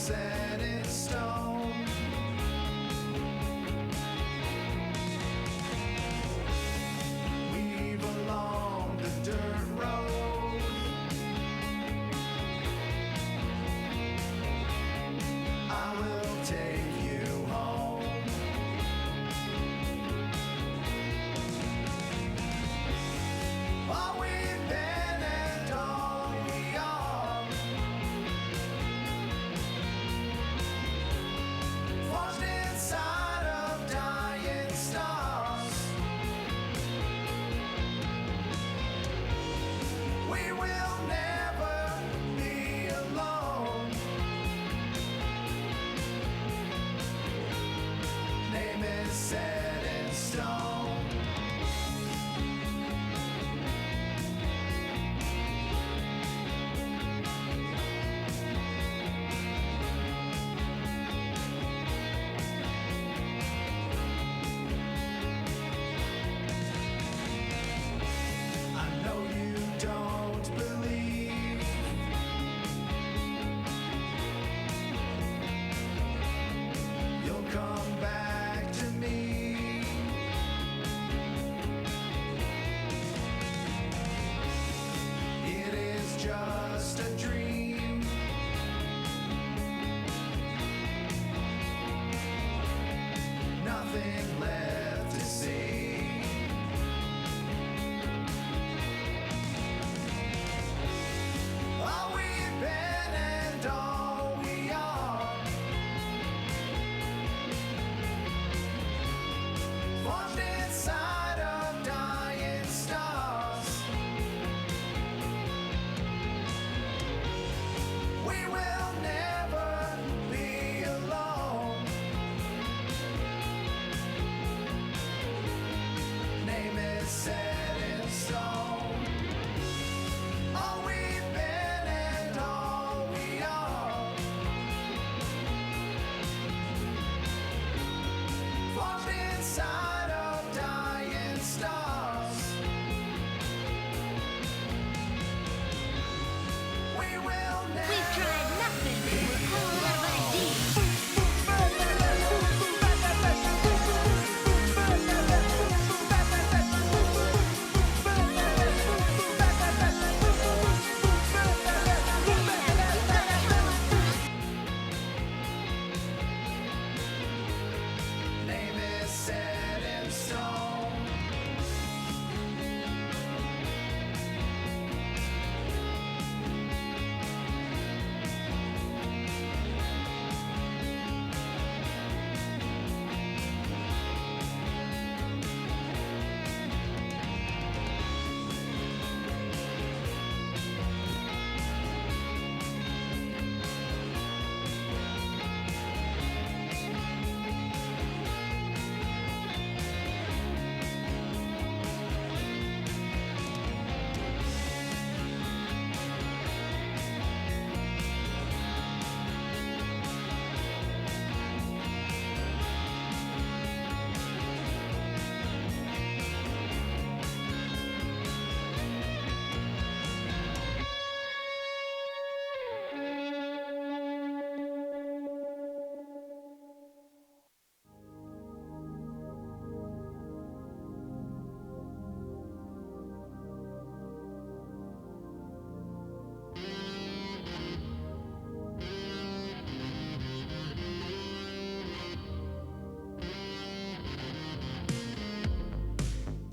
set in stone. Weave along the dirt road. I will take you home. All we've been and all we are, forged inside of dying stars. We will never be alone. Name is set in stone. I know you don't believe. You'll come back to me. It is just a dream. Nothing left to see. All we've been and all we are, forged inside of dying stars. We will never be alone. Name is set in stone. All we've been and all we are, forged inside of dying stars. We will never. We've tried nothing but a whole lot of ideas. Name is set in stone.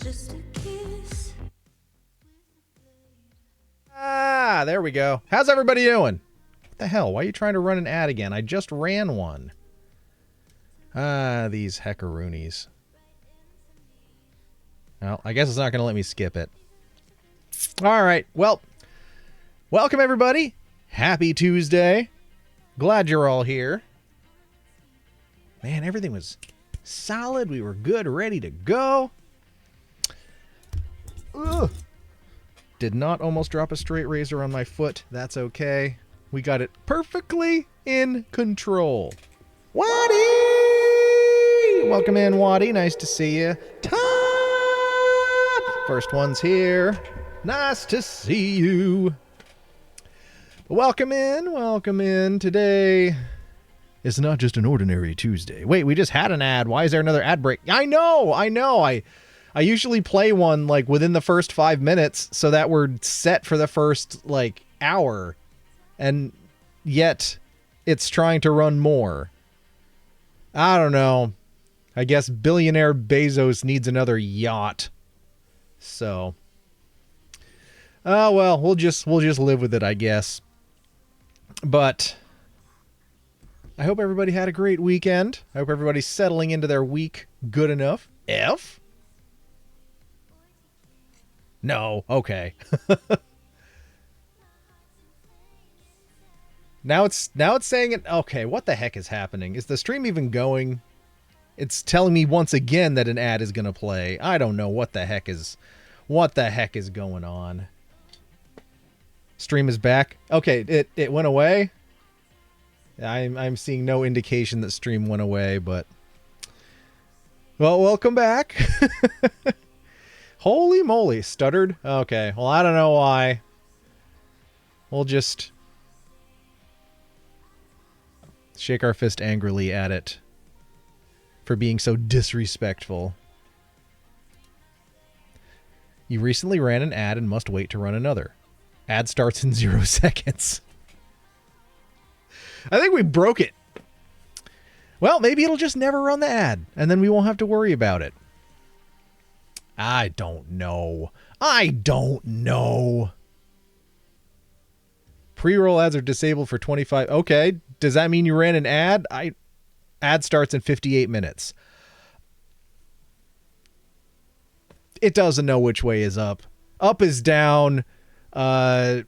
Just a kiss. Ah, there we go. How's everybody doing? What the hell? Why are you trying to run an ad again? I just ran one. Ah, these heckaroonies. Well, I guess it's not going to let me skip it. All right. Well, welcome everybody. Happy Tuesday. Glad you're all here. Man, everything was solid. We were good, ready to go. Ugh. Did not almost drop a straight razor on my foot. That's okay. We got it perfectly in control. Waddy! Welcome in, Waddy. Nice to see you. Top! First one's here. Nice to see you. Welcome in. Welcome in. Today It's not just an ordinary Tuesday. Wait, we just had an ad. Why is there another ad break? I know. I usually play one like within the first 5 minutes so that we're set for the first like hour. And yet it's trying to run more. I don't know. I guess billionaire Bezos needs another yacht. So, oh well, we'll just live with it, I guess. But I hope everybody had a great weekend. I hope everybody's settling into their week good enough. F? No, okay. Now it's saying it. Okay, what the heck is happening? Is the stream even going? It's telling me once again that an ad is going to play. I don't know what the heck is going on. Stream is back. Okay, it went away. I'm seeing no indication that stream went away, but well, welcome back. Holy moly, stuttered. Okay, well, I don't know why. We'll just shake our fist angrily at it for being so disrespectful. You recently ran an ad and must wait to run another. Ad starts in 0 seconds. I think we broke it. Well, maybe it'll just never run the ad, and then we won't have to worry about it. I don't know. Pre-roll ads are disabled for 25. Okay, does that mean you ran an ad? Ad starts in 58 minutes. It doesn't know which way is up. Up is down. We're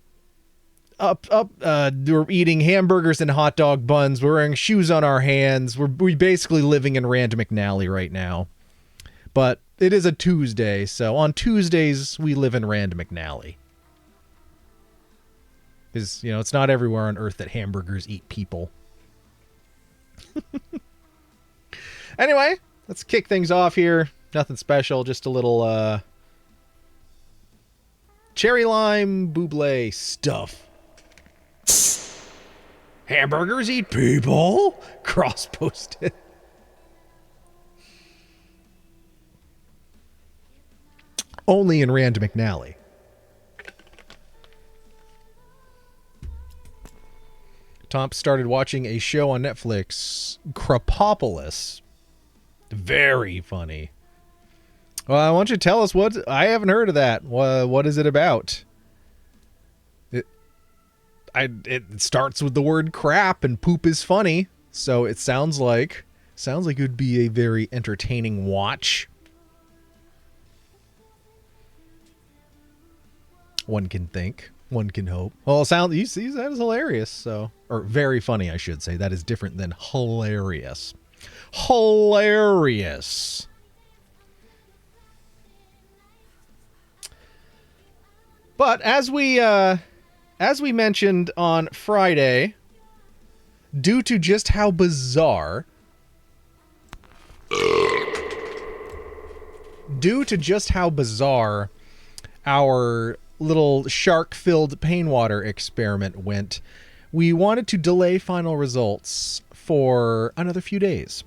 eating hamburgers and hot dog buns. We're wearing shoes on our hands. We're basically living in Rand McNally right now. But it is a Tuesday, so on Tuesdays we live in Rand McNally. Because, you know, it's not everywhere on Earth that hamburgers eat people. Anyway, let's kick things off here. Nothing special, just a little cherry lime buble stuff. Hamburgers eat people? Cross-posted. Only in Rand McNally. Tom started watching a show on Netflix, Krapopolis. Very funny. Well, I want you to tell us what... I haven't heard of that. What is it about? It starts with the word crap and poop is funny. So it sounds like it would be a very entertaining watch. One can think. One can hope. Well, you see, that is hilarious. So, or very funny, I should say. That is different than hilarious. Hilarious. But as we mentioned on Friday, due to just how bizarre our little shark-filled pain water experiment went, we wanted to delay final results for another few days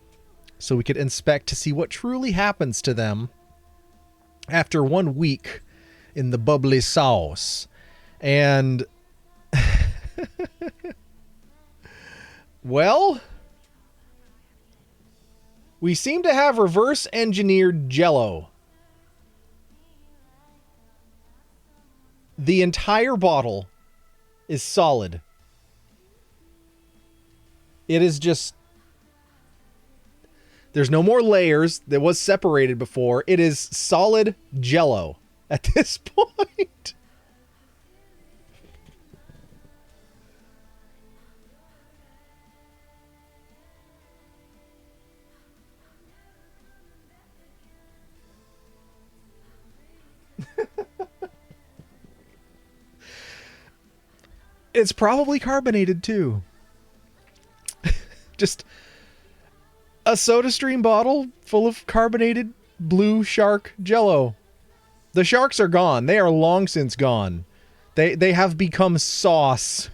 so we could inspect to see what truly happens to them after 1 week in the bubbly sauce. And well, we seem to have reverse engineered Jell-O. The entire bottle is solid. It is just... There's no more layers that was separated before. It is solid Jell-O at this point. It's probably carbonated too. Just a SodaStream bottle full of carbonated blue shark Jell-O. The sharks are gone. They are long since gone. They have become sauce.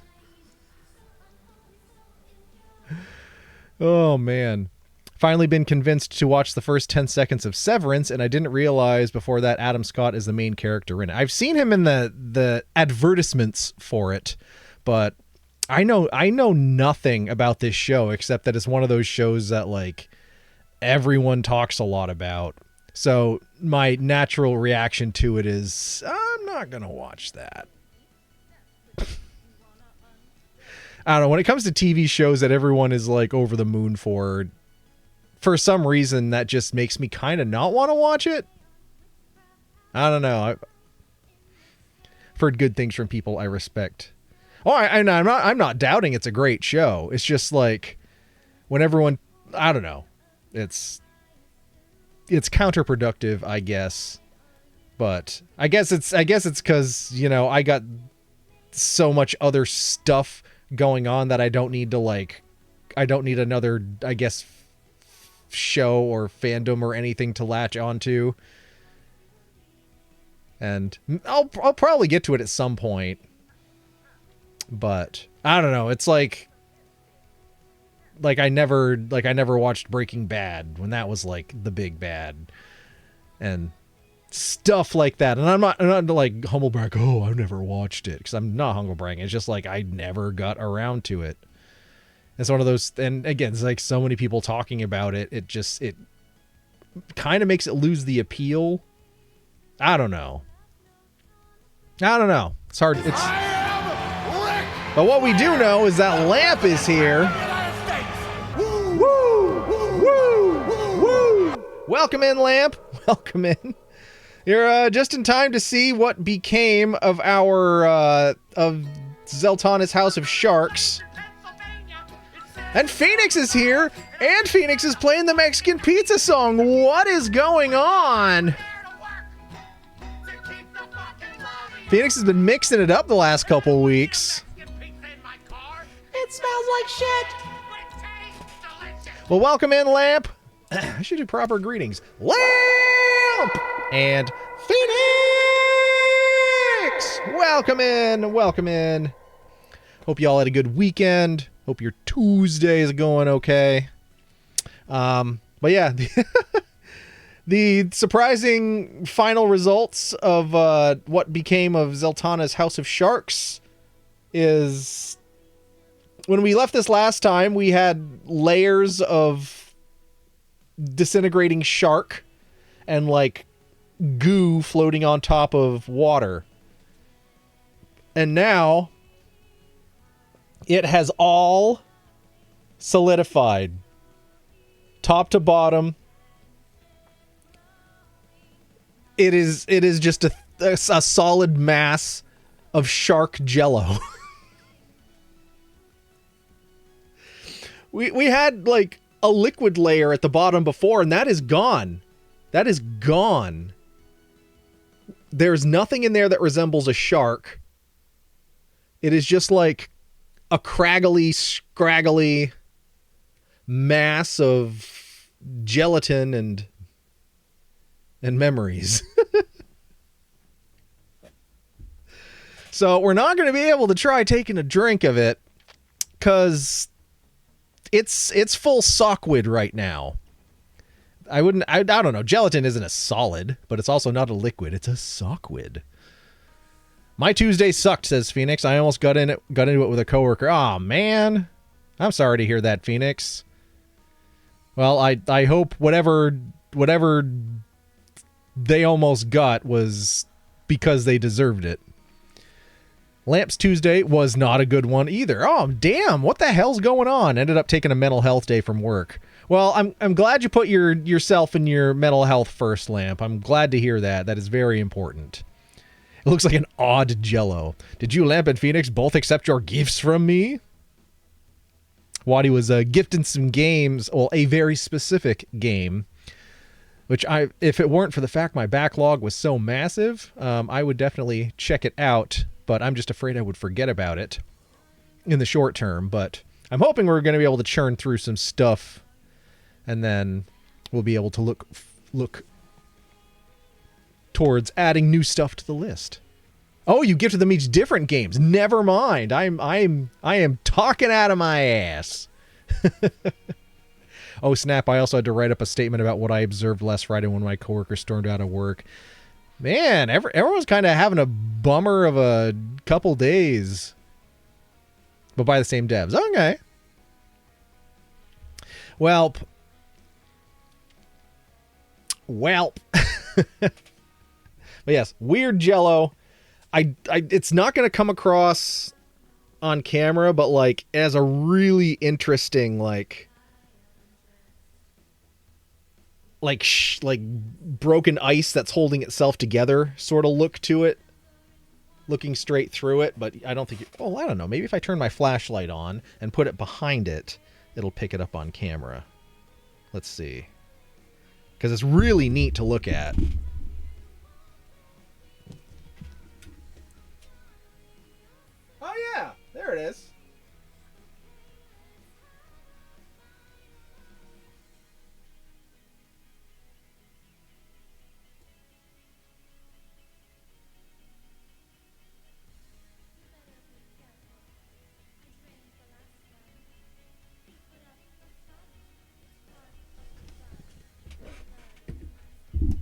Oh, man. Finally been convinced to watch the first 10 seconds of Severance, and I didn't realize before that Adam Scott is the main character in it. I've seen him in the advertisements for it, but I know nothing about this show except that it's one of those shows that, like, everyone talks a lot about. So my natural reaction to it is, I'm not going to watch that. I don't know. When it comes to TV shows that everyone is, like, over the moon for some reason, that just makes me kind of not want to watch it. I don't know. I've heard good things from people I respect. Oh, I'm not doubting it's a great show. It's just like when everyone, I don't know. It's counterproductive, I guess. But I guess it's because, you know, I got so much other stuff going on that I don't need another, I guess, show or fandom or anything to latch onto. And I'll probably get to it at some point. But I don't know. It's like I never watched Breaking Bad when that was like the big bad and stuff like that. And I'm not like humble brag, oh, I've never watched it, because I'm not humble bragging. It's just like I never got around to it. It's one of those, and again, it's like so many people talking about it. It kind of makes it lose the appeal. I don't know. It's hard. But what we do know is that Lamp is here. Woo! Woo! Woo! Welcome in, Lamp. Welcome in. You're just in time to see what became of our of Zeltana's House of Sharks. And Phoenix is here, and Phoenix is playing the Mexican pizza song. What is going on? Phoenix has been mixing it up the last couple weeks. It smells like shit. Well, welcome in, Lamp. I should do proper greetings. Lamp and Phoenix. Welcome in. Welcome in. Hope you all had a good weekend. Hope your Tuesday is going okay. But yeah, the surprising final results of what became of Zeltana's House of Sharks is, when we left this last time, we had layers of disintegrating shark and like goo floating on top of water. And now it has all solidified, top to bottom. It is just a solid mass of shark jello. We had like a liquid layer at the bottom before, and that is gone. That is gone. There's nothing in there that resembles a shark. It is just like a craggly, scraggly mass of gelatin and memories. So we're not going to be able to try taking a drink of it because it's full sockwid right now. I don't know. Gelatin isn't a solid, but it's also not a liquid. It's a sockwid. My Tuesday sucked, says Phoenix. I almost got into it with a coworker. Oh man, I'm sorry to hear that, Phoenix. Well, I hope whatever they almost got was because they deserved it. Lamp's Tuesday was not a good one either. Oh damn, what the hell's going on? Ended up taking a mental health day from work. Well, I'm glad you put yourself and your mental health first, Lamp. I'm glad to hear that. That is very important. It looks like an odd jello. Did you, Lamp and Phoenix, both accept your gifts from me? Waddy was gifting some games, well, a very specific game, which if it weren't for the fact my backlog was so massive, I would definitely check it out, but I'm just afraid I would forget about it in the short term. But I'm hoping we're going to be able to churn through some stuff, and then we'll be able to look towards adding new stuff to the list. Oh, you gifted them each different games. Never mind. I am talking out of my ass. Oh, snap. I also had to write up a statement about what I observed last Friday when my coworker stormed out of work. Man, everyone's kind of having a bummer of a couple days. But by the same devs. Okay. Welp. But yes, weird Jello. It's not going to come across on camera, but like as a really interesting like broken ice that's holding itself together sort of look to it, looking straight through it. But I don't think I don't know, maybe if I turn my flashlight on and put it behind it, it'll pick it up on camera. Let's see, because it's really neat to look at. Oh yeah, there it is.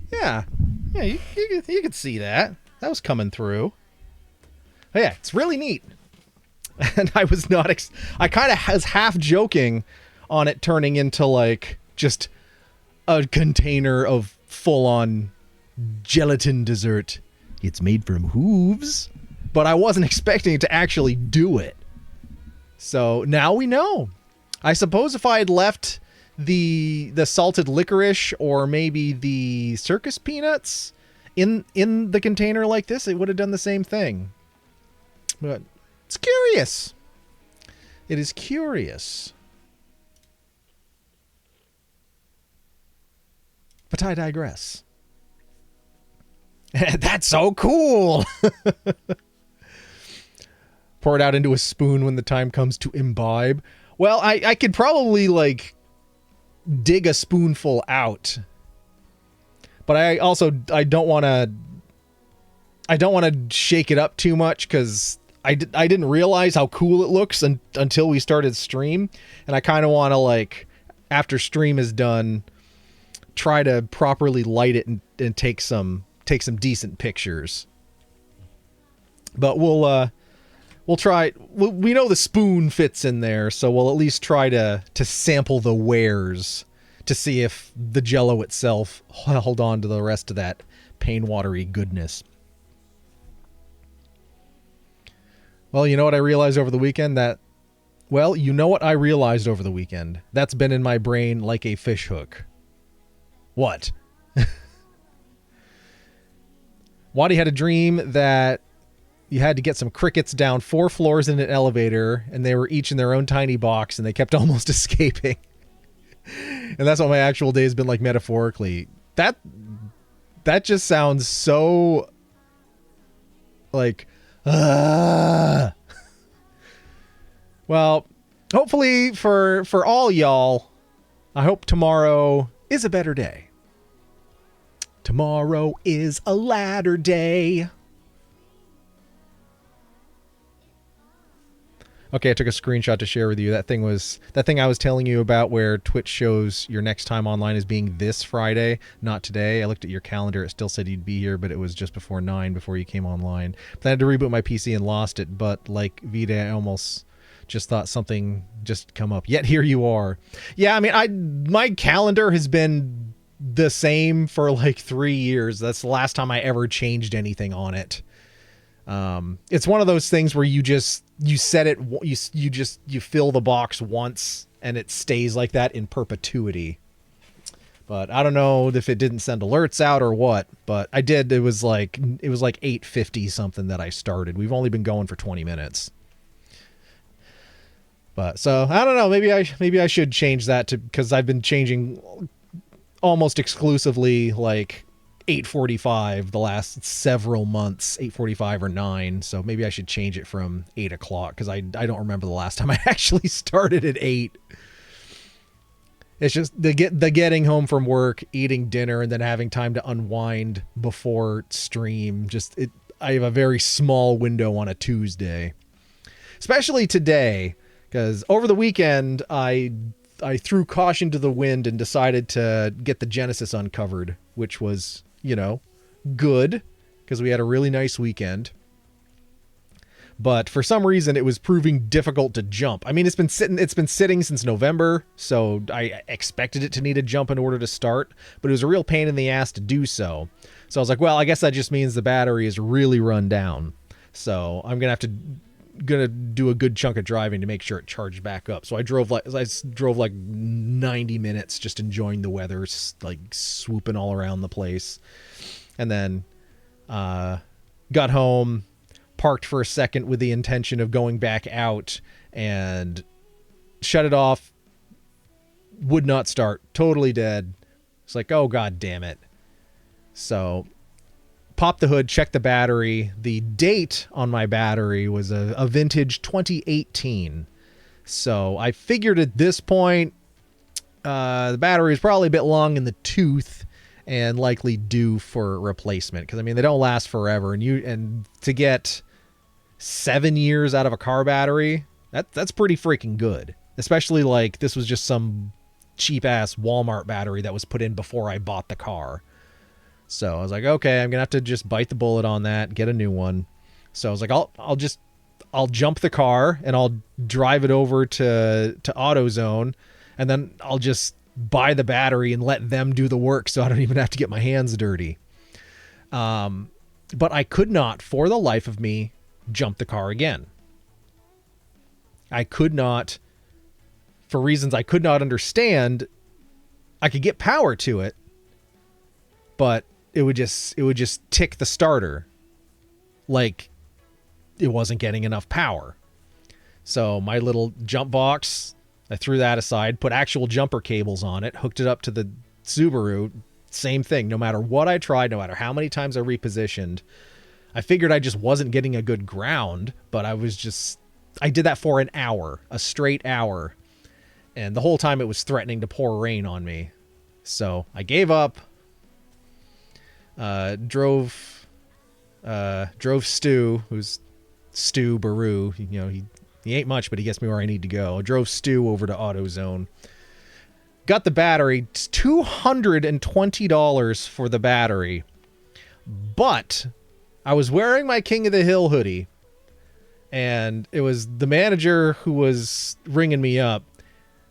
Yeah, you could see that. That was coming through. Oh, yeah, it's really neat. And I was not... I kind of was half joking on it turning into, like, just a container of full-on gelatin dessert. It's made from hooves. But I wasn't expecting it to actually do it. So now we know. I suppose if I had left the salted licorice or maybe the circus peanuts in the container like this, it would have done the same thing. But it's curious. It is curious. But I digress. That's so cool. Pour it out into a spoon when the time comes to imbibe. Well, I could probably like dig a spoonful out, but I don't want to shake it up too much because I didn't realize how cool it looks until we started stream, and I kind of want to, like, after stream is done, try to properly light it and take some decent pictures. But we'll try. We know the spoon fits in there, so we'll at least try to sample the wares to see if the Jello itself held on to the rest of that pain watery goodness. Well, you know what I realized over the weekend? That's been in my brain like a fish hook. What? Waddy had a dream that you had to get some crickets down 4 floors in an elevator, and they were each in their own tiny box, and they kept almost escaping. And that's what my actual day has been like metaphorically. That just sounds so like, well, hopefully for all y'all, I hope tomorrow is a better day. Tomorrow is a ladder day. Okay, I took a screenshot to share with you. That thing I was telling you about where Twitch shows your next time online as being this Friday, not today. I looked at your calendar. It still said you'd be here, but it was just before 9 before you came online. But I had to reboot my PC and lost it. But like Vita, I almost just thought something just come up. Yet here you are. Yeah, I mean, my calendar has been the same for like 3 years. That's the last time I ever changed anything on it. It's one of those things where you set it, you fill the box once and it stays like that in perpetuity. But I don't know if it didn't send alerts out or what, but I did. It was like 8:50 something that I started. We've only been going for 20 minutes. But so I don't know, maybe I should change that because I've been changing almost exclusively like 8:45 the last several months, 8:45 or 9. So maybe I should change it from 8 o'clock because I don't remember the last time I actually started at 8. It's just the getting home from work, eating dinner, and then having time to unwind before stream. I have a very small window on a Tuesday, especially today, because over the weekend I I threw caution to the wind and decided to get the Genesis uncovered, which was, good because we had a really nice weekend. But for some reason, it was proving difficult to jump. I mean, it's been sitting since November, so I expected it to need a jump in order to start, but it was a real pain in the ass to do so. So I was like, well, I guess that just means the battery is really run down. So I'm gonna do a good chunk of driving to make sure it charged back up. So I drove like 90 minutes just enjoying the weather, like swooping all around the place, and then got home. Parked for a second with the intention of going back out and shut it off. Would not start. Totally dead. It's like, oh, God damn it. So popped the hood, checked the battery. The date on my battery was a vintage 2018. So I figured at this point, the battery is probably a bit long in the tooth and likely due for replacement. Because, I mean, they don't last forever. And to get 7 years out of a car battery, that's pretty freaking good. Especially like this was just some cheap ass Walmart battery that was put in before I bought the car. So I was like, okay, I'm gonna have to just bite the bullet on that, get a new one. So I was like, I'll jump the car and I'll drive it over to AutoZone, and then I'll just buy the battery and let them do the work so I don't even have to get my hands dirty. But I could not, for the life of me, jump the car again. I could not, for reasons I could not understand. I could get power to it, but it would just tick the starter like it wasn't getting enough power. So my little jump box, I threw that aside, put actual jumper cables on it, hooked it up to the Subaru. Same thing. No matter what I tried, no matter how many times I repositioned, I figured I just wasn't getting a good ground, but I did that for an hour, a straight hour. And the whole time it was threatening to pour rain on me. So I gave up, drove Stu, who's Stu Baru. He ain't much, but he gets me where I need to go. I drove Stu over to AutoZone. Got the battery. It's $220 for the battery. But I was wearing my King of the Hill hoodie, and it was the manager who was ringing me up.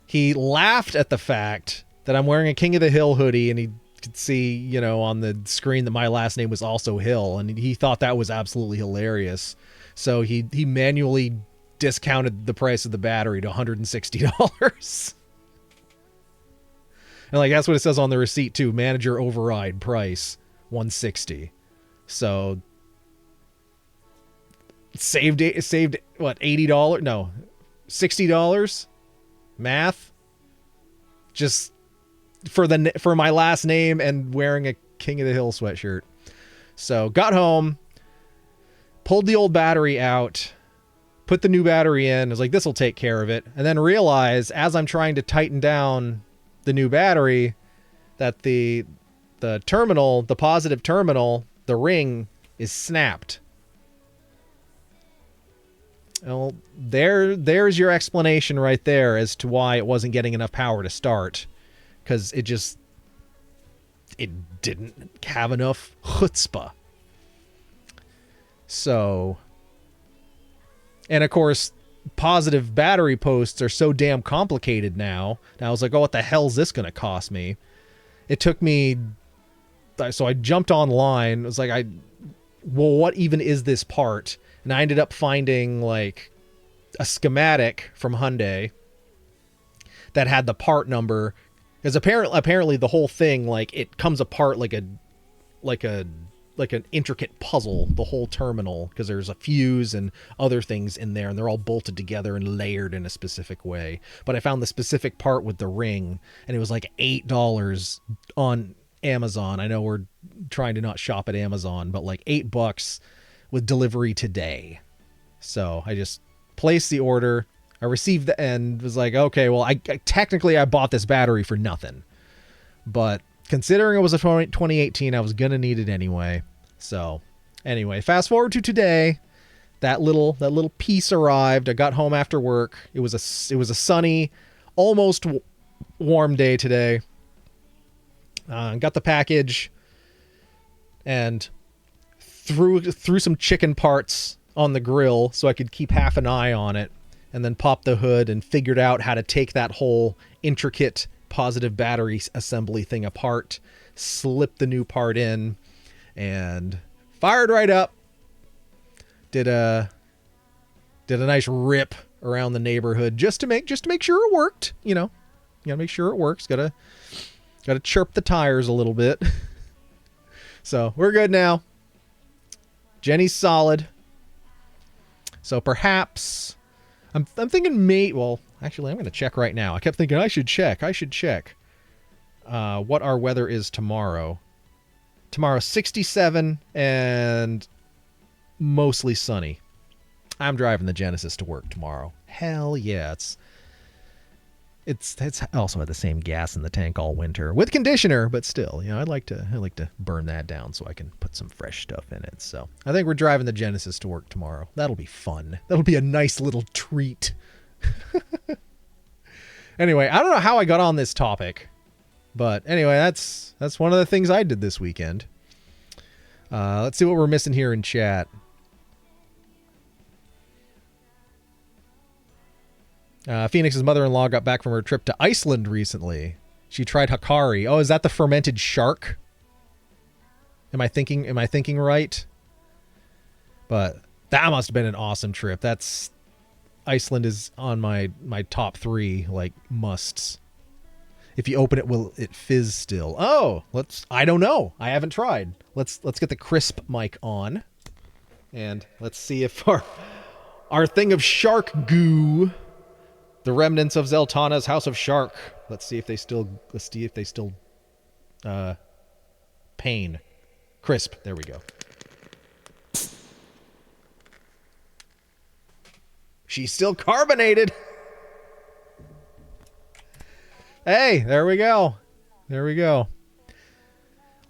He laughed at the fact that I'm wearing a King of the Hill hoodie, and he could see, on the screen that my last name was also Hill, and he thought that was absolutely hilarious. So he manually discounted the price of the battery to $160. And like that's what it says on the receipt too. Manager override price $160. So saved what, $80? No, $60. Math. Just for my last name and wearing a King of the Hill sweatshirt. So got home, pulled the old battery out, put the new battery in. I was like, this will take care of it. And then realized as I'm trying to tighten down the new battery that the terminal, the positive terminal, the ring is snapped. Well, there's your explanation right there as to why it wasn't getting enough power to start. Because it didn't have enough chutzpah. So, and of course, positive battery posts are so damn complicated now. Now I was like, oh, what the hell is this going to cost me? It took me, so I jumped online. I was like, what even is this part? And I ended up finding like a schematic from Hyundai that had the part number. Because apparently the whole thing, like, it comes apart like an intricate puzzle, the whole terminal, because there's a fuse and other things in there, and they're all bolted together and layered in a specific way. But I found the specific part with the ring, and it was like $8 on Amazon. I know we're trying to not shop at Amazon, but like $8 with delivery today. So I just placed the order. I received the and was like, okay, well, I technically bought this battery for nothing, but considering it was a 2018, I was gonna need it anyway. So anyway, fast forward to today, that little piece arrived. I got home after work. It was a sunny, almost warm day today. Got the package and threw some chicken parts on the grill so I could keep half an eye on it, and then popped the hood and figured out how to take that whole intricate positive battery assembly thing apart, slip the new part in, and fired right up. Did a nice rip around the neighborhood just to make sure it worked. You know, you gotta make sure it works. Gotta chirp the tires a little bit. So we're good now. Jenny's solid. So perhaps I'm thinking well, actually I'm going to check right now. I kept thinking I should check what our weather is tomorrow. Tomorrow 67 and mostly sunny. I'm driving the Genesis to work tomorrow. Hell yeah, it's also had the same gas in the tank all winter with conditioner, but still, you know, I like to burn that down so I can put some fresh stuff in it. So I think we're driving the Genesis to work tomorrow. That'll be fun. That'll be a nice little treat. Anyway, I don't know how I got on this topic, but anyway, that's one of the things I did this weekend. Let's see what we're missing here in chat. Phoenix's mother-in-law got back from her trip to Iceland recently. She tried Hakari. Oh, is that the fermented shark? Am I thinking right? But that must have been an awesome trip. Iceland is on my top 3 like musts. If you open it, will it fizz still? Oh, I don't know. I haven't tried. Let's get the crisp mic on. And let's see if our thing of shark goo, the remnants of Zeltana's House of Shark. Let's see if they still pain. Crisp. There we go. She's still carbonated. Hey, there we go.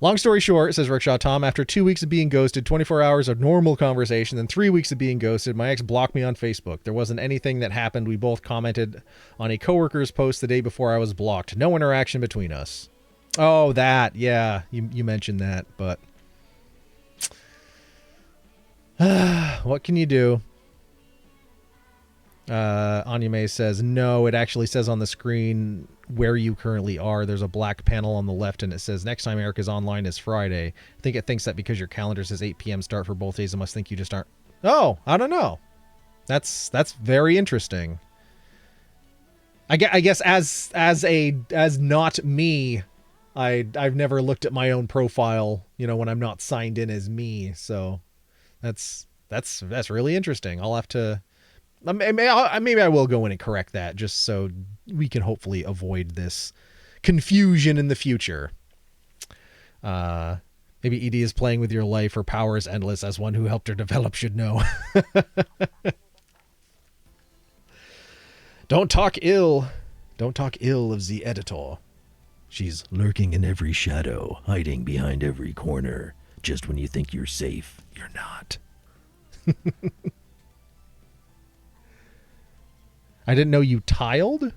Long story short, says Rickshaw Tom, after 2 weeks of being ghosted, 24 hours of normal conversation, then 3 weeks of being ghosted, my ex blocked me on Facebook. There wasn't anything that happened. We both commented on a coworker's post the day before I was blocked. No interaction between us. Oh, that. Yeah, you mentioned that, but what can you do? Anyame says, no, it actually says on the screen where you currently are. There's a black panel on the left and it says next time Eric is online is Friday. I think it thinks that because your calendar says 8 p.m. start for both days, it must think you just aren't. Oh, I don't know. That's very interesting. I guess as not me, I've never looked at my own profile, you know, when I'm not signed in as me. So that's really interesting. I'll have to, maybe I will go in and correct that just so we can hopefully avoid this confusion in the future. Maybe Edie is playing with your life. Her power is endless, as one who helped her develop should know. Don't talk ill of the editor. She's lurking in every shadow, hiding behind every corner. Just when you think you're safe, you're not. I didn't know you tiled?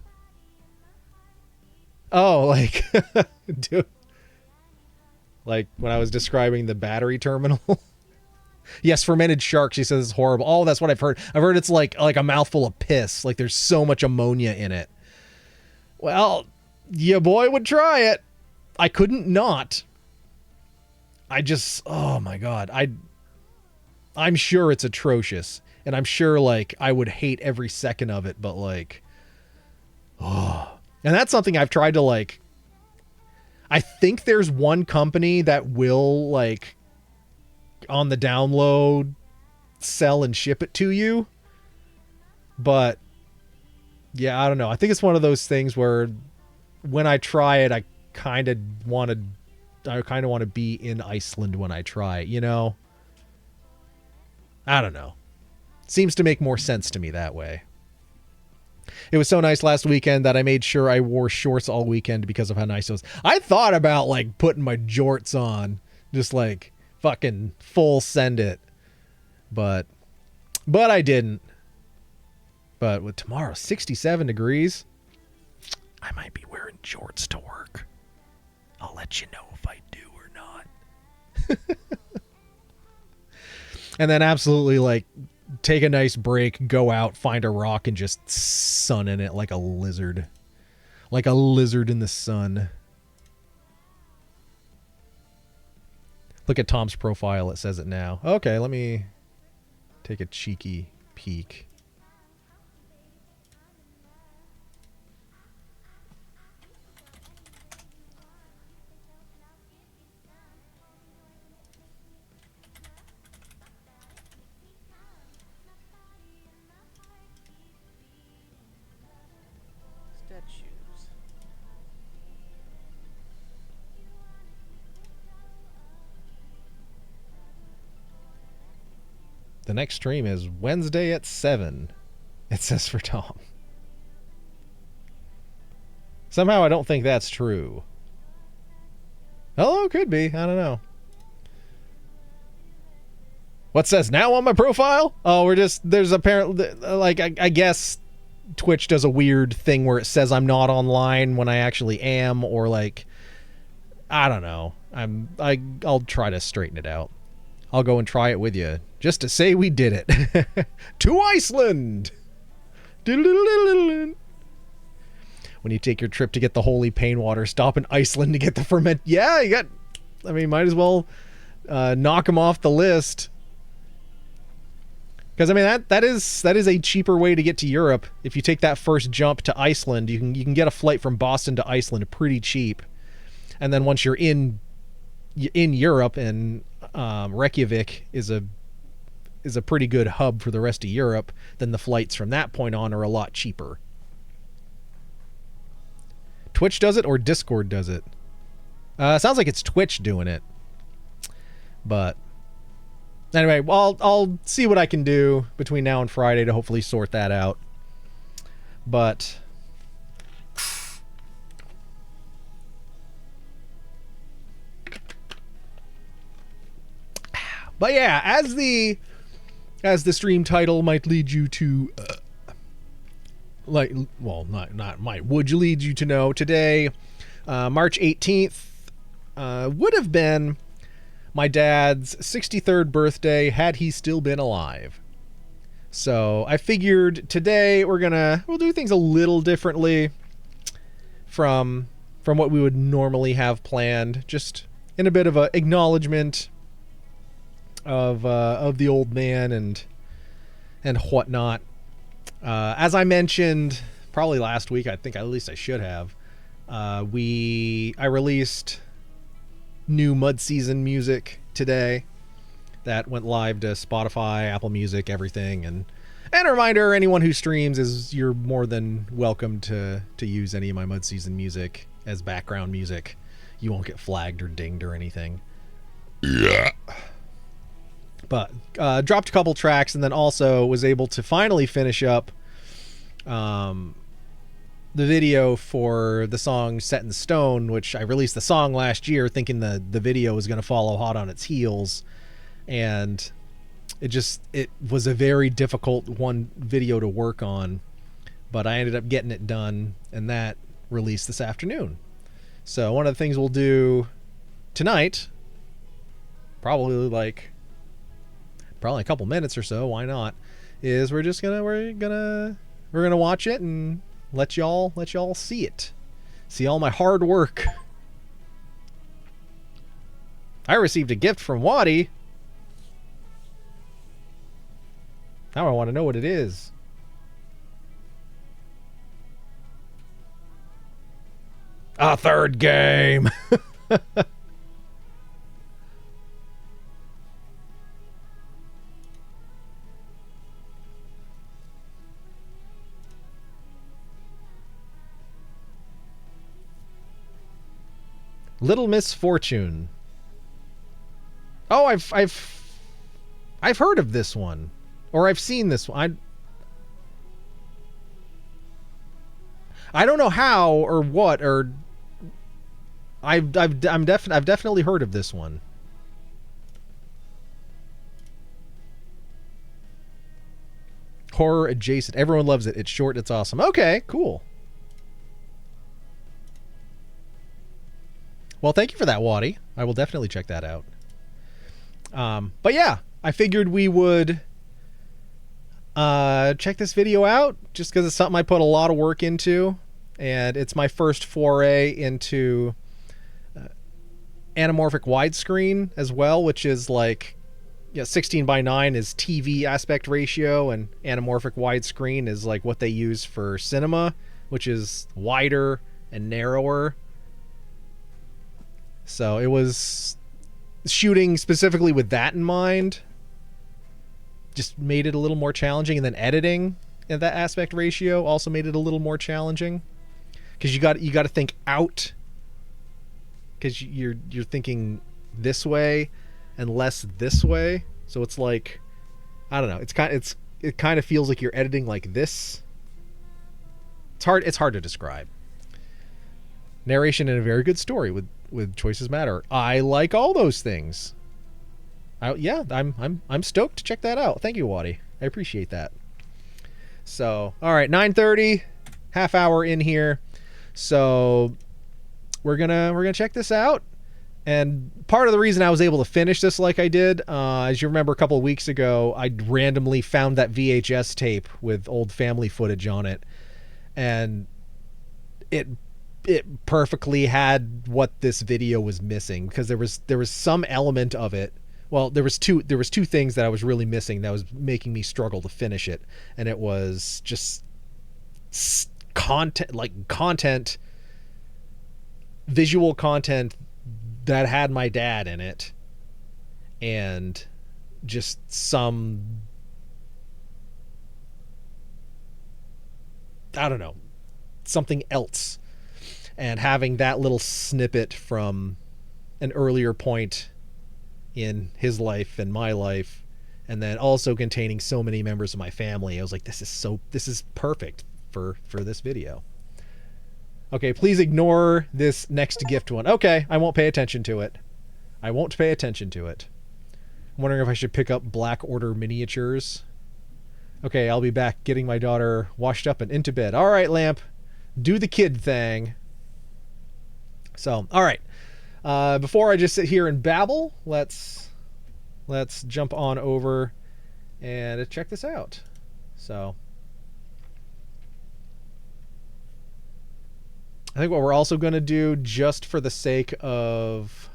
Oh, like, dude. Like when I was describing the battery terminal. Yes, fermented shark, she says, is horrible. Oh, that's what I've heard. I've heard it's like a mouthful of piss. Like there's so much ammonia in it. Well, your boy would try it. I couldn't not. Oh my God. I'm sure it's atrocious. And I'm sure like I would hate every second of it, but like, oh. And that's something I've tried to like, I think there's one company that will like on the download sell and ship it to you. But yeah, I don't know. I think it's one of those things where when I try it, I kind of want to be in Iceland when I try it, you know? I don't know. Seems to make more sense to me that way. It was so nice last weekend that I made sure I wore shorts all weekend because of how nice it was. I thought about like putting my jorts on, just like fucking full send it. But I didn't. But with tomorrow 67 degrees, I might be wearing jorts to work. I'll let you know if I do or not. And then absolutely, like, take a nice break, go out, find a rock, and just sun in it like a lizard. Like a lizard in the sun. Look at Tom's profile. It says it now. Okay, let me take a cheeky peek. Statues. The next stream is Wednesday at 7. It says for Tom. Somehow I don't think that's true. Oh, could be. I don't know. What says now on my profile? Oh, there's apparently, like, I guess Twitch does a weird thing where it says I'm not online when I actually am, or like, I don't know. I'll try to straighten it out. I'll go and try it with you just to say we did it. To Iceland. When you take your trip to get the holy pain water, stop in Iceland to get the ferment. Yeah, might as well knock them off the list. Because I mean that is a cheaper way to get to Europe. If you take that first jump to Iceland, you can get a flight from Boston to Iceland pretty cheap. And then once you're in Europe, and Reykjavik is a pretty good hub for the rest of Europe, then the flights from that point on are a lot cheaper. Twitch does it or Discord does it? Sounds like it's Twitch doing it. But anyway, I'll see what I can do between now and Friday to hopefully sort that out. But yeah, as the stream title might lead you to would you lead you to know, today, March 18th, would have been my dad's 63rd birthday had he still been alive. So I figured today we'll do things a little differently from what we would normally have planned, just in a bit of a acknowledgement of the old man and whatnot. As I mentioned probably last week, I think at least I should have, I released new Mud Season music today that went live to Spotify, Apple Music, everything. And a reminder, anyone who streams you're more than welcome to use any of my Mud Season music as background music. You won't get flagged or dinged or anything. Yeah. But dropped a couple tracks, and then also was able to finally finish up the video for the song Set in Stone, which I released the song last year thinking the video was going to follow hot on its heels. And it was a very difficult video to work on, but I ended up getting it done, and that released this afternoon. So one of the things we'll do tonight, probably a couple minutes or so, why not, is we're gonna watch it and let y'all see it. See all my hard work. I received a gift from Waddy. Now I want to know what it is. A third game. Little Misfortune. Oh, I've heard of this one, or I've seen this one. I don't know how or what, or I've definitely heard of this one. Horror adjacent. Everyone loves it. It's short. It's awesome. Okay, cool. Well, thank you for that, Waddy. I will definitely check that out. But yeah, I figured we would check this video out just because it's something I put a lot of work into, and it's my first foray into anamorphic widescreen as well, which is like 16:9 is TV aspect ratio, and anamorphic widescreen is like what they use for cinema, which is wider and narrower. So it was shooting specifically with that in mind just made it a little more challenging, and then editing at that aspect ratio also made it a little more challenging because you got to think out, because you're thinking this way and less this way. So it's like, I don't know, it kind of feels like you're editing like this. It's hard to describe. Narration and a very good story with Choices Matter. I like all those things. I'm stoked to check that out. Thank you, Waddy. I appreciate that. So, all right, 9:30, half hour in here. So we're gonna check this out. And part of the reason I was able to finish this like I did, as you remember a couple of weeks ago, I randomly found that VHS tape with old family footage on it, and it perfectly had what this video was missing, because there was some element of it. Well, there was two things that I was really missing that was making me struggle to finish it, and it was just content, visual content that had my dad in it, and just some, I don't know, something else, and having that little snippet from an earlier point in his life and my life, and then also containing so many members of my family. I was like, this is perfect for this video. Okay, please ignore this next gift one. Okay, I won't pay attention to it. I'm wondering if I should pick up Black Order miniatures. Okay, I'll be back getting my daughter washed up and into bed. All right, Lamp, do the kid thing. So, all right. Before I just sit here and babble, let's jump on over and check this out. So I think what we're also going to do, just for the sake of,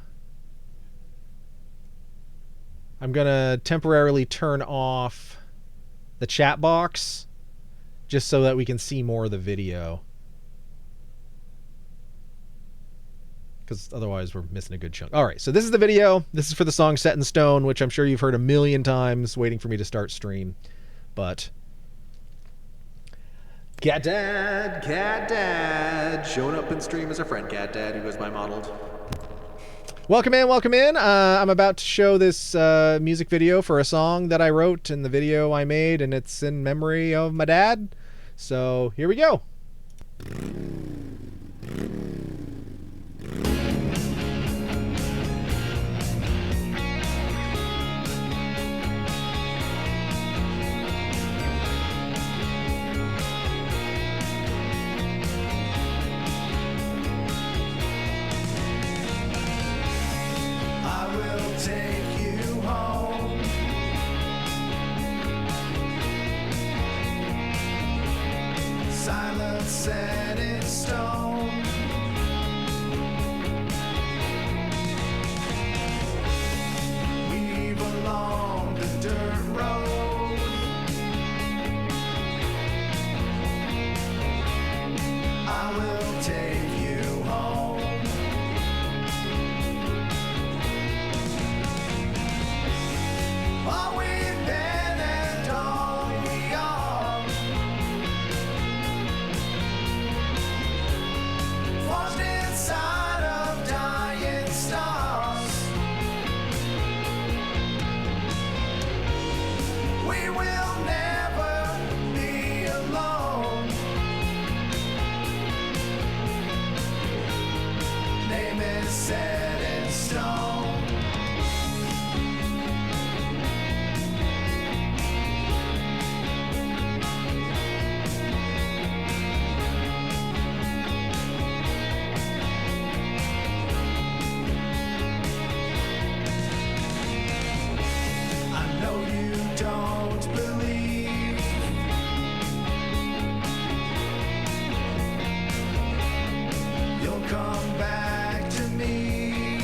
I'm going to temporarily turn off the chat box just so that we can see more of the video, because otherwise we're missing a good chunk. All right, so this is the video. This is for the song Set in Stone, which I'm sure you've heard a million times waiting for me to start stream. But Cat Dad, showing up in stream as our friend Cat Dad, who goes by Modeled. Welcome in. I'm about to show this music video for a song that I wrote in the video I made, and it's in memory of my dad. So here we go. I will take you home. Silence set in stone. Weave along the dirt road. I will take you home. All we've been and all we are, forged inside of dying stars. We will never be alone. Name is set in stone. believe. You'll come back to me.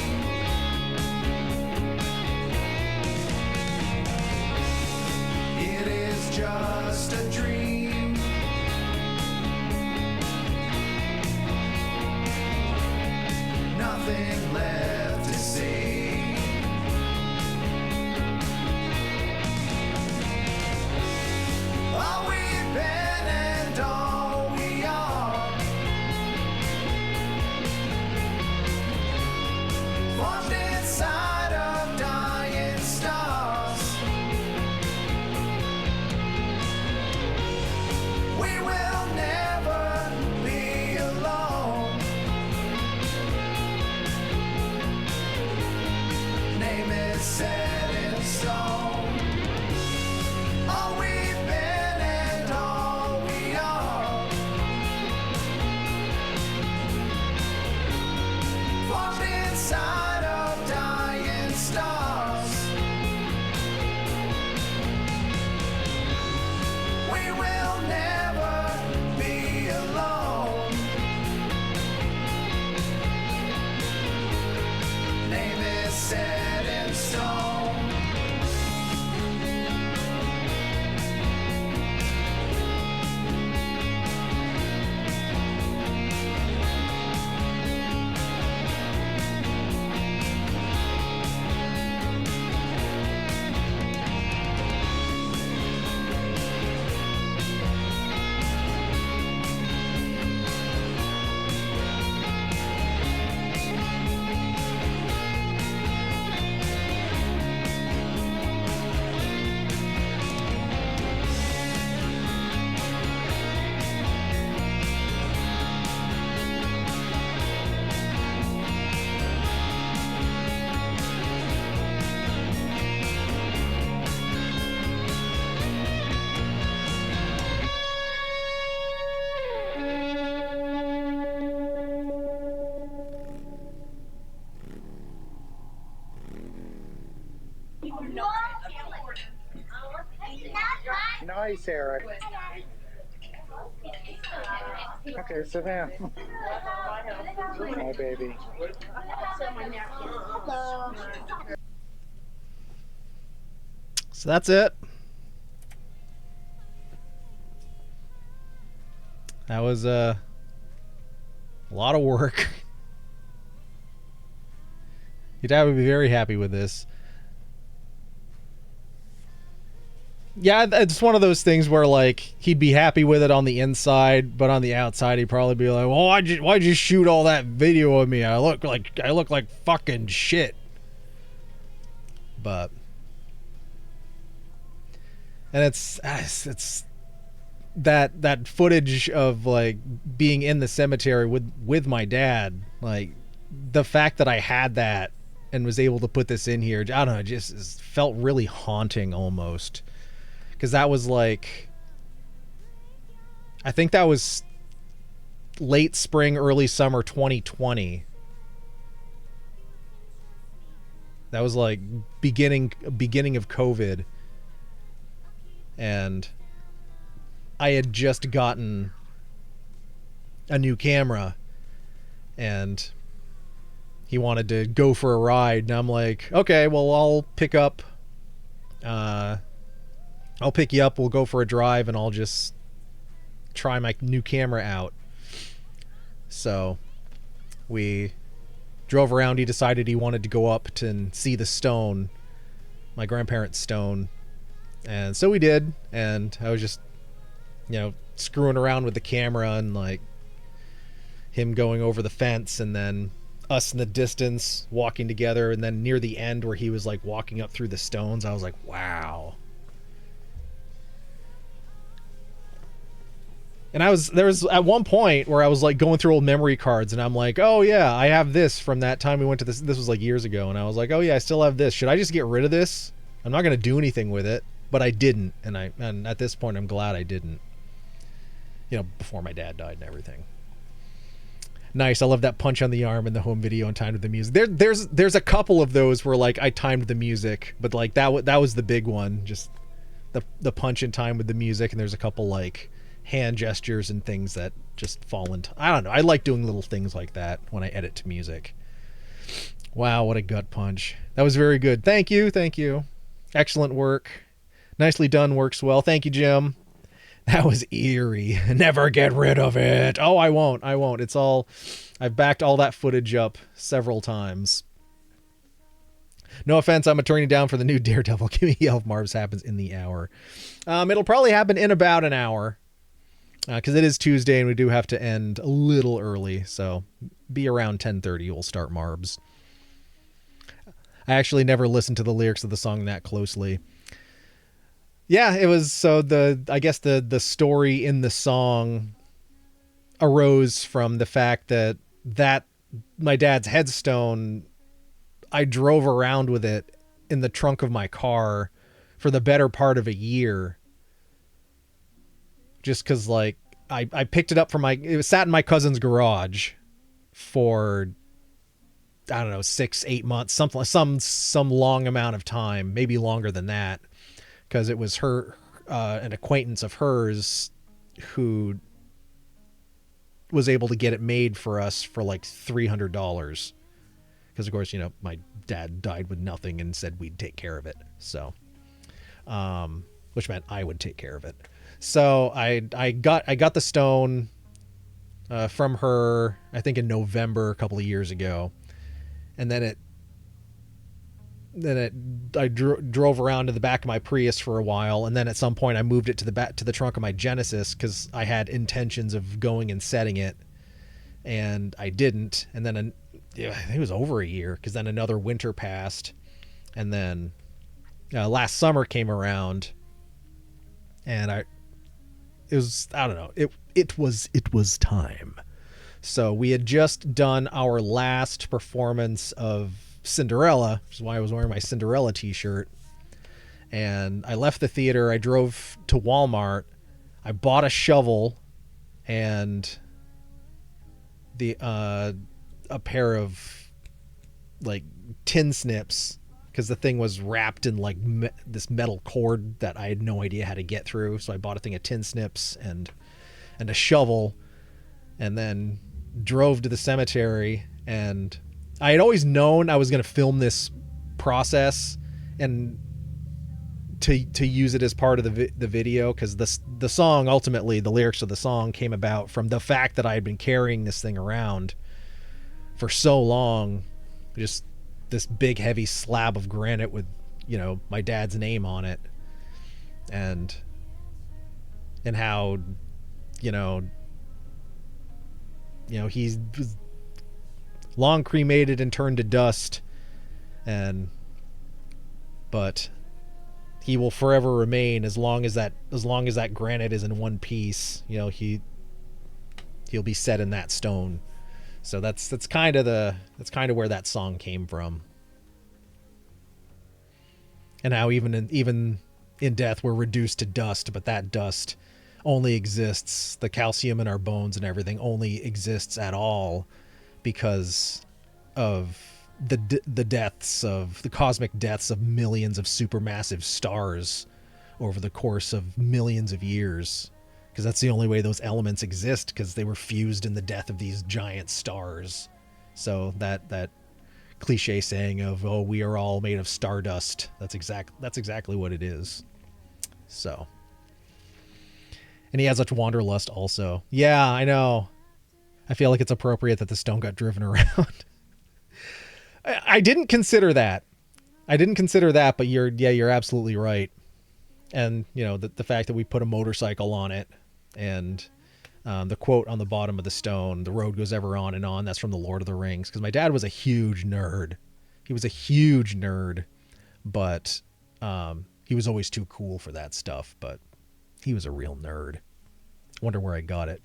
It is just a dream. Nothing left to see. All we've been and all we are, forged inside of dying stars. We will never be alone. Name is set in stone. All we've been and all we are, forged inside of dying stars. We will never be alone. Name is set in stone. Nice, Eric. Okay, sit down. My baby. So that's it. That was a lot of work. Your dad would be very happy with this. Yeah, it's one of those things where, like, he'd be happy with it on the inside, but on the outside, he'd probably be like, "Well, why'd you shoot all that video of me? I look like fucking shit." But, and it's that footage of, like, being in the cemetery with my dad, like, the fact that I had that and was able to put this in here, I don't know, it just felt really haunting almost. Because that was like, I think that was late spring, early summer 2020. That was like beginning of COVID. And I had just gotten a new camera. And he wanted to go for a ride. And I'm like, okay, well, I'll pick you up, we'll go for a drive, and I'll just try my new camera out. So we drove around. He decided he wanted to go up and see the stone, my grandparents' stone. And so we did, and I was just, screwing around with the camera and, like, him going over the fence, and then us in the distance walking together, and then near the end where he was, like, walking up through the stones, I was like, wow. And there was at one point where I was, like, going through old memory cards, and I'm like, oh yeah, I have this from that time we went to this was like years ago, and I was like, oh yeah, I still have this. Should I just get rid of this? I'm not going to do anything with it. But I didn't, and at this point I'm glad I didn't. Before my dad died and everything. Nice, I love that punch on the arm in the home video and timed with the music. There's a couple of those where, like, I timed the music, but, like, that was the big one. Just the punch in time with the music, and there's a couple like hand gestures and things that just fall into. I don't know. I like doing little things like that when I edit to music. Wow, what a gut punch. That was very good. Thank you. Excellent work. Nicely done, works well. Thank you, Jim. That was eerie. Never get rid of it. Oh, I won't. It's all... I've backed all that footage up several times. No offense, I'm turning down for the new Daredevil. Give me Yelp Marbs happens in the hour. It'll probably happen in about an hour. Because it is Tuesday and we do have to end a little early. So be around 10:30 we'll start Marbs. I actually never listened to the lyrics of the song that closely. Yeah, it was so I guess the story in the song arose from the fact that my dad's headstone, I drove around with it in the trunk of my car for the better part of a year. Just because, like, I picked it up from it was sat in my cousin's garage for, I don't know, 6-8 months, something, some long amount of time, maybe longer than that, because it was an acquaintance of hers who was able to get it made for us for like $300. Because of course, my dad died with nothing and said we'd take care of it. So, which meant I would take care of it. So I got the stone from her, I think in November a couple of years ago, and then I drove around to the back of my Prius for a while, and then at some point I moved it to the trunk of my Genesis because I had intentions of going and setting it, and I didn't. And then I think it was over a year because then another winter passed, and then last summer came around, and it was time. So we had just done our last performance of Cinderella, which is why I was wearing my Cinderella t-shirt. And I left the theater. I drove to Walmart. I bought a shovel and a pair of like tin snips, because the thing was wrapped in like this metal cord that I had no idea how to get through. So I bought a thing of tin snips and a shovel, and then drove to the cemetery. And I had always known I was going to film this process and to use it as part of the video, because the song, ultimately the lyrics of the song came about from the fact that I had been carrying this thing around for so long, just this big heavy slab of granite with my dad's name on it, and how he's long cremated and turned to dust, but he will forever remain as long as that granite is in one piece. He'll be set in that stone. So that's kind of where that song came from, and how even in death we're reduced to dust, but that dust only exists, the calcium in our bones and everything only exists at all because of the cosmic deaths of millions of supermassive stars over the course of millions of years. Because that's the only way those elements exist, because they were fused in the death of these giant stars. So that cliche saying of, oh, we are all made of stardust, that's exactly what it is. So, and he has such wanderlust also. Yeah, I know. I feel like it's appropriate that the stone got driven around. I didn't consider that. But you're absolutely right. And the fact that we put a motorcycle on it, and the quote on the bottom of the stone, "The road goes ever on and on," that's from the Lord of the Rings, because my dad was a huge nerd. He was a huge nerd, but he was always too cool for that stuff. But he was a real nerd. Wonder where I got it.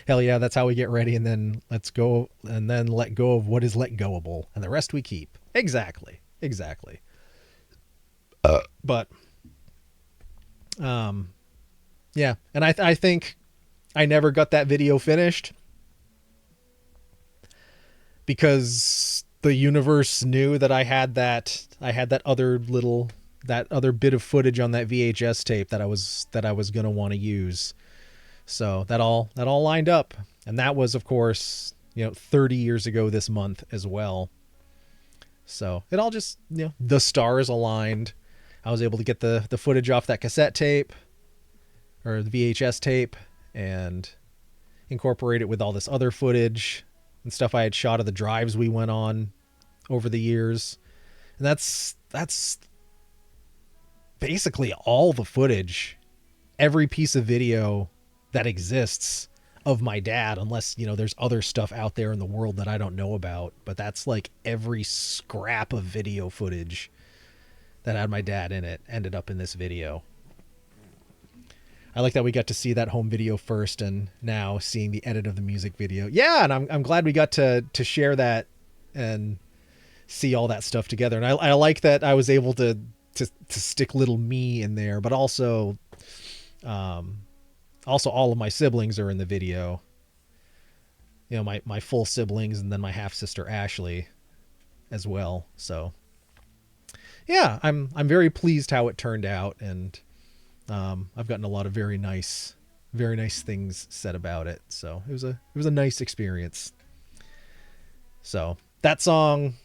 Hell yeah, that's how we get ready, and then let's go, and then let go of what is let goable, and the rest we keep. Exactly. But yeah, and I think I never got that video finished because the universe knew that I had that other little that other bit of footage on that VHS tape that I was going to want to use. So that all lined up. And that was, of course, 30 years ago this month as well. So it all just, the stars aligned. I was able to get the footage off that cassette tape or the VHS tape and incorporate it with all this other footage and stuff I had shot of the drives we went on over the years. And that's basically all the footage, every piece of video that exists of my dad, unless, there's other stuff out there in the world that I don't know about. But that's like every scrap of video footage that had my dad in it ended up in this video. I like that we got to see that home video first and now seeing the edit of the music video. Yeah, and I'm glad we got to share that and see all that stuff together. And I like that I was able to stick little me in there, but also all of my siblings are in the video. My full siblings and then my half sister Ashley as well. So yeah, I'm very pleased how it turned out, and I've gotten a lot of very nice things said about it. So it was a nice experience. So that song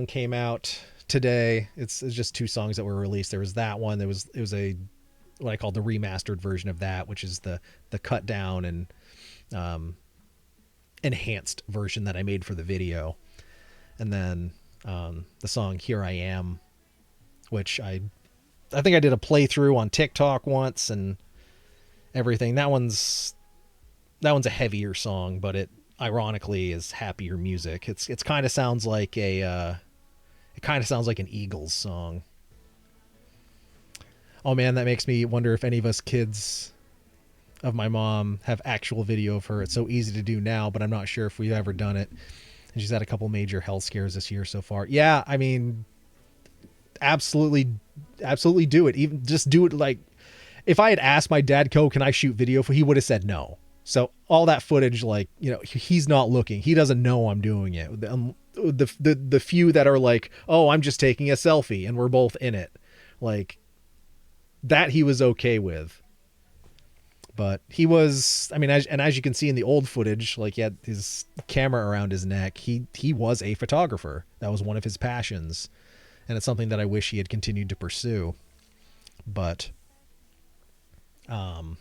came out today. It's just 2 songs that were released. There was that one. It was a what I call the remastered version of that, which is the cut down and enhanced version that I made for the video. And then the song Here I Am, which I think I did a playthrough on TikTok once and everything. That one's a heavier song, but it ironically is happier music. It kind of sounds like an Eagles song. Oh man, that makes me wonder if any of us kids of my mom have actual video of her. It's so easy to do now, but I'm not sure if we've ever done it. And she's had a couple major health scares this year so far. Yeah, I mean, absolutely do it. Even just do it. Like, if I had asked my dad, can I shoot video for, he would have said no. So all that footage, like, he's not looking. He doesn't know I'm doing it. The few that are like, oh, I'm just taking a selfie and we're both in it. Like, that he was okay with. But he was, I mean, as you can see in the old footage, like, he had his camera around his neck. He was a photographer. That was one of his passions. And it's something that I wish he had continued to pursue. But, we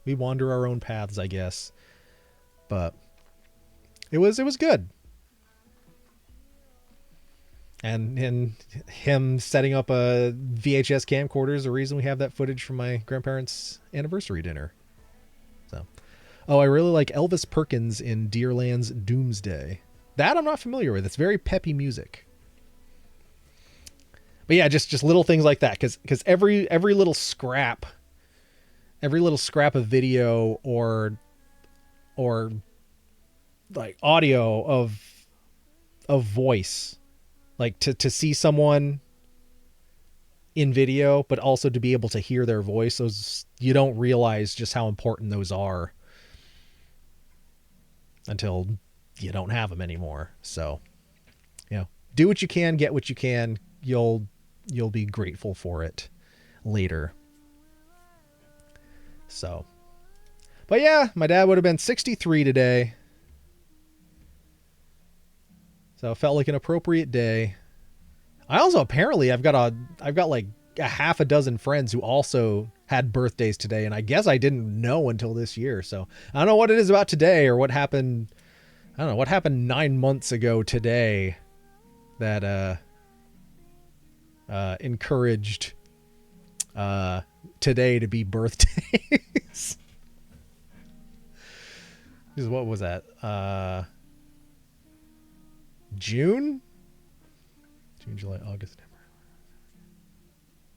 wander our own paths, I guess. But it was good. And him setting up a VHS camcorder is the reason we have that footage from my grandparents' anniversary dinner. So, I really like Elvis Perkins in Deerland's Doomsday. That I'm not familiar with. It's very peppy music. But yeah, just little things like that, because every little scrap of video or like audio of voice. Like to see someone in video, but also to be able to hear their voice, those, you don't realize just how important those are until you don't have them anymore. So, do what you can, get what you can. You'll be grateful for it later. So, but yeah, my dad would have been 63 today. So it felt like an appropriate day. I also, apparently, I've got like a half a dozen friends who also had birthdays today, and I guess I didn't know until this year. So I don't know what it is about today or what happened. I don't know what happened 9 months ago today that encouraged today to be birthdays. What was that? June, July, August, September.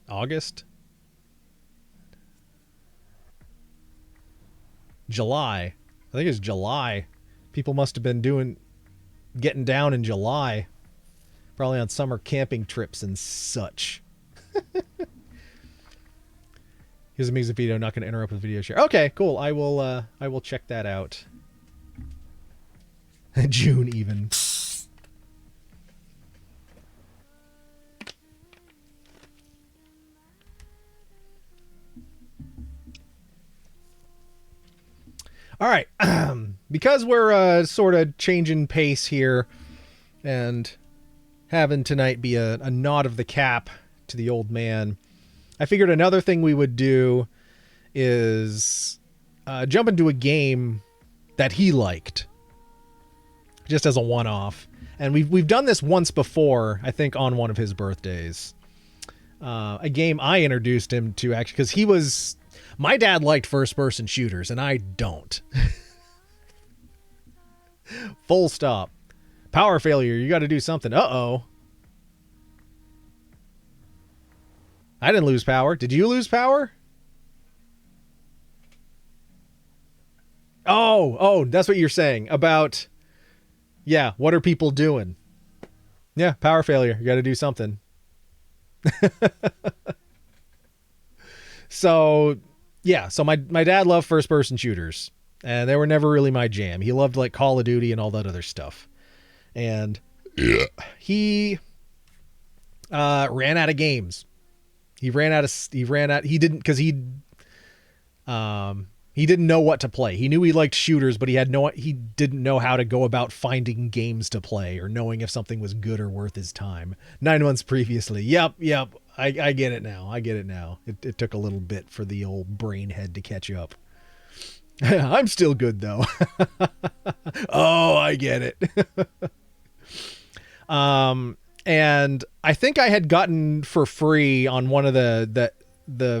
August? July. I think it's July. People must have been getting down in July. Probably on summer camping trips and such. Here's a music video, not going to interrupt with video share. Okay, cool. I will check that out. June even. All right. Because we're sort of changing pace here and having tonight be a nod of the cap to the old man, I figured another thing we would do is jump into a game that he liked, just as a one-off. And we've done this once before, I think on one of his birthdays. A game I introduced him to, actually, because my dad liked first-person shooters, and I don't. Full stop. Power failure, you got to do something. Uh-oh. I didn't lose power. Did you lose power? Oh, that's what you're saying about, yeah, what are people doing? Yeah, power failure. You got to do something. So, yeah, so my dad loved first-person shooters, and they were never really my jam. He loved, like, Call of Duty and all that other stuff. And he ran out of games. He didn't know what to play. He knew he liked shooters, but he didn't know how to go about finding games to play or knowing if something was good or worth his time. 9 months previously. Yep. I get it now. It took a little bit for the old brain head to catch up. I'm still good though. Oh, I get it. And I think I had gotten for free on one of the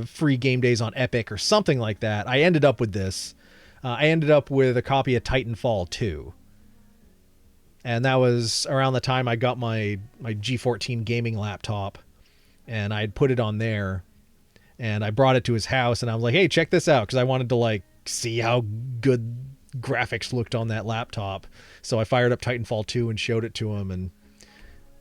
free game days on Epic or something like that. I ended up with this. I ended up with a copy of Titanfall 2. And that was around the time I got my G14 gaming laptop, and I'd put it on there, and I brought it to his house, and I was like, hey, check this out, because I wanted to like see how good graphics looked on that laptop. So I fired up Titanfall 2 and showed it to him,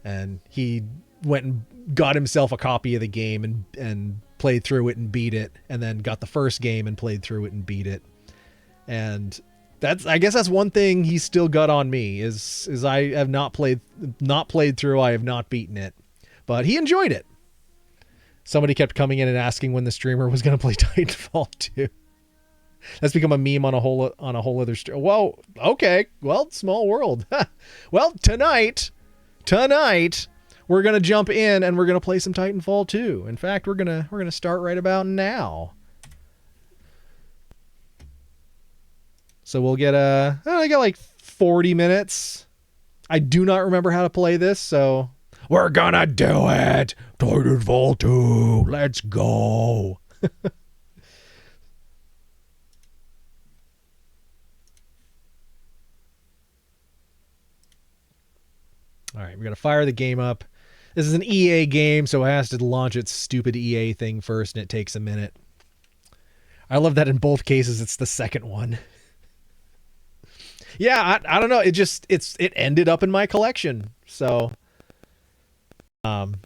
and he went and got himself a copy of the game and played through it and beat it, and then got the first game and played through it and beat it. And I guess that's one thing he's still got on me is I have not played through. I have not beaten it, but he enjoyed it. Somebody kept coming in and asking when the streamer was going to play Titanfall 2. That's become a meme on a whole other stream. Well, okay. Well, small world. Well, tonight we're going to jump in and we're going to play some Titanfall 2. In fact, we're going to start right about now. So we'll get I got like 40 minutes. I do not remember how to play this, so we're going to do it. Titanfall 2. Let's go. All right, we're going to fire the game up. This is an EA game, so it has to launch its stupid EA thing first, and it takes a minute. I love that in both cases it's the second one. Yeah, I don't know. It ended up in my collection. So, and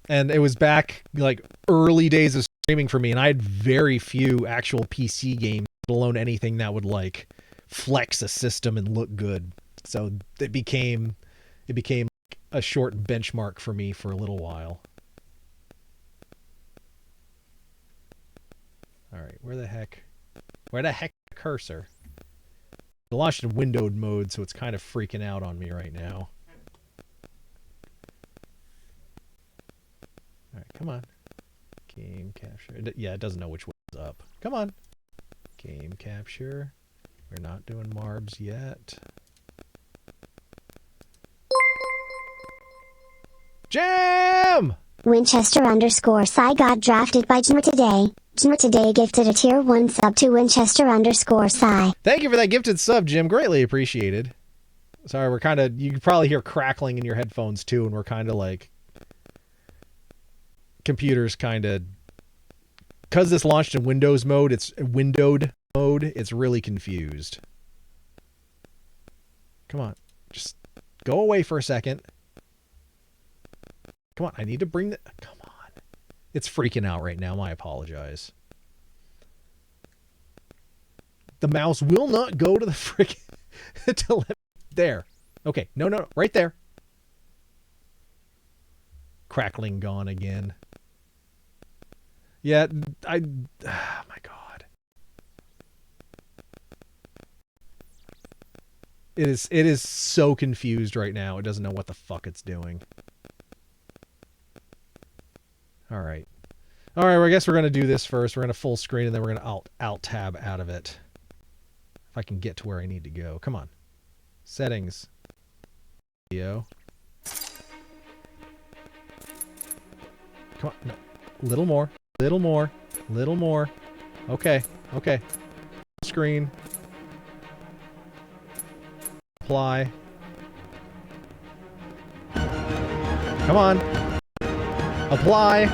it was back like early days of streaming for me, and I had very few actual PC games, let alone anything that would like flex a system and look good. So it became a short benchmark for me for a little while. All right, where the heck cursor? It launched in windowed mode, so it's kind of freaking out on me right now. All right, come on. Game capture. Yeah, it doesn't know which one's up. Come on. Game capture. We're not doing Marbs yet. Jam! Winchester_Psy got drafted by Jimmer today. Jimmer today gifted a tier 1 sub to Winchester_Psy. Thank you for that gifted sub, Jim. Greatly appreciated. Sorry, we're kind of... You can probably hear crackling in your headphones, too, and we're kind of like... Computer's kind of... Because this launched in Windows mode, it's windowed mode, it's really confused. Come on. Just go away for a second. Come on, I need to bring the... Come on. It's freaking out right now. I apologize. The mouse will not go to the freaking... There. Okay. No. Right there. Crackling gone again. Yeah, oh my God. It is so confused right now. It doesn't know what the fuck it's doing. All right. All right, well, I guess we're going to do this first. We're going to full screen, and then we're going to alt tab out of it. If I can get to where I need to go. Come on. Settings. Video. Come on. No. Little more. Little more. Little more. Okay. Okay. Screen. Apply. Come on. Apply.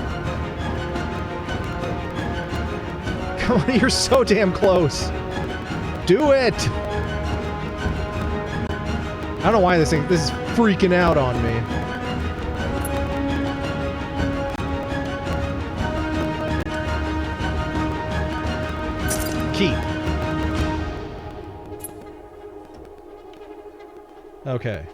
Come on, you're so damn close. Do it. I don't know why this is freaking out on me. Keep. Okay.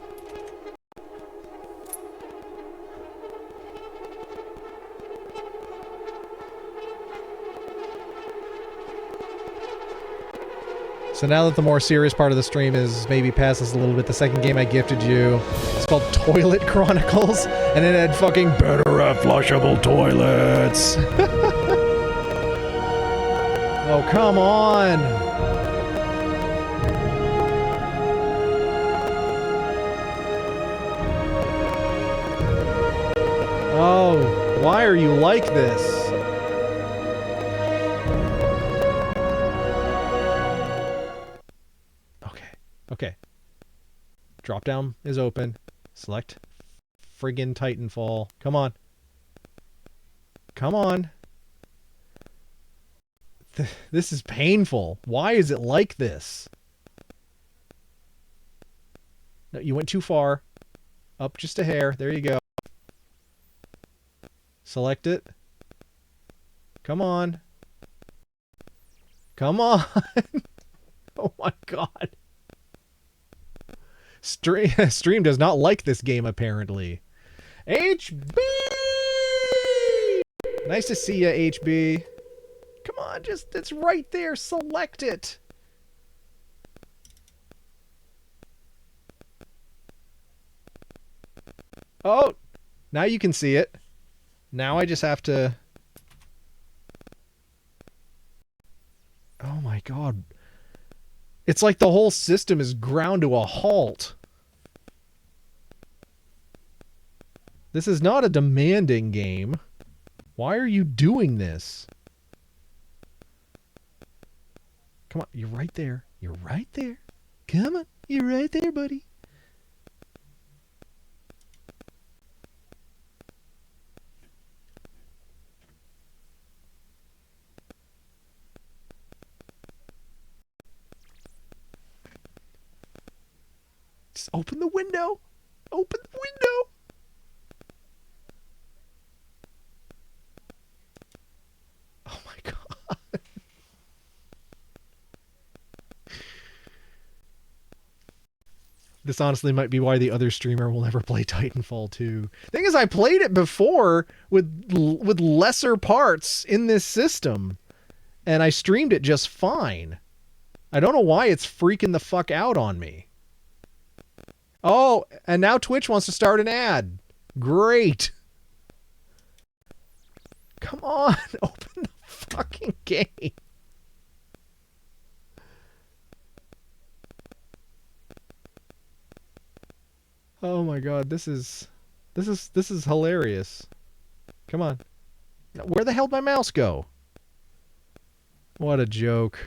So now that the more serious part of the stream is maybe past us a little bit, the second game I gifted you, it's called Toilet Chronicles, and it had fucking better at flushable toilets. Oh, come on. Oh, why are you like this? Okay. Drop down is open. Select friggin' Titanfall. Come on. Come on. This is painful. Why is it like this? No, you went too far. Up just a hair. There you go. Select it. Come on. Come on. Oh my god. Stream does not like this game, apparently. HB! Nice to see ya, HB. Come on, it's right there. Select it. Oh, now you can see it. Now I just have to... Oh my god. It's like the whole system is ground to a halt. This is not a demanding game. Why are you doing this? Come on, you're right there. You're right there. Come on, you're right there, buddy. Just open the window. Open the window. Oh my god. This honestly might be why the other streamer will never play Titanfall 2. Thing is, I played it before with lesser parts in this system, and I streamed it just fine. I don't know why it's freaking the fuck out on me. Oh, and now Twitch wants to start an ad. Great. Come on, open the fucking game. Oh my god, this is hilarious. Come on. Where the hell did my mouse go? What a joke.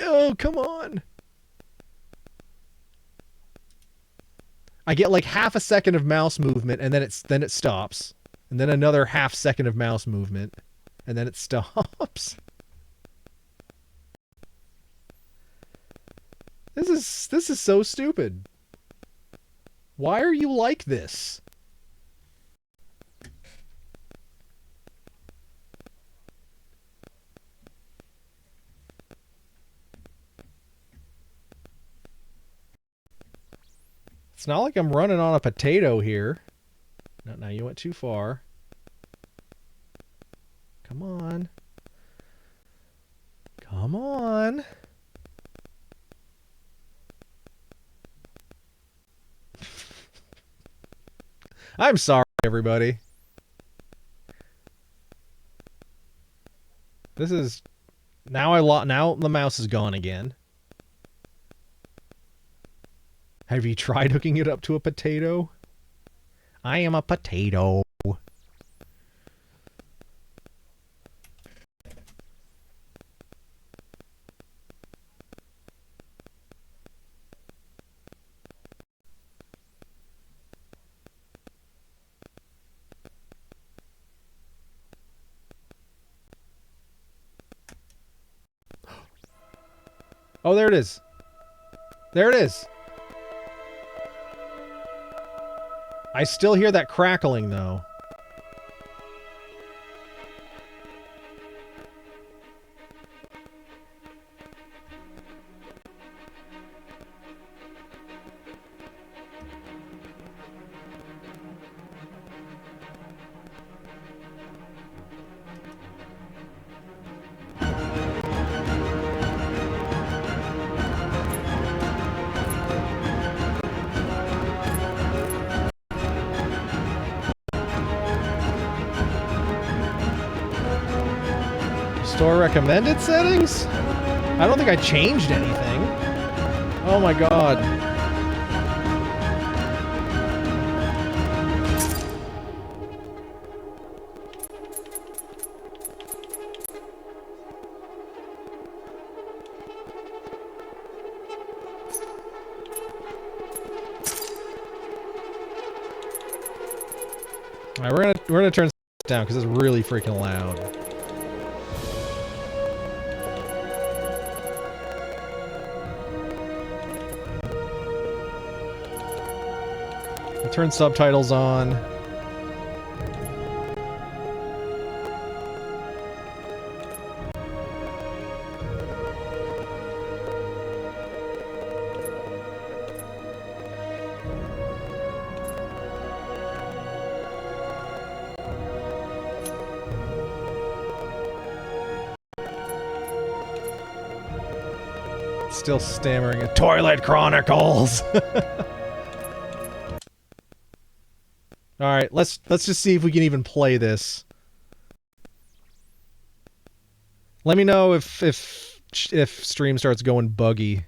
Oh, come on. I get like half a second of mouse movement, and then it stops. And then another half second of mouse movement, and then it stops. This is so stupid. Why are you like this? It's not like I'm running on a potato here. No, you went too far. Come on. I'm sorry, everybody. This is now now the mouse is gone again. Have you tried hooking it up to a potato? I am a potato. Oh, there it is. There it is. I still hear that crackling, though. Store recommended settings? I don't think I changed anything. Oh my god. Alright, we're gonna turn this down because it's really freaking loud. Turn subtitles on. Still stammering at Toilet Chronicles. All right, let's just see if we can even play this. Let me know if stream starts going buggy.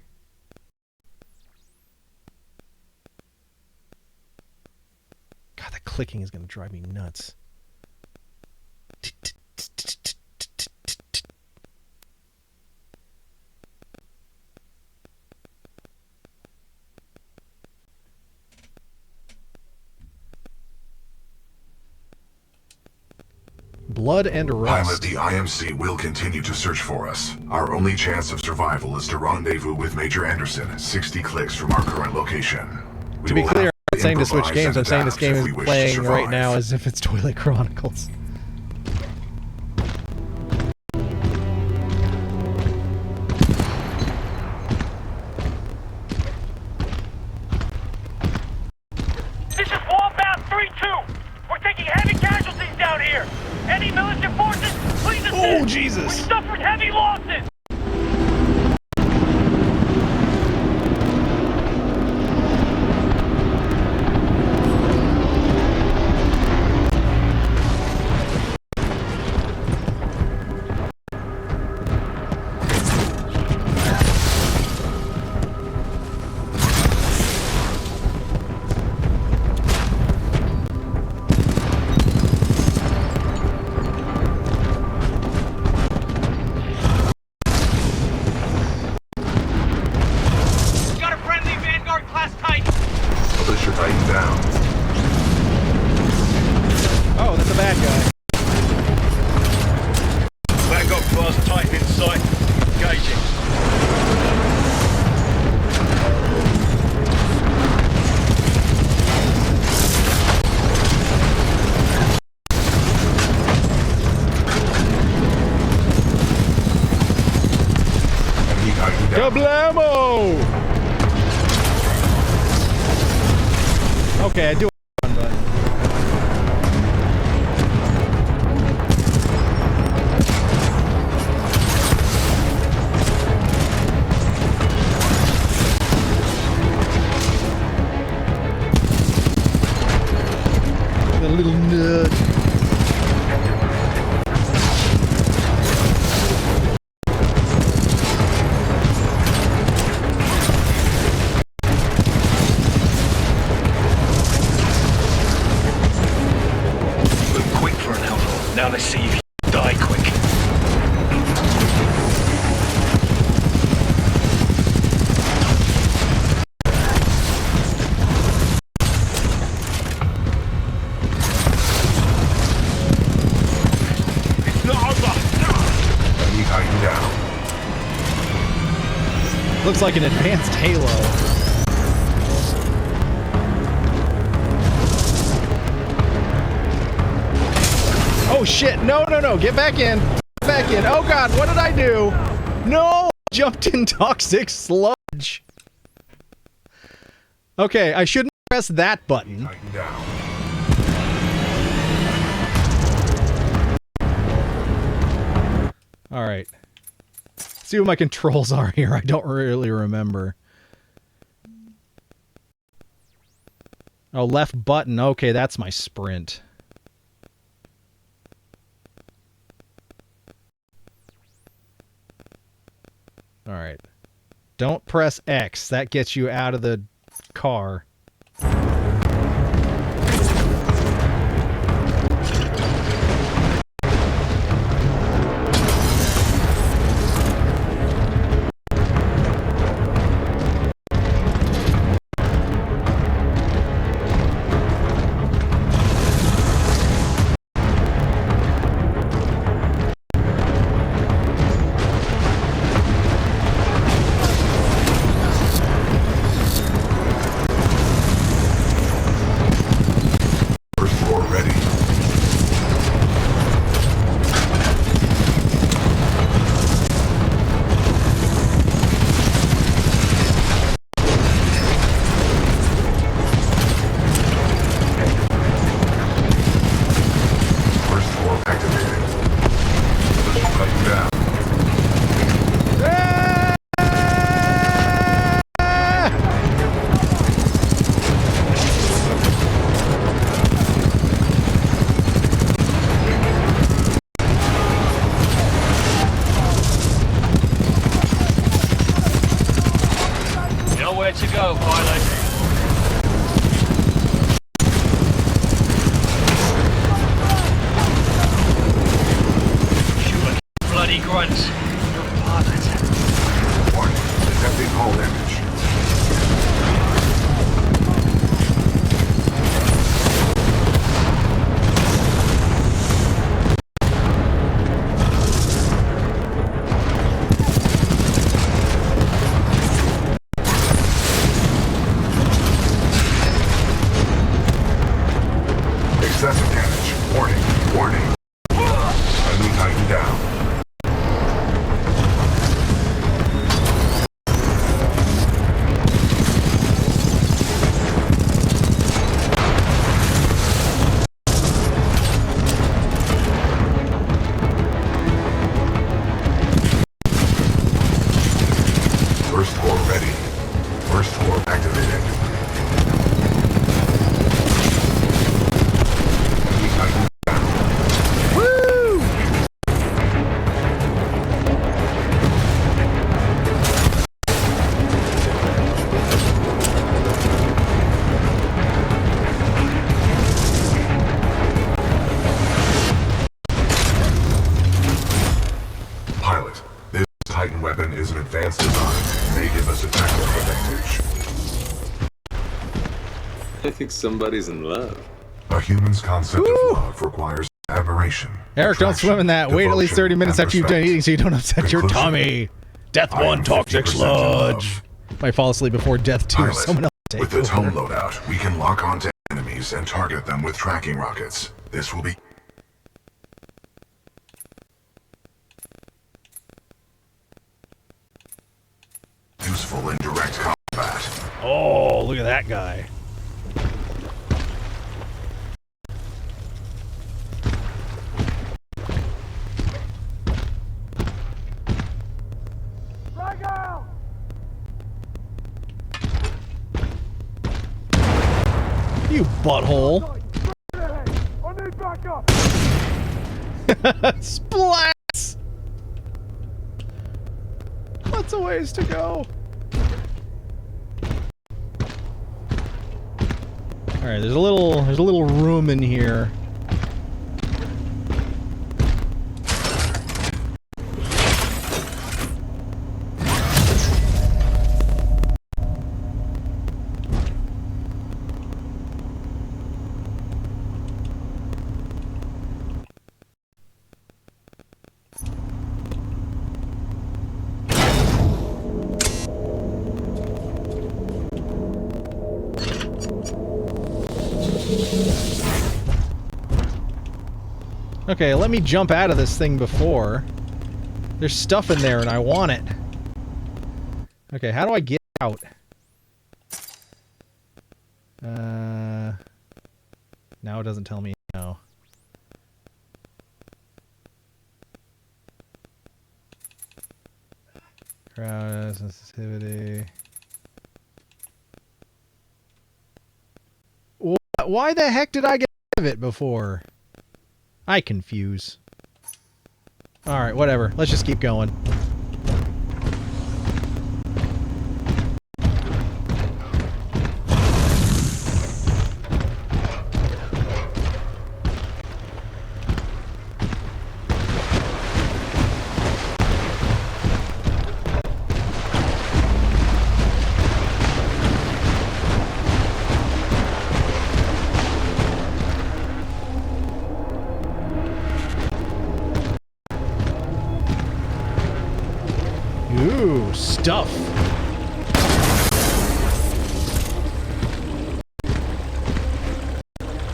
God, that clicking is going to drive me nuts. Blood and rust. Pilot, the IMC will continue to search for us. Our only chance of survival is to rendezvous with Major Anderson, 60 clicks from our current location. To be clear, I'm not saying to switch games. I'm saying this game is playing right now as if it's Toilet Chronicles. This is Wallbound 3-2. We're taking heavy casualties down here. Any militant forces, please assist. Oh, Jesus. We suffered heavy losses. Kablamo! Okay, I do one, but... Move quick for an outlaw. Now let's see if you die quick. It's not over. Enemy Titan down. Looks like an advanced Halo. Oh shit, no, no, no, get back in. Get back in. Oh god, what did I do? No! Jumped in toxic sludge. Okay, I shouldn't press that button. Titan down. Alright. See what my controls are here. I don't really remember. Oh, left button. Okay, that's my sprint. Alright. Don't press X. That gets you out of the car. First floor ready. First floor activated. Titan down. Nowhere to go, pilot. Shoot like bloody grunts. You're a pilot. Warning. Detecting hull damage. Excessive damage. Warning. Warning. Enemy Titan down. First floor ready. First floor activated. Enemy Titan down. Woo! Pilot, this Titan weapon is an advanced design. May give us a tactical advantage. I think somebody's in love. A human's concept Woo! of love requires admiration. Eric, don't swim in that. Wait at least 30 minutes after you've done eating so you don't upset your Conclusion. tummy. Death I 1, am toxic 50% in sludge. love. Might fall asleep before Death 2. Pilot, Someone else take with the over. tone loadout, we can lock onto enemies and target them with tracking rockets. This will be useful in direct combat. Oh, look at that guy. You butthole. I need Splats! Lots of ways to go. Alright, there's a little room in here. Okay, let me jump out of this thing before. There's stuff in there and I want it. Okay, how do I get out? Now it doesn't tell me no. Crowd sensitivity. Why the heck did I get out of it before? I confuse. Alright, whatever. Let's just keep going. Ooh, stuff.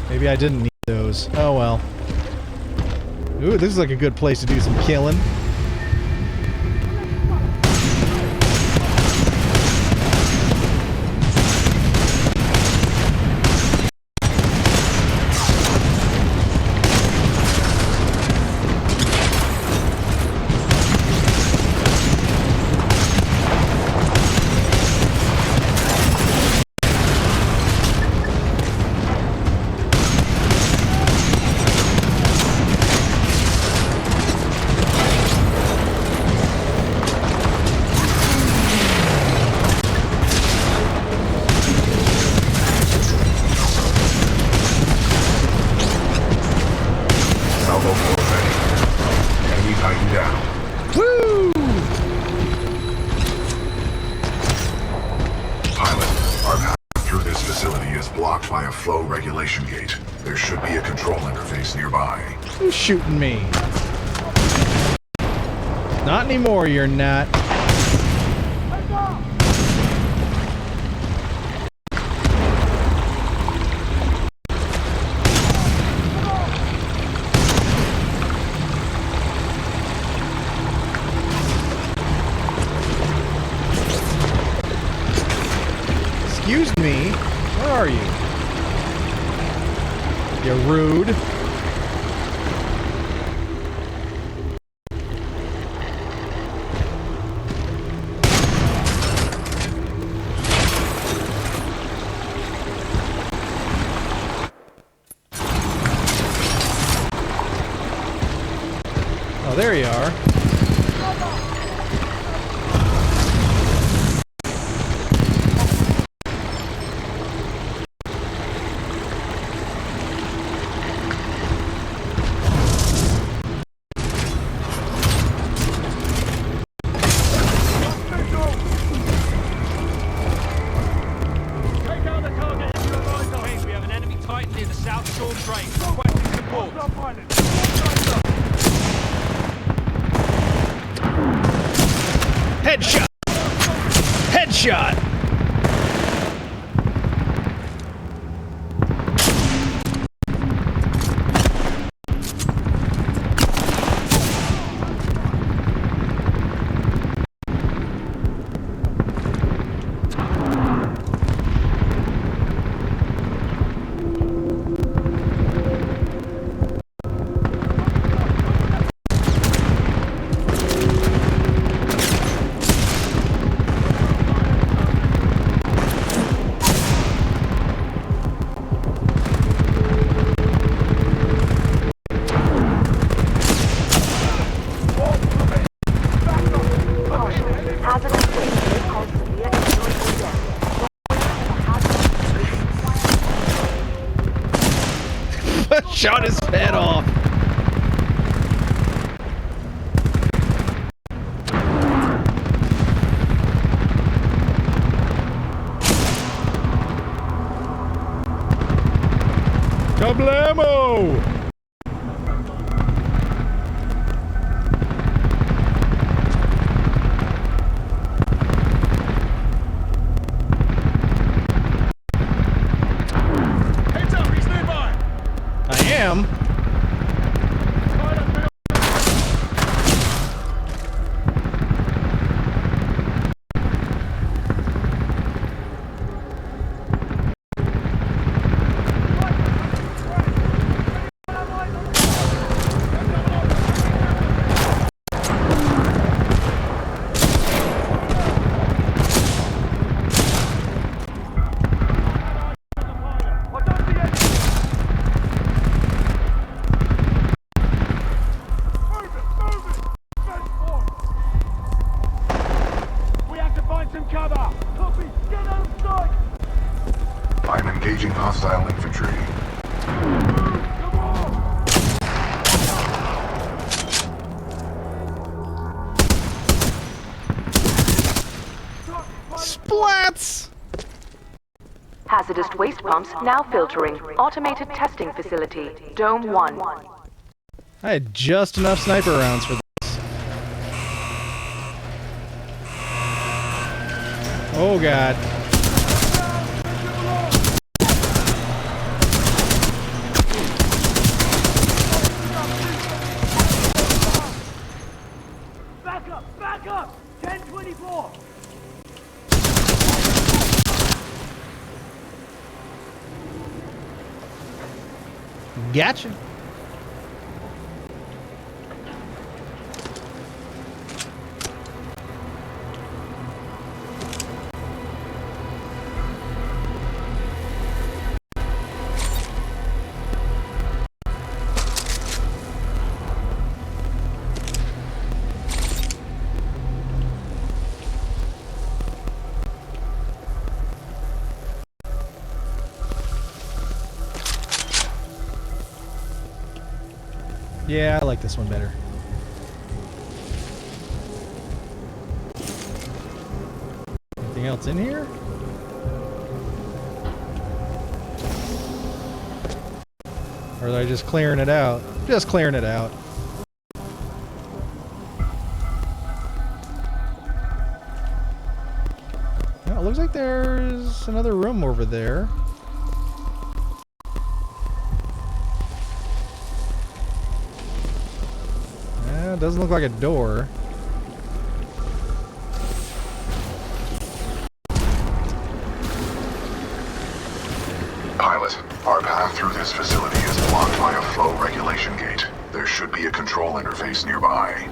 Maybe I didn't need those. Oh well. Ooh, this is like a good place to do some killing. Who's shooting me? Not anymore, you're not. Excuse me, where are you? You're rude. Oh, there you are. Take out the target and your eyes on. We have an enemy Titan near the South Shore train. Requesting support. Headshot! Headshot! Shot his head off. Kablamo! Heads up, he's nearby. I am. We have to find some cover. Copy. Get outside. I'm engaging hostile infantry. Come on. Splats! Hazardous waste pumps now filtering. Automated testing facility. Dome 1. I had just enough sniper rounds for this. Oh god. Back up. Back up. 1024. Gotcha. Yeah, I like this one better. Anything else in here? Or are they just clearing it out? Just clearing it out. Yeah, it looks like there's another room over there. It doesn't look like a door. Pilot, our path through this facility is blocked by a flow regulation gate. There should be a control interface nearby.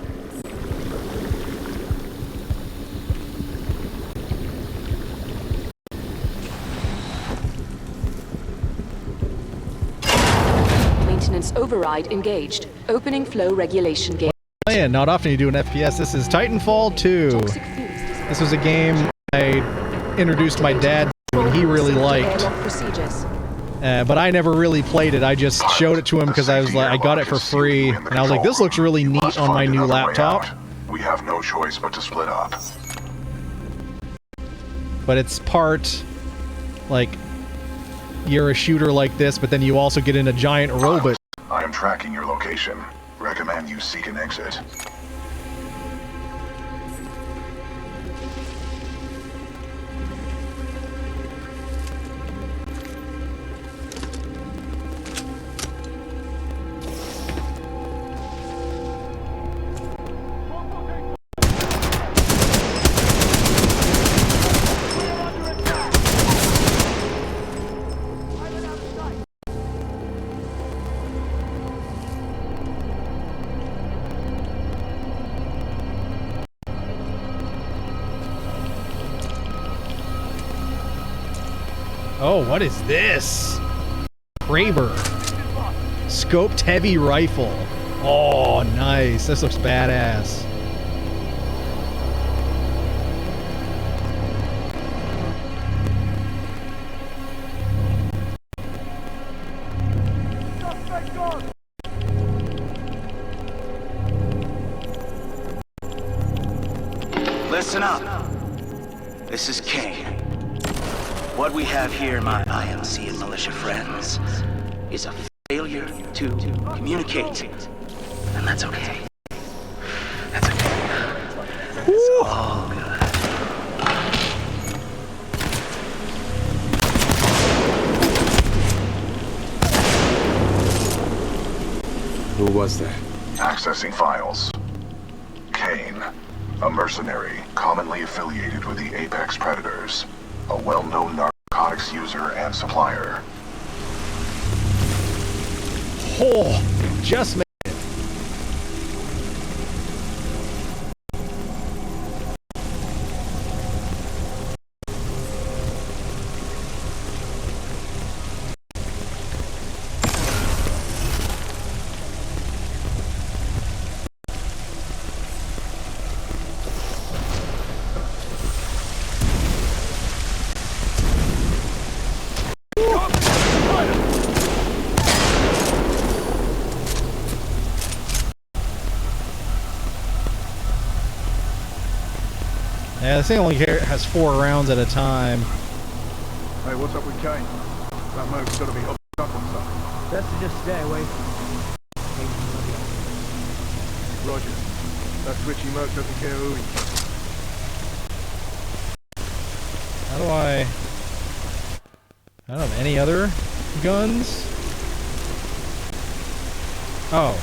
Maintenance override engaged. Opening flow regulation gate. Man, not often you do an FPS. This is Titanfall 2. Toxic fumes. This was a game I introduced my dad to and he really liked. Procedures. But I never really played it. I just showed it to him because I was like, I got it for free, and I was like, this looks really neat on my new laptop. We have no choice but to split up. But it's part, like, you're a shooter like this, but then you also get in a giant robot. I am tracking your location. Recommend you seek an exit. Oh, what is this? Kraber. Scoped heavy rifle. Oh, nice. This looks badass. Suspect Listen up. This is Kane. What we have here, my IMC and militia friends, is a failure to communicate. And that's okay. That's okay. It's all good. Who was that? Accessing files. Kane, a mercenary commonly affiliated with the Apex Predators, a well-known narcotics user and supplier. Oh, just made it. Yeah, this thing only has 4 rounds at a time. Hey, what's up with Kane? That mode's gotta be hooked up on something. Best to just stay away. Roger. That twitchy moke doesn't care who he is. How do I don't have any other guns? Oh.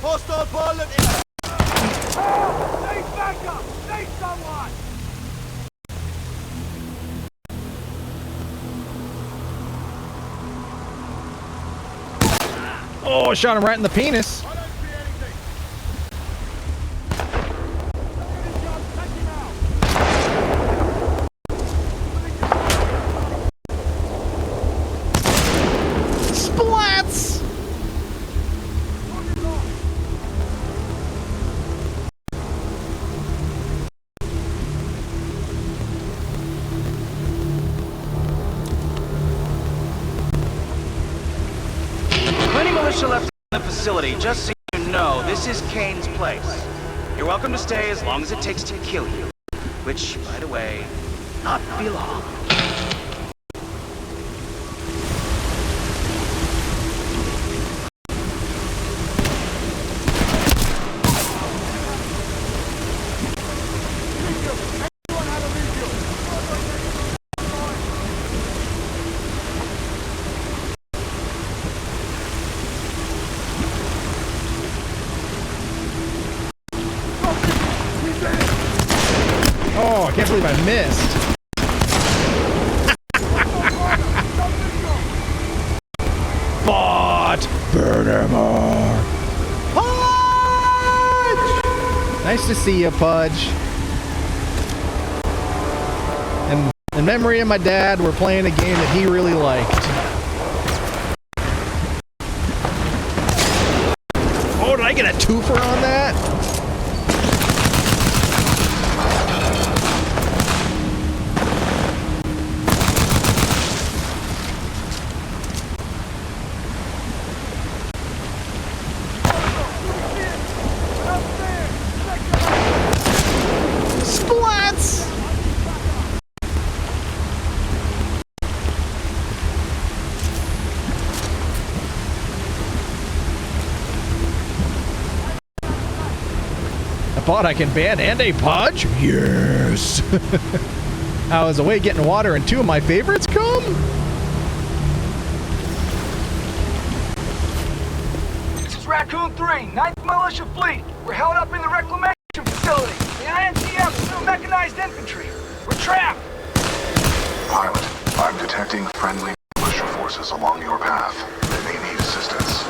Hostile pilot! Need backup! Need someone! Oh, I shot him right in the penis. Splats! Plenty militia left in the facility, just so you know, this is Kane's place. You're welcome to stay as long as it takes to kill you. Which, by the way, not be long. Oh, I can't believe I missed. Bot! Burner Pudge! Nice to see you, Pudge. And in memory of my dad, we're playing a game that he really liked. Oh, did I get a twofer on that? Splats! A bot I can ban and a Pudge? Yes! I was away getting water and 2 of my favorites come? This is Raccoon 3, 9th Militia Fleet. We're held up in the reclamation facility. The INTF is new mechanized infantry. We're trapped. Pilot, I'm detecting friendly militia forces along your path. They may need assistance.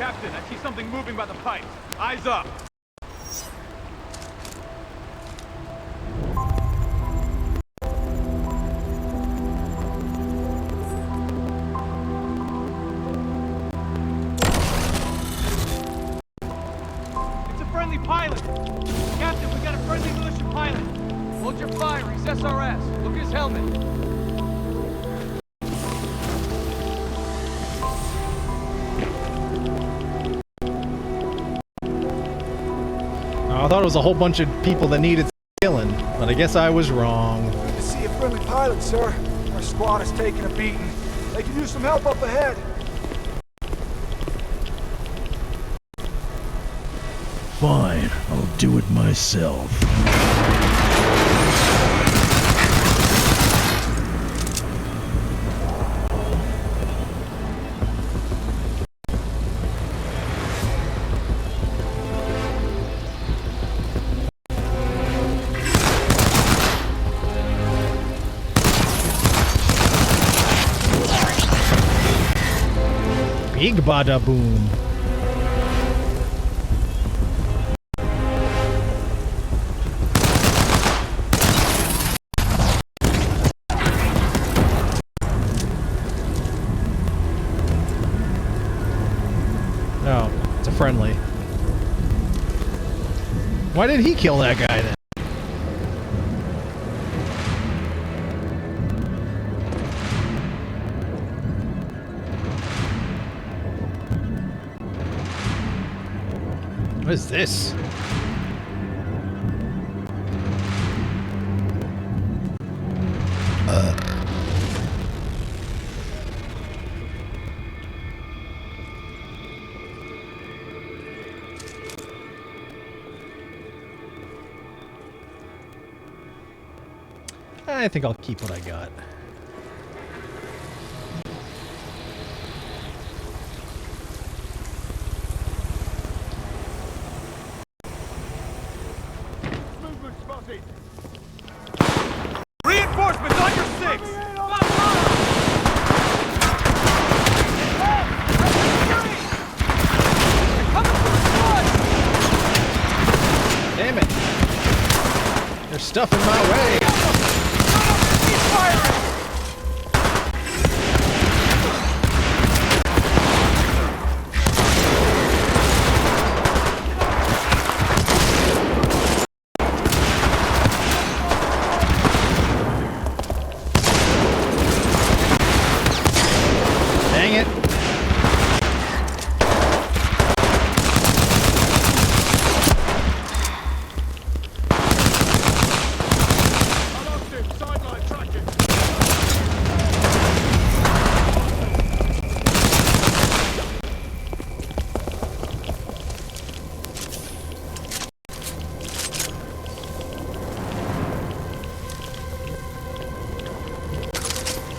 Captain, I see something moving by the pipe. Eyes up. It's a friendly pilot. Captain, we got a friendly militia pilot. Hold your fire. He's SRS. Look at his helmet. Oh, I thought it was a whole bunch of people that needed killing, but I guess I was wrong. Good to see a friendly pilot, sir. Our squad is taking a beating. They can use some help up ahead. Fine, I'll do it myself. Big bada boom. Oh, it's a friendly. Why did he kill that guy then? What is this? I think I'll keep what I got. Movement spotted. Reinforcements on your six! Damn it! There's stuff in my way! He's firing! Dang it! I lost him. Sideline tracking.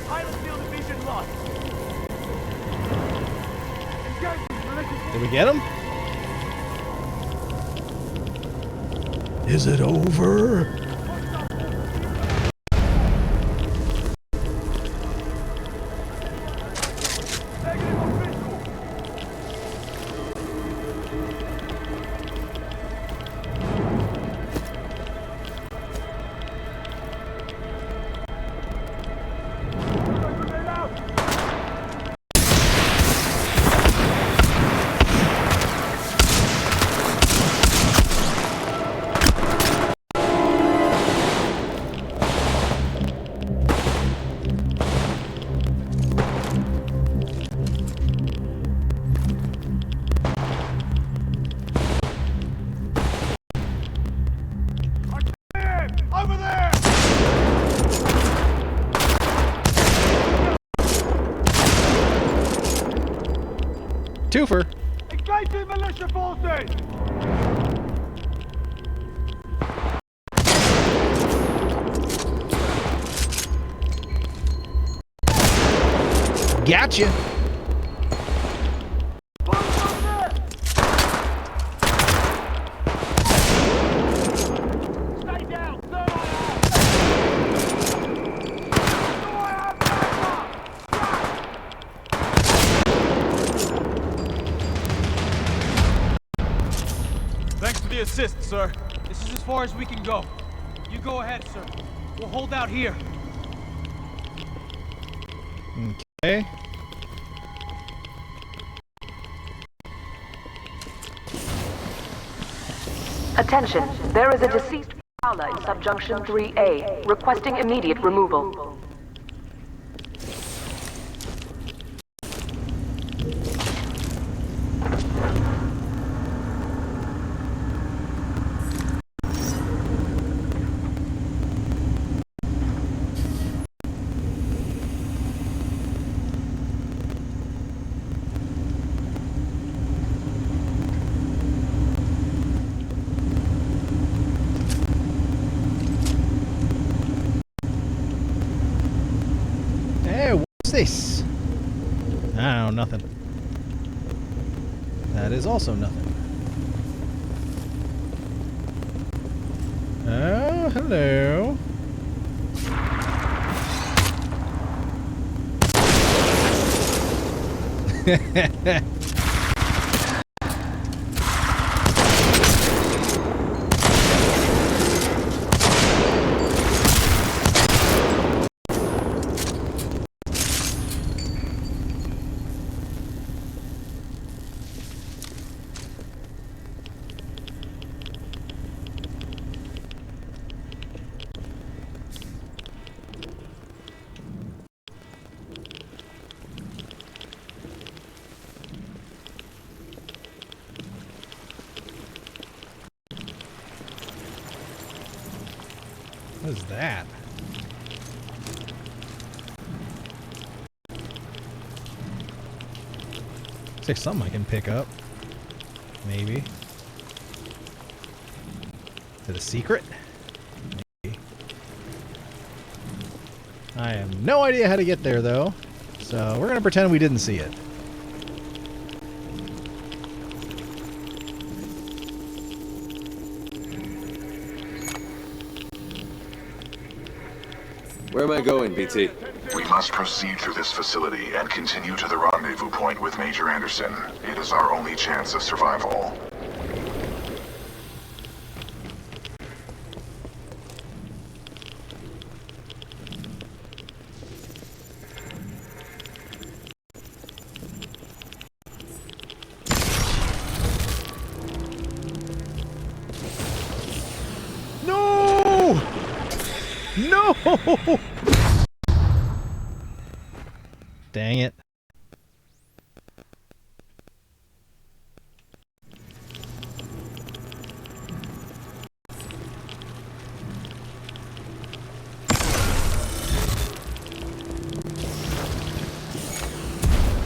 Pilot field of vision lost. Did we get him? Is it over? Over there! Twofer. Engaging militia forces! Gotcha. Stay down! the assist, sir. This is as far as we can go. You go ahead, sir. We'll hold out here. Okay. Attention, there is a deceased prowler in subjunction 3A, requesting immediate removal. Hey, what's this? I don't know, nothing. That is also nothing. Oh, hello. What is that? Looks like something I can pick up. Maybe. Is it a secret? Maybe. I have no idea how to get there, though. So we're going to pretend we didn't see it. Where am I going, BT? We must proceed through this facility and continue to the rendezvous point with Major Anderson. It is our only chance of survival. No! No! Dang it.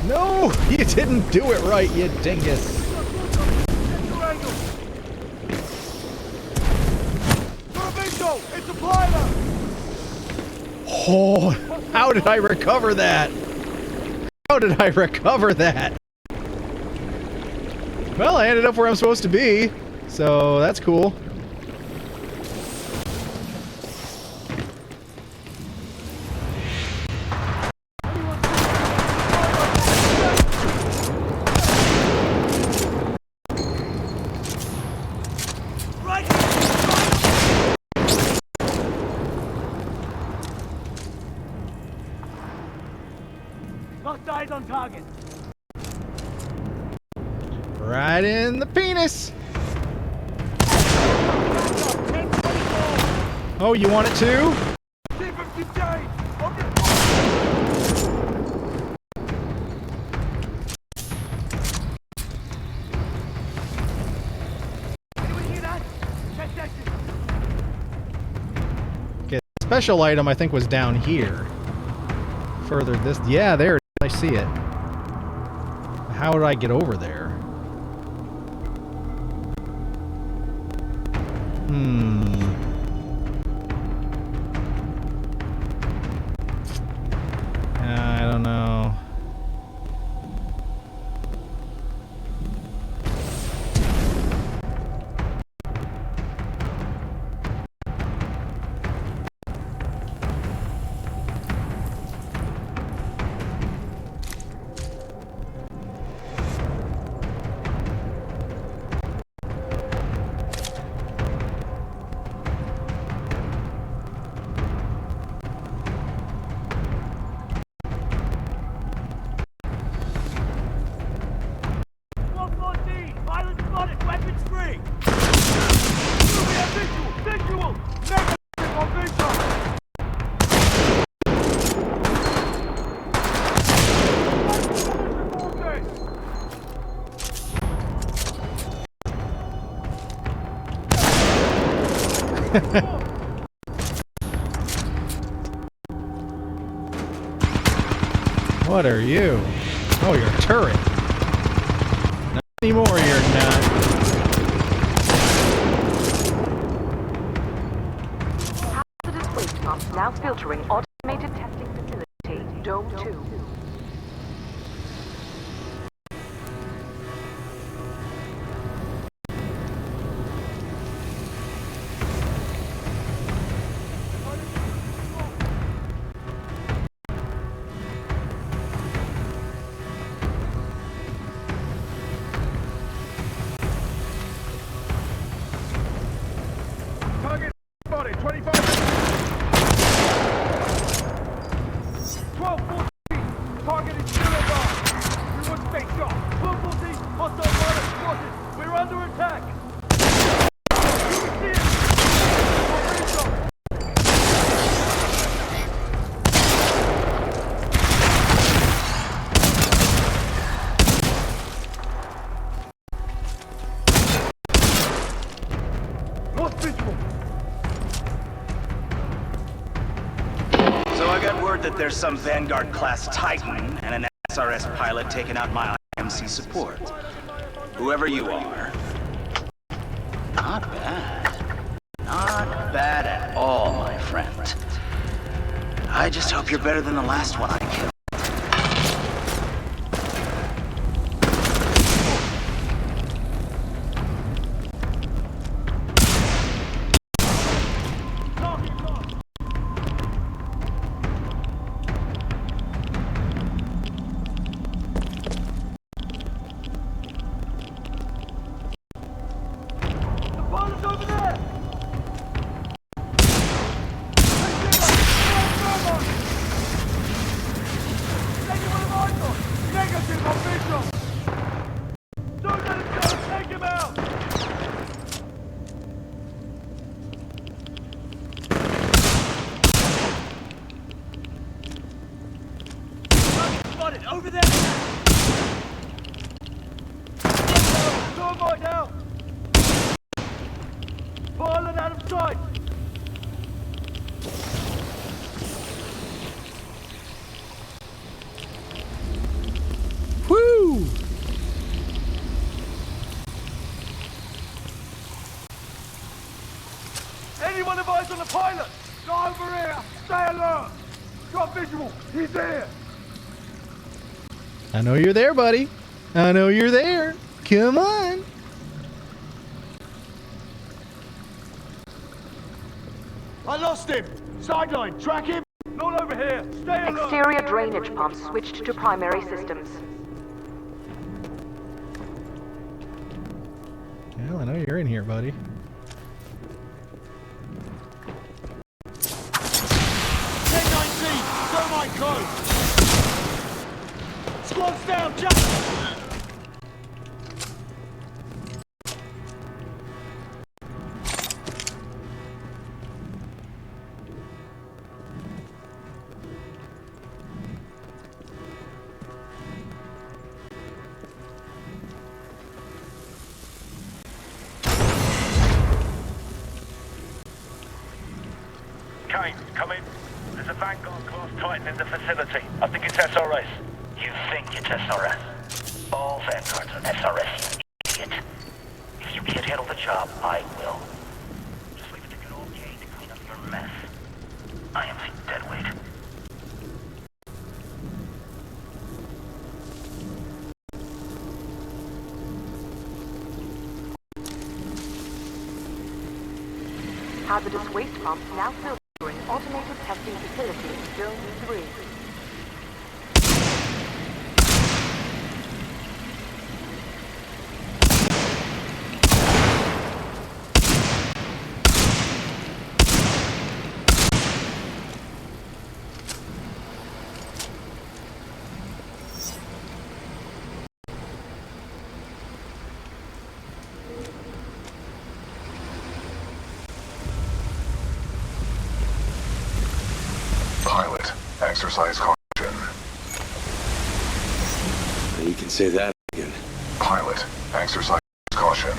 No! You didn't do it right, you dingus. It's a plier! Oh, how did I recover that? How did I recover that? Well, I ended up where I'm supposed to be, so that's cool. Locked eyes on target. Right in the penis. Oh, you want it too? Okay, the special item I think was down here. Further this, yeah, there it is. I see it. How would I get over there? I don't know. What are you? Oh, you're a turret. Not anymore, you're not. Hazardous waste pumps now filtering automated testing facility, Dome 2. Target spotted, 25 12-14. Target is still above. Everyone stay sharp. 12-14. Hostile pilot spotted. We're under attack. You can see it. Lost visual. So I got word that there's some Vanguard-class Titan and an SRS pilot taking out my IMC support. Whoever you are, not bad. Not bad at all, my friend. I just hope you're better than the last one I killed. Pilot's over there. Negative on visual. Don't let him go. Take him out. Spotted over there. Stormlight now. Pilot out of sight. Woo! Anyone advise on the pilot? Go over here. Stay alert. Got visual. He's there. I know you're there, buddy. I know you're there. Come on. I lost him. Sideline. Track him. Not over here. Stay alert. Exterior drainage pumps switched to primary systems. Well, I know you're in here, buddy. 10-19. Thermite close. Squad's down. Jack. Kane, come in. There's a Vanguard class Titan in the facility. I think it's SRS. You think it's SRS? All Vanguards are SRS, you idiot. If you can't handle the job, I will. Just leave it to good old Kane to clean up your mess. I am the deadweight. Hazardous waste pumps now filtering automated testing facility, Dome 3. Pilot, exercise caution. You can say that again. Pilot, exercise caution.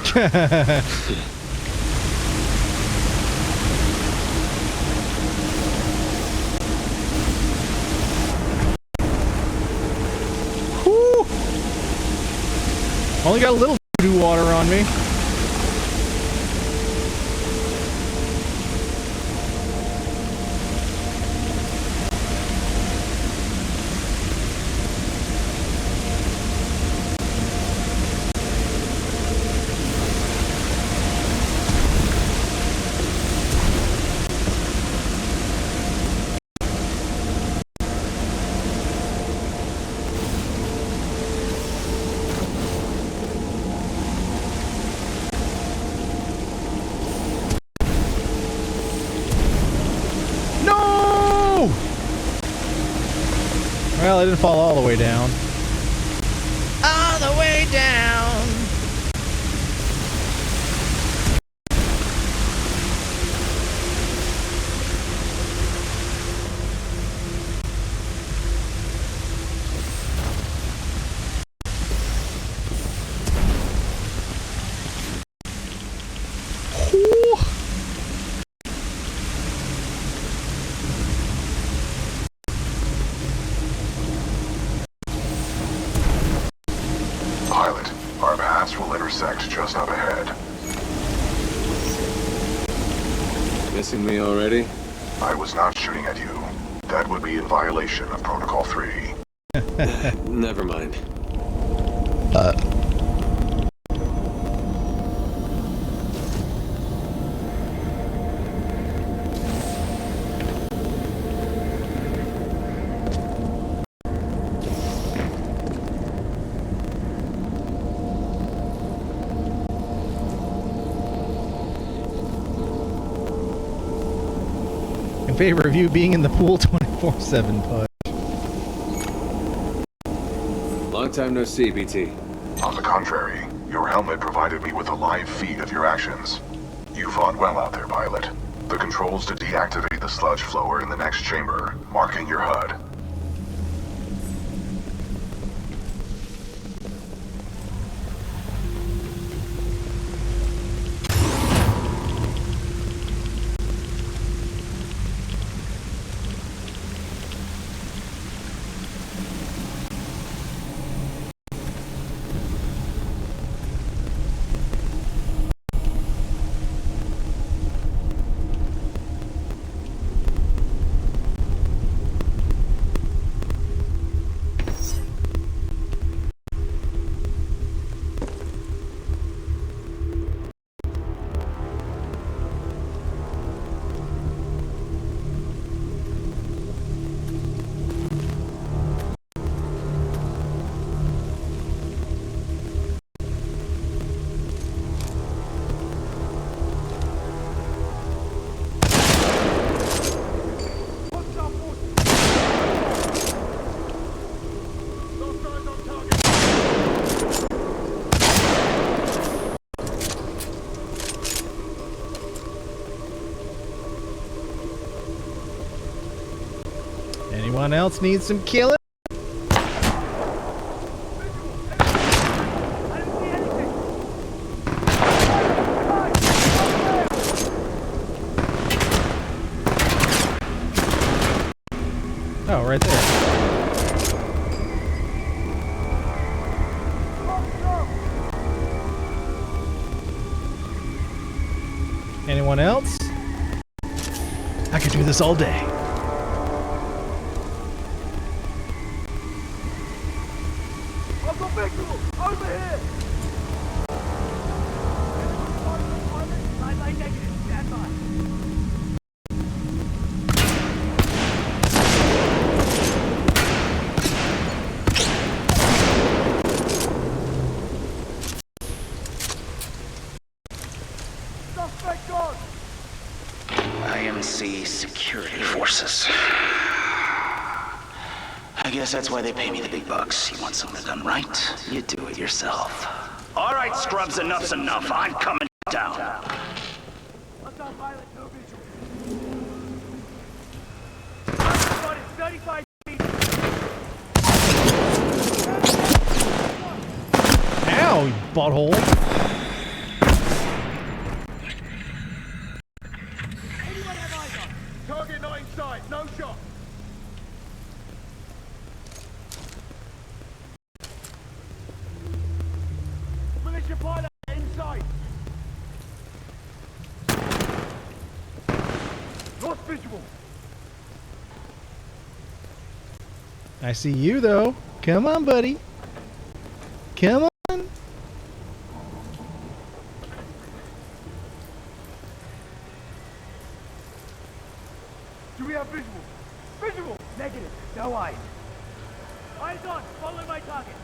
Only got a little voodoo water on me. Well, it didn't fall all the way down. All the way down. Pilot, our paths will intersect just up ahead. Missing me already? I was not shooting at you. That would be in violation of Protocol 3. Never mind. In favor of you being in the pool 24/7, Pudge. Long time no see, BT. On the contrary, your helmet provided me with a live feed of your actions. You fought well out there, pilot. The controls to deactivate the sludge flow are in the next chamber, marking your HUD. Anyone else need some killing? Oh, right there. Anyone else? I could do this all day. I've got visual! Over here! Line negative, stand by. Suspect gone! IMC security forces. I guess that's why they pay me the big bucks. You want something done right? You do it yourself. All right, scrubs, enough's enough. I'm coming down. Let's not pilot, no visual. Got it, 35 feet. Ow, you butthole. Anyone have eyes on? Target not inside, no shot. I see you, though. Come on, buddy. Come on. Do we have visual? Visual! Negative. No eyes. Eyes on. Follow my target.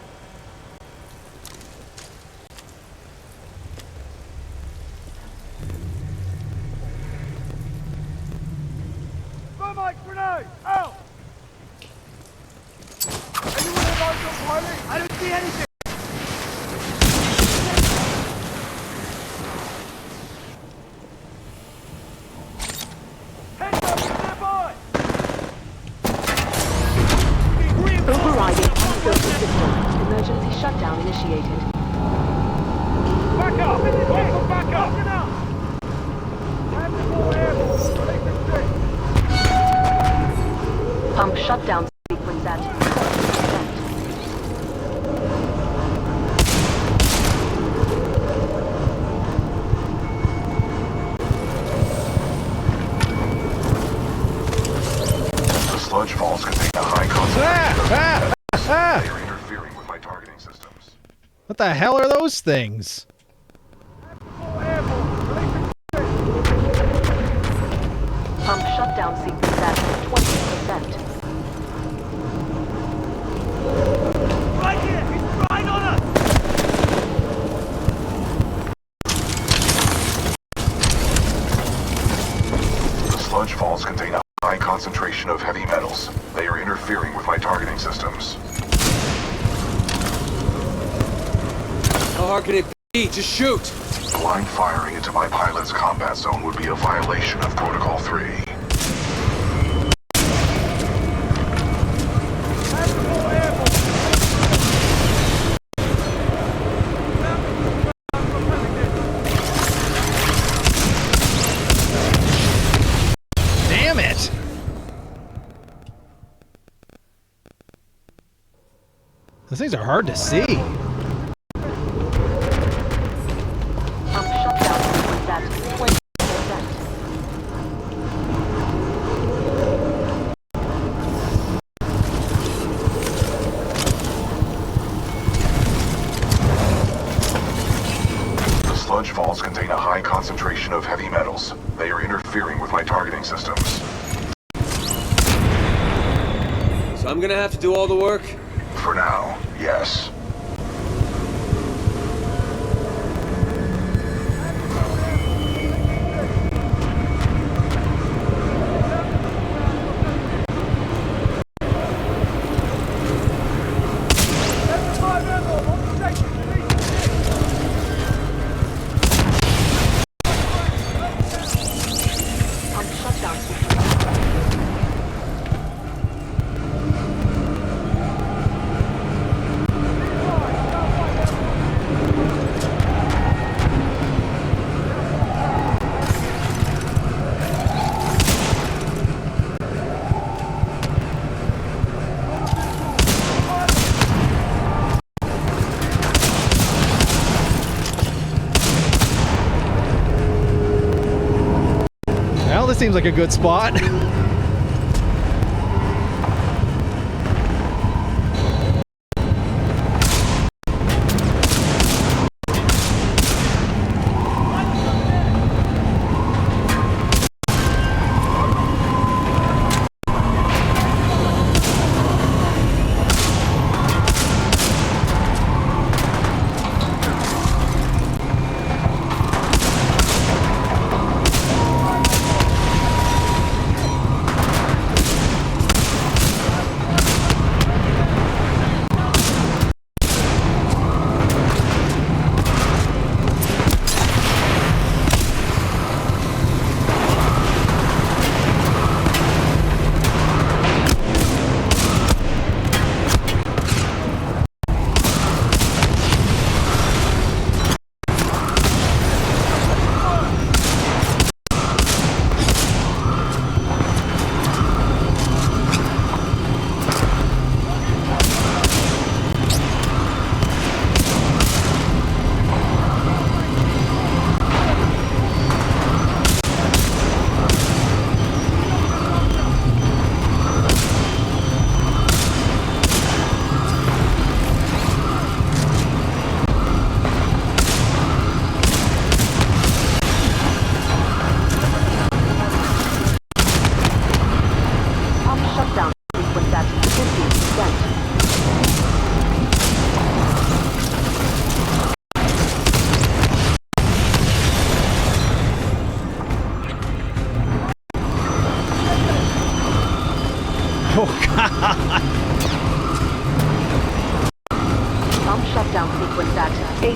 Thermite grenade! Out! Anyone have eyes on pilot? I don't see anything! Heads up! Nearby! Overriding filter system. Emergency shutdown initiated. Back up! Welcome back up! Tactical airborne! Take the stick! Pump shutdown sequence at 20%. The sludge falls contain a high concentration of They are interfering with my targeting systems. What the hell are those things? Pump shutdown sequence at 20%. Right here! He's right on us! The sludge falls contain a high concentration of heavy metals. They are interfering with my targeting systems. How hard can it be? Just shoot! Blind firing into my pilot's combat zone would be a violation of Protocol 3. Damn it! Those things are hard to see. Pump shutdown sequence at 20%. The sludge falls contain a high concentration of heavy metals. They are interfering with my targeting systems. So I'm gonna have to do all the work? For now, yes. Pump shutdown sequence. Well, this seems like a good spot. Pump shutdown sequence at 80%.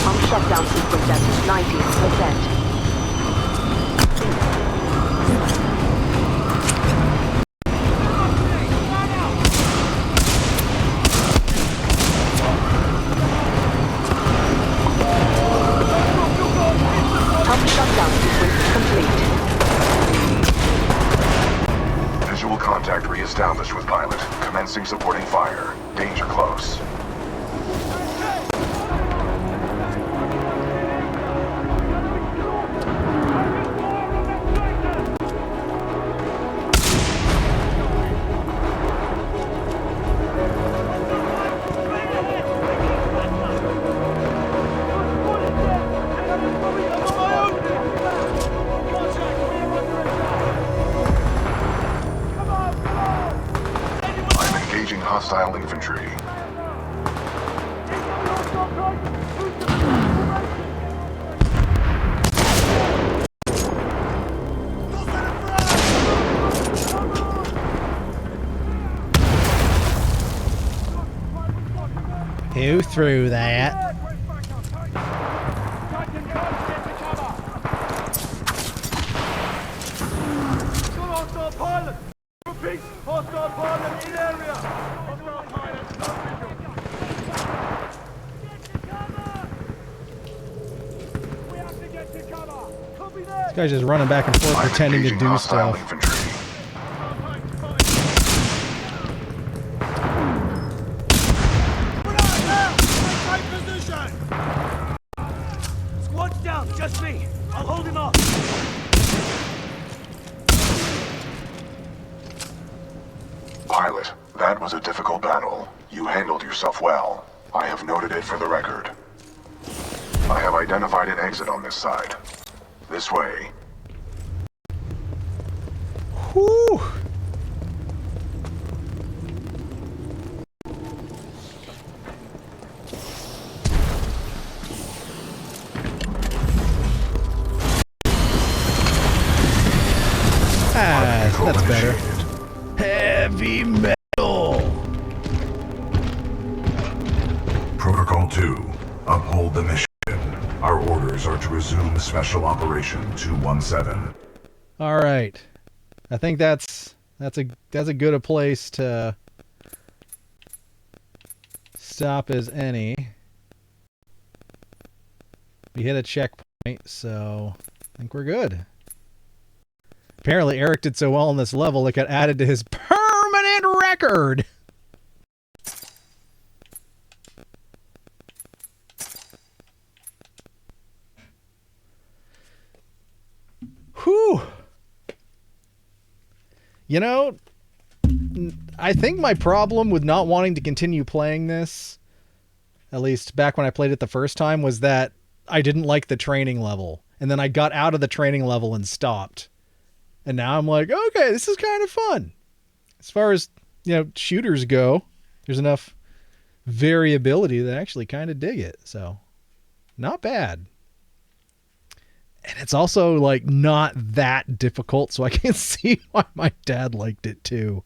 Pump shutdown sequence at 90%. Pump shutdown sequence complete. Visual contact re-established with pilot. Commencing supporting fire. Danger close. I'm engaging hostile infantry. Who threw that? Hostile pilot! Repeat! Hostile pilot in area! Hostile pilot, no visual. We have to get to cover! Copy that! This guy's just running back and forth pretending to do Hostile stuff. infantry. Take position! Squad's down, just me. I'll hold him off. Pilot, that was a difficult battle. You handled yourself well. I have noted it for the record. I have identified an exit on this side. This way. Whew. Ah, that's better. Heavy metal. Protocol 2. Uphold the mission. Our orders are to resume Special Operation 217. All right. I think that's a good a place to stop as any. We hit a checkpoint, so I think we're good. Apparently Eric did so well on this level it got added to his permanent record. Whew. You know, I think my problem with not wanting to continue playing this, at least back when I played it the first time, was that I didn't like the training level. And then I got out of the training level and stopped. And now I'm like, okay, this is kind of fun. As far as, shooters go, there's enough variability that I actually kind of dig it. So, not bad. And it's also, not that difficult, so I can see why my dad liked it, too.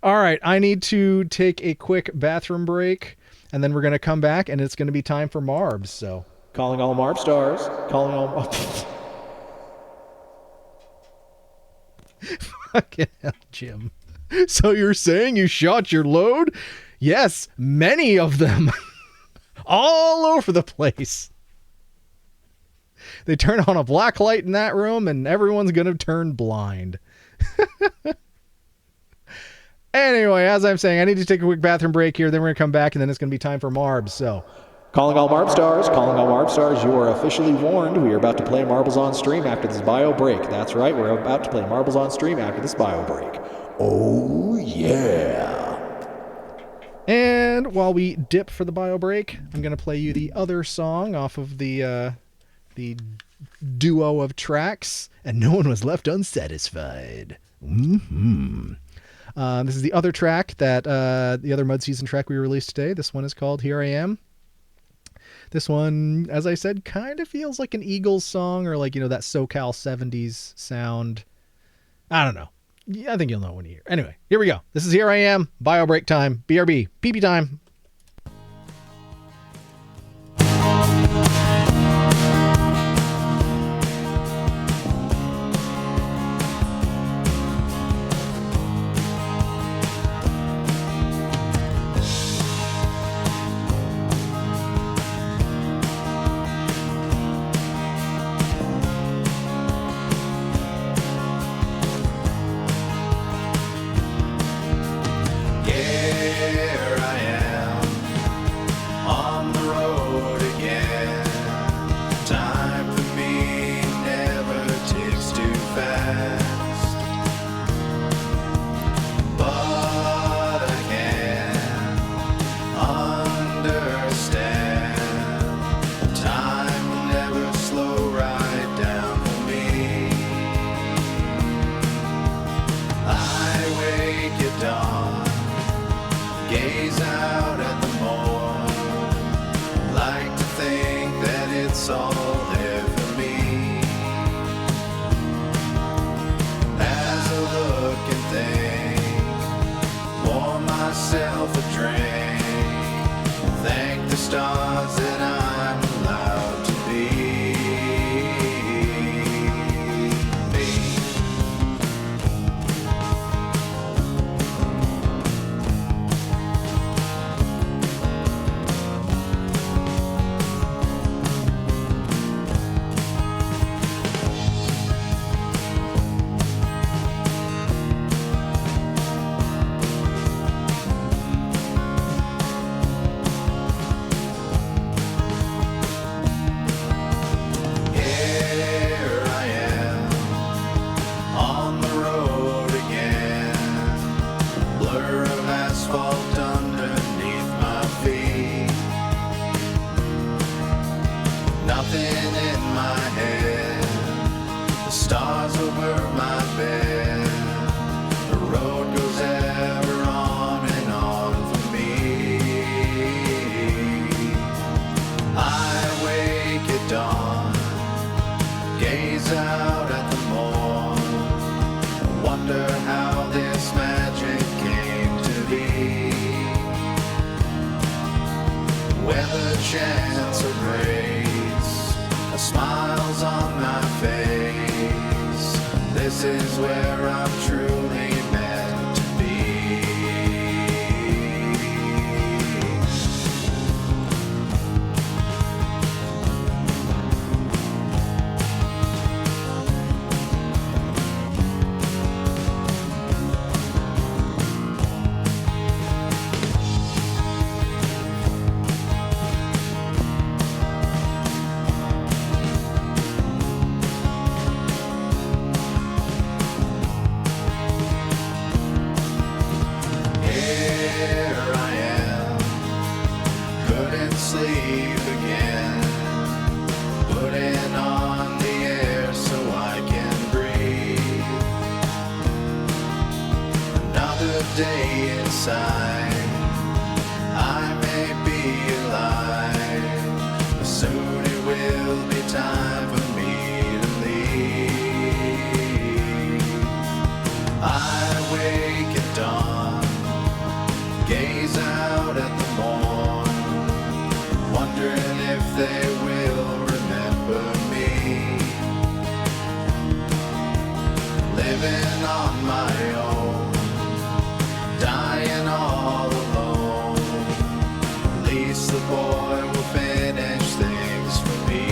All right, I need to take a quick bathroom break, and then we're going to come back, and it's going to be time for Marbs, so... Calling all Marb stars. Calling all... Fucking hell, Jim. So you're saying you shot your load? Yes, many of them. All over the place. They turn on a black light in that room and everyone's going to turn blind. Anyway, as I'm saying, I need to take a quick bathroom break here. Then we're going to come back and then it's going to be time for Marbs. So, calling all Marb stars, calling all Marb stars, you are officially warned. We are about to play Marbles on stream after this bio break. That's right, we're about to play Marbles on stream after this bio break. Oh, yeah. And while we dip for the bio break, I'm going to play you the other song off of the duo of tracks, and no one was left unsatisfied. This is the other track that the other Mud Season track we released today. This one is called Here I Am. This one, as I said, kind of feels like an Eagles song, or like, you know, that SoCal 70s sound. I don't know. Yeah, I think you'll know when you hear. Anyway, here we go. This is Here I Am, Bio Break Time, BRB, PP time. Here I am, on the road again. Time for me never ticks too fast, but I can understand time will never slow right down for me. I wake at dawn, gaze out at the morn, like to think that it's all there for me. As I look and think, pour myself a drink, thank the stars that I'm allowed to be me. Here I am, on the road again. Blur of asphalt underneath my feet. Nothing in my head, the stars over my bed. The road goes ever on and on for me. I wake at dawn, gaze out at the morn, wonder how this magic came to be. Whether chance or grace, a smile's on my face. This is where I'm truly meant to be. Here I am, couldn't sleep again, putting on the air so I can breathe. Another day inside, I may be alive, but soon it will be time for me to leave. I wake at dawn, gaze out at the morn, wondering if they will remember me. Living on my own, dying all alone. At least the boy will finish things for me.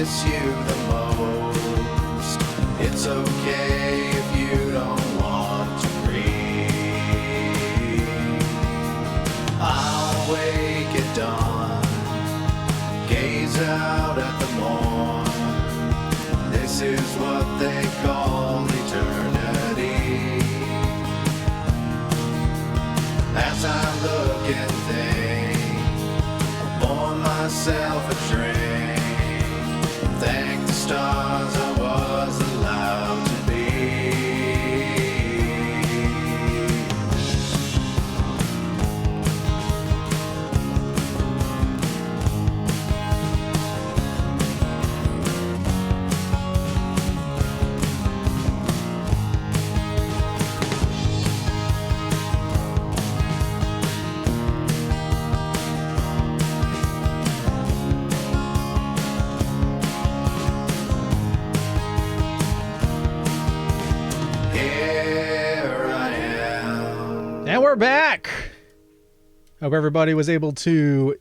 miss you the most. It's okay if you don't want to read. I'll wake at dawn, gaze out at the morn. This is what they call eternity. As I look and think, pour myself a drink, thank the stars I was allowed to be. And we're back. Hope everybody was able to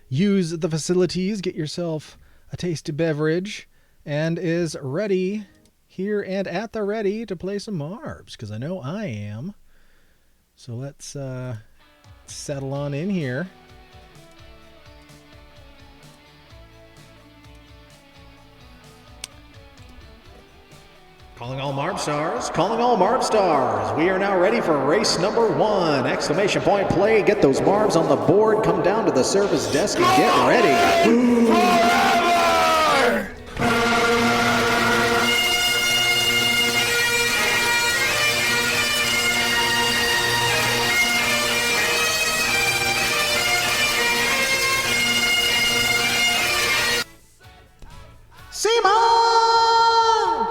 use the facilities, get yourself a tasty beverage, and is ready here and at the ready to play some Marbs, because I know I am. So let's settle on in here. Calling all Marb stars, calling all Marb stars. We are now ready for race number 1. Exclamation point play. Get those Marbs on the board. Come down to the service desk and get ready.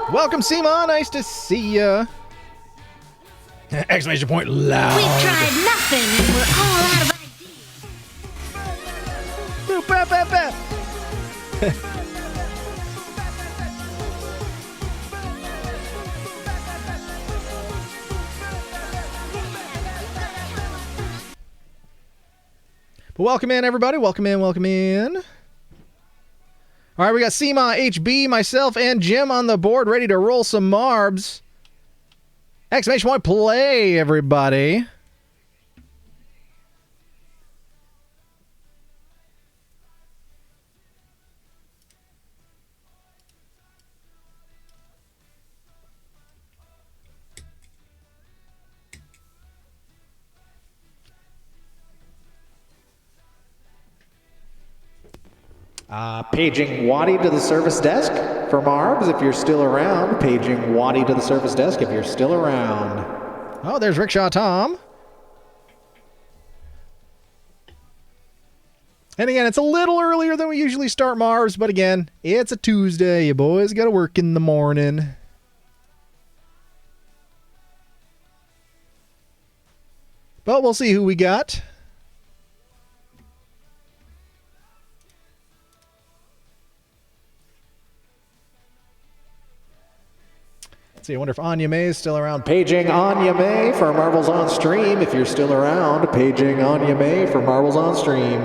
Welcome, Seema. Nice to see ya. Exclamation point loud. We've tried nothing and we're all out of ideas. Boop, bap, bap, bap. But welcome in, everybody. Welcome in, welcome in. All right, we got Seema, HB, myself, and Jim on the board, ready to roll some Marbs. Exclamation point play, everybody. Paging Waddy to the service desk for Marbs if you're still around. Paging Waddy to the service desk if you're still around. Oh, there's Rickshaw Tom. And again, it's a little earlier than we usually start Marbs, but again, it's a Tuesday. You boys got to work in the morning. But we'll see who we got. See, I wonder if Anya May is still around. Paging Anya May for Marbles on Stream if you're still around. Paging Anya May for Marbles on Stream.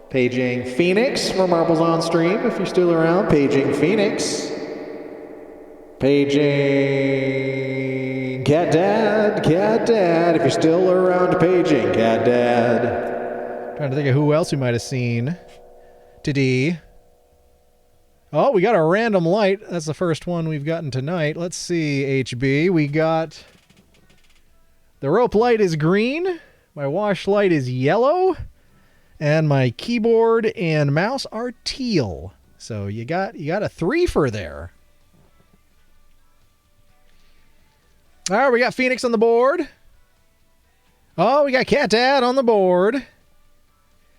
Paging Phoenix for Marbles on Stream if you're still around. Paging Phoenix. Paging Cat Dad if you're still around. Paging Cat Dad. Trying to think of who else we might have seen today. Oh, we got a random light. That's the first one we've gotten tonight. Let's see, HB. We got... The rope light is green. My wash light is yellow. And my keyboard and mouse are teal. So you got a 3-fer there. All right, we got Phoenix on the board. Oh, we got Cat Dad on the board.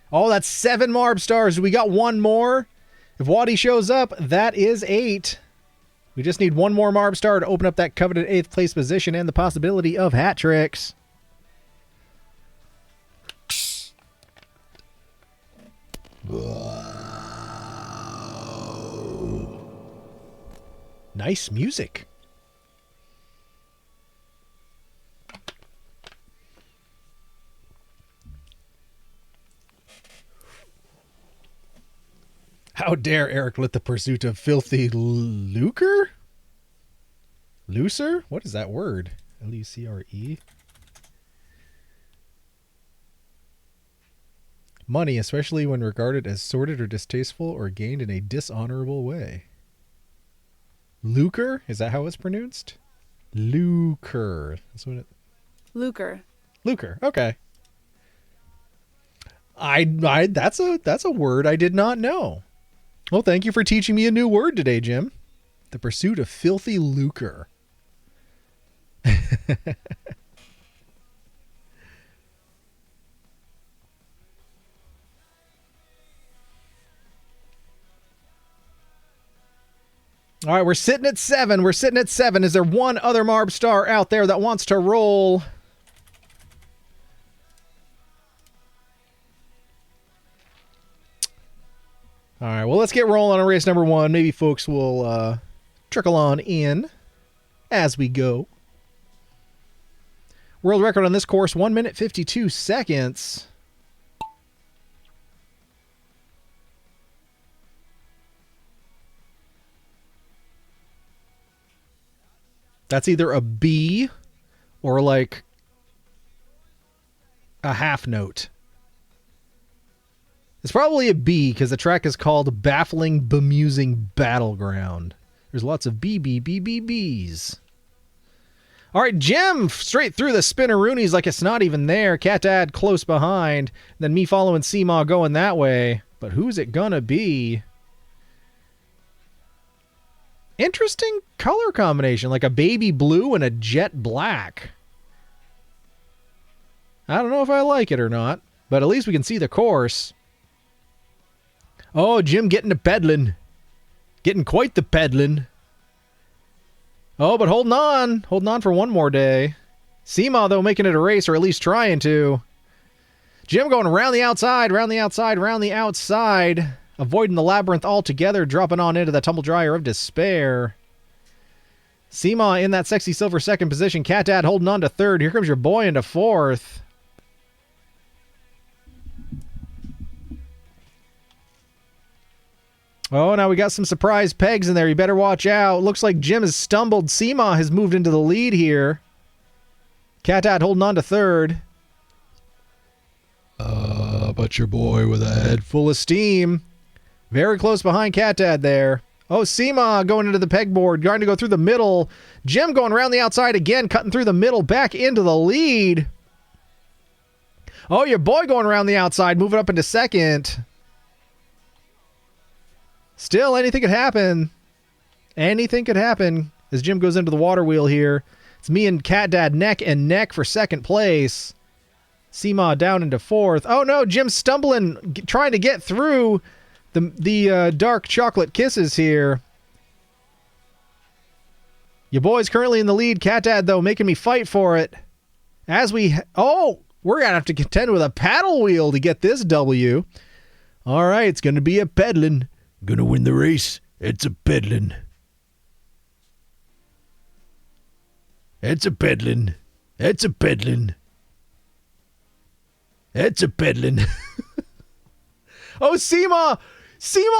Oh, that's 7 Marb stars. We got one more. If Waddy shows up, that is 8. We just need one more Marb star to open up that coveted 8th place position and the possibility of hat tricks. Nice music. How dare Eric let the pursuit of filthy lucre? Looser? What is that word? L-U-C-R-E? Money, especially when regarded as sordid or distasteful or gained in a dishonorable way. Lucre? Is that how it's pronounced? Lucre. That's what it... Lucre. Lucre. Okay. That's a word I did not know. Well, thank you for teaching me a new word today, Jim. The pursuit of filthy lucre. All right, we're sitting at 7. We're sitting at 7. Is there one other Marb star out there that wants to roll? All right, well, let's get rolling on race number 1. Maybe folks will trickle on in as we go. World record on this course, 1 minute 52 seconds. That's either a B or like a half note. It's probably a B because the track is called Baffling Bemusing Battleground. There's lots of B's. All right, Jim straight through the spinneroonies like it's not even there. Cat Dad close behind. Then me following Seamaw going that way. But who's it gonna be? Interesting color combination, like a baby blue and a jet black. I don't know if I like it or not, but at least we can see the course. Oh, Jim getting to peddling. Getting quite the peddling. Oh, but holding on. Holding on for one more day. Seamaw, though, making it a race, or at least trying to. Jim going around the outside, round the outside, round the outside. Avoiding the labyrinth altogether, dropping on into the tumble dryer of despair. Seamaw in that sexy silver second position. Cat Dad holding on to third. Here comes your boy into fourth. Oh, now we got some surprise pegs in there. You better watch out. Looks like Jim has stumbled. Seamaw has moved into the lead here. Cat Dad holding on to third. But your boy with a head full of steam. Very close behind Cat Dad there. Oh, Seamaw going into the pegboard, trying to go through the middle. Jim going around the outside again, cutting through the middle, back into the lead. Oh, your boy going around the outside, moving up into second. Still, anything could happen. Anything could happen as Jim goes into the water wheel here. It's me and Cat Dad neck and neck for second place. Seamaw down into fourth. Oh no, Jim's stumbling, trying to get through the dark chocolate kisses here. Your boy's currently in the lead. Cat Dad, though, making me fight for it. As we... Oh, we're going to have to contend with a paddle wheel to get this W. All right, it's going to be a peddling. Gonna win the race. It's a peddling. It's a peddling. It's a peddling. It's a peddling. Oh, Seamaw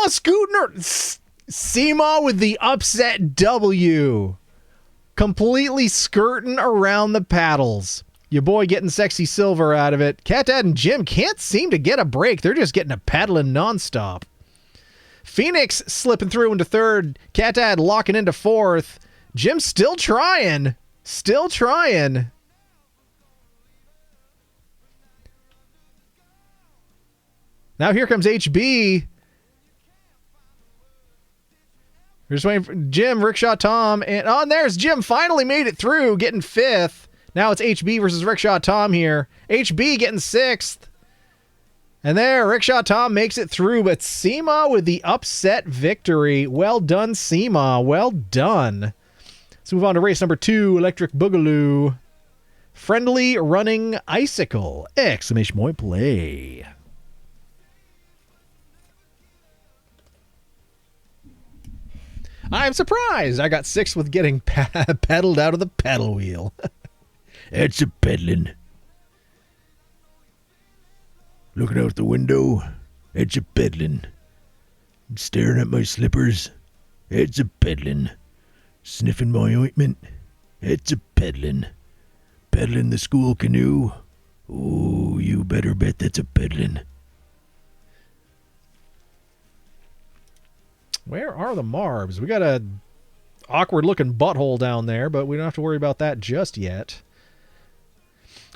scooting her. Seamaw with the upset W. Completely skirting around the paddles. Your boy getting sexy silver out of it. Cat Dad and Jim can't seem to get a break. They're just getting a paddling nonstop. Phoenix slipping through into third. Cat Dad locking into fourth. Jim still trying. Still trying. Now here comes HB. We're just waiting for Jim, Rickshaw Tom, and oh, and there's Jim. Finally made it through, getting fifth. Now it's HB versus Rickshaw Tom here. HB getting sixth. And there, Rickshaw Tom makes it through, but Seamaw with the upset victory. Well done, Seamaw. Well done. Let's move on to race number 2, Electric Boogaloo. Friendly Running Icicle! Exclamation point play. I'm surprised I got sixth with getting pedaled out of the pedal wheel. It's a peddling. Looking out the window, it's a peddling. Staring at my slippers. It's a peddling. Sniffing my ointment. It's a peddling. Peddling the school canoe. Oh, you better bet that's a peddling. Where are the Marbs? We got a awkward-looking butthole down there, but we don't have to worry about that just yet.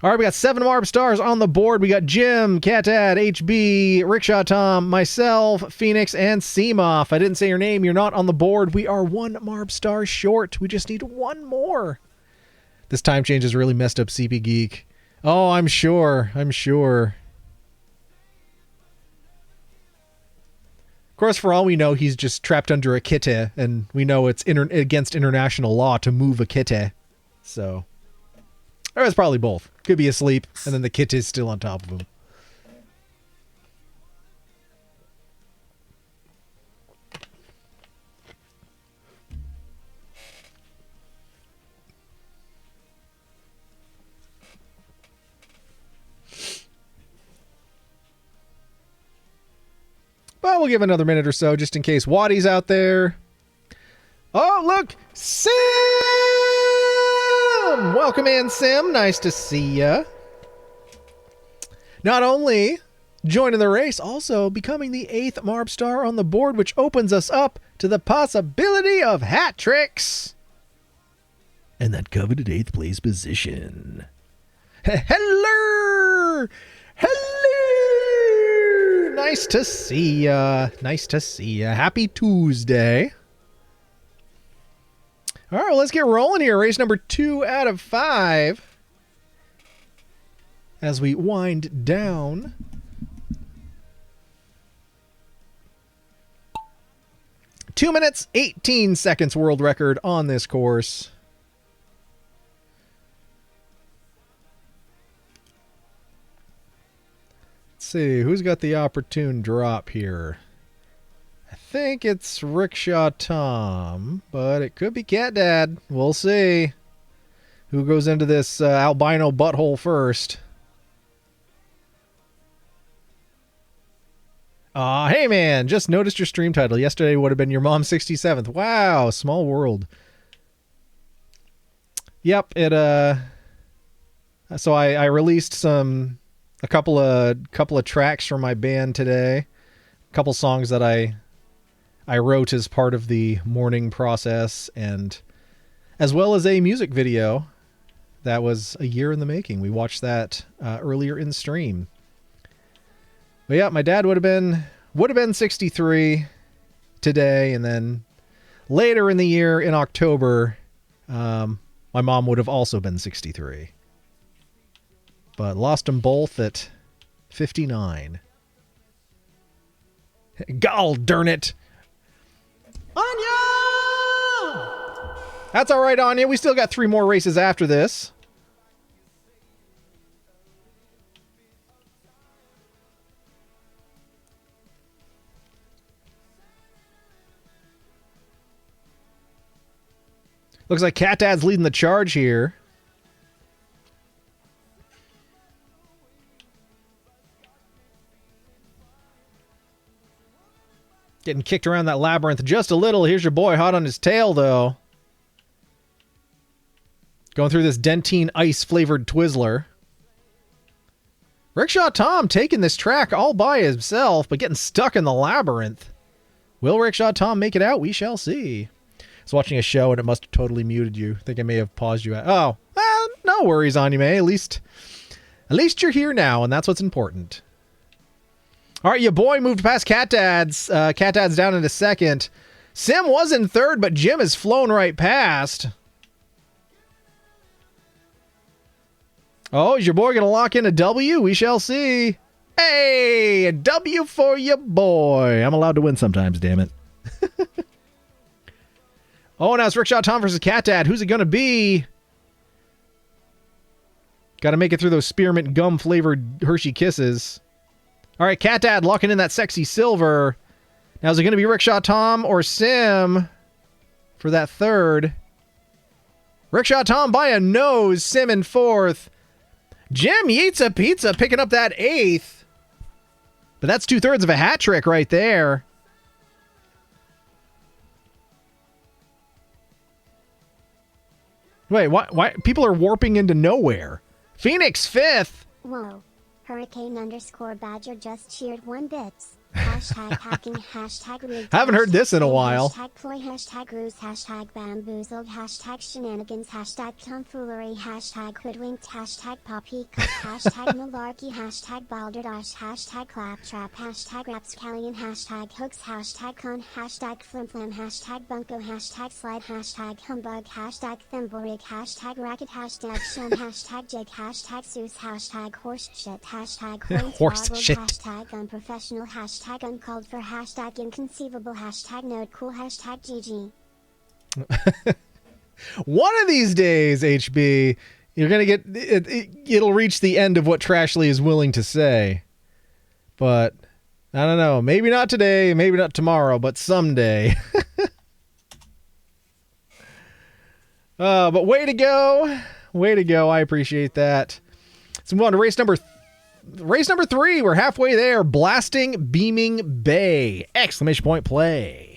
All right, we got 7 Marb stars on the board. We got Jim, Catad, HB, Rickshaw Tom, myself, Phoenix, and Seamoff. I didn't say your name. You're not on the board. We are 1 Marb star short. We just need 1 more. This time change has really messed up CP Geek. Oh, I'm sure. I'm sure. Of course, for all we know, he's just trapped under a kitte, and we know it's against international law to move a kitte. So, or it's probably both. Could be asleep, and then the kitte is still on top of him. But we'll give another minute or so just in case Waddy's out there. Oh, look! Sim! Welcome in, Sim. Nice to see ya. Not only joining the race, also becoming the 8th Marb star on the board, which opens us up to the possibility of hat tricks. And that coveted 8th place position. Hello! Hello! Nice to see ya. Nice to see ya. Happy Tuesday. All right, well, let's get rolling here. Race number 2 out of 5. As we wind down. Two minutes, 18 seconds world record on this course. Let's see, who's got the opportune drop here? I think it's Rickshaw Tom, but it could be Cat Dad. We'll see. Who goes into this albino butthole first? Aw, hey man, just noticed your stream title. Yesterday would have been your mom's 67th. Wow, small world. Yep, it so I released a couple of tracks from my band today. A couple songs that I wrote as part of the morning process, and as well as a music video that was a year in the making. We watched that earlier in stream. But yeah, my dad would have been 63 today, and then later in the year in October, my mom would have also been 63. But lost them both at 59. Gall darn it! Anya! That's all right, Anya. We still got 3 more races after this. Looks like Cat Dad's leading the charge here. Getting kicked around that labyrinth just a little. Here's your boy hot on his tail, though. Going through this Dentine ice-flavored Twizzler. Rickshaw Tom taking this track all by himself, but getting stuck in the labyrinth. Will Rickshaw Tom make it out? We shall see. I was watching a show and it must have totally muted you. I think I may have paused you. Oh, no worries, Anime. At least you're here now, and that's what's important. All right, your boy moved past Cat Dad's. Cat Dad's down into second. Sim was in third, but Jim has flown right past. Oh, is your boy going to lock in a W? We shall see. Hey, a W for your boy. I'm allowed to win sometimes, damn it. Oh, now it's Rickshaw Tom versus Cat Dad. Who's it going to be? Got to make it through those spearmint gum-flavored Hershey Kisses. All right, Cat Dad locking in that sexy silver. Now, is it going to be Rickshaw Tom or Sim for that third? Rickshaw Tom by a nose. Sim in fourth. Jim eats a pizza picking up that eighth. But that's 2/3 of a hat trick right there. Wait, why people are warping into nowhere? Phoenix 5th. Whoa. Hurricane_Badger just cheered 1 bits. Hashtag hacking, hashtag rigged. Haven't heard this in a while. Hashtag ploy, hashtag ruse, hashtag bamboozled, hashtag shenanigans, hashtag tomfoolery, hashtag hoodwinked, hashtag poppycock, hashtag malarkey, hashtag balderdash, hashtag claptrap, hashtag rapscallion, hashtag hooks, hashtag con, hashtag flimflam, hashtag bunko, hashtag slide, hashtag humbug, hashtag thimblerig, hashtag racket, hashtag shun, hashtag jig, hashtag Seuss, hashtag horse shit, hashtag Horse shit. hashtag unprofessional, hashtag uncalled for, hashtag inconceivable, hashtag node cool, hashtag GG. One of these days, HB, you're gonna get it'll reach the end of what Trashly is willing to say. But I don't know. Maybe not today. Maybe not tomorrow. But someday. But way to go. Way to go. I appreciate that. Let's move on to race number 3. We're halfway there. Blasting Beaming Bay! Exclamation point play.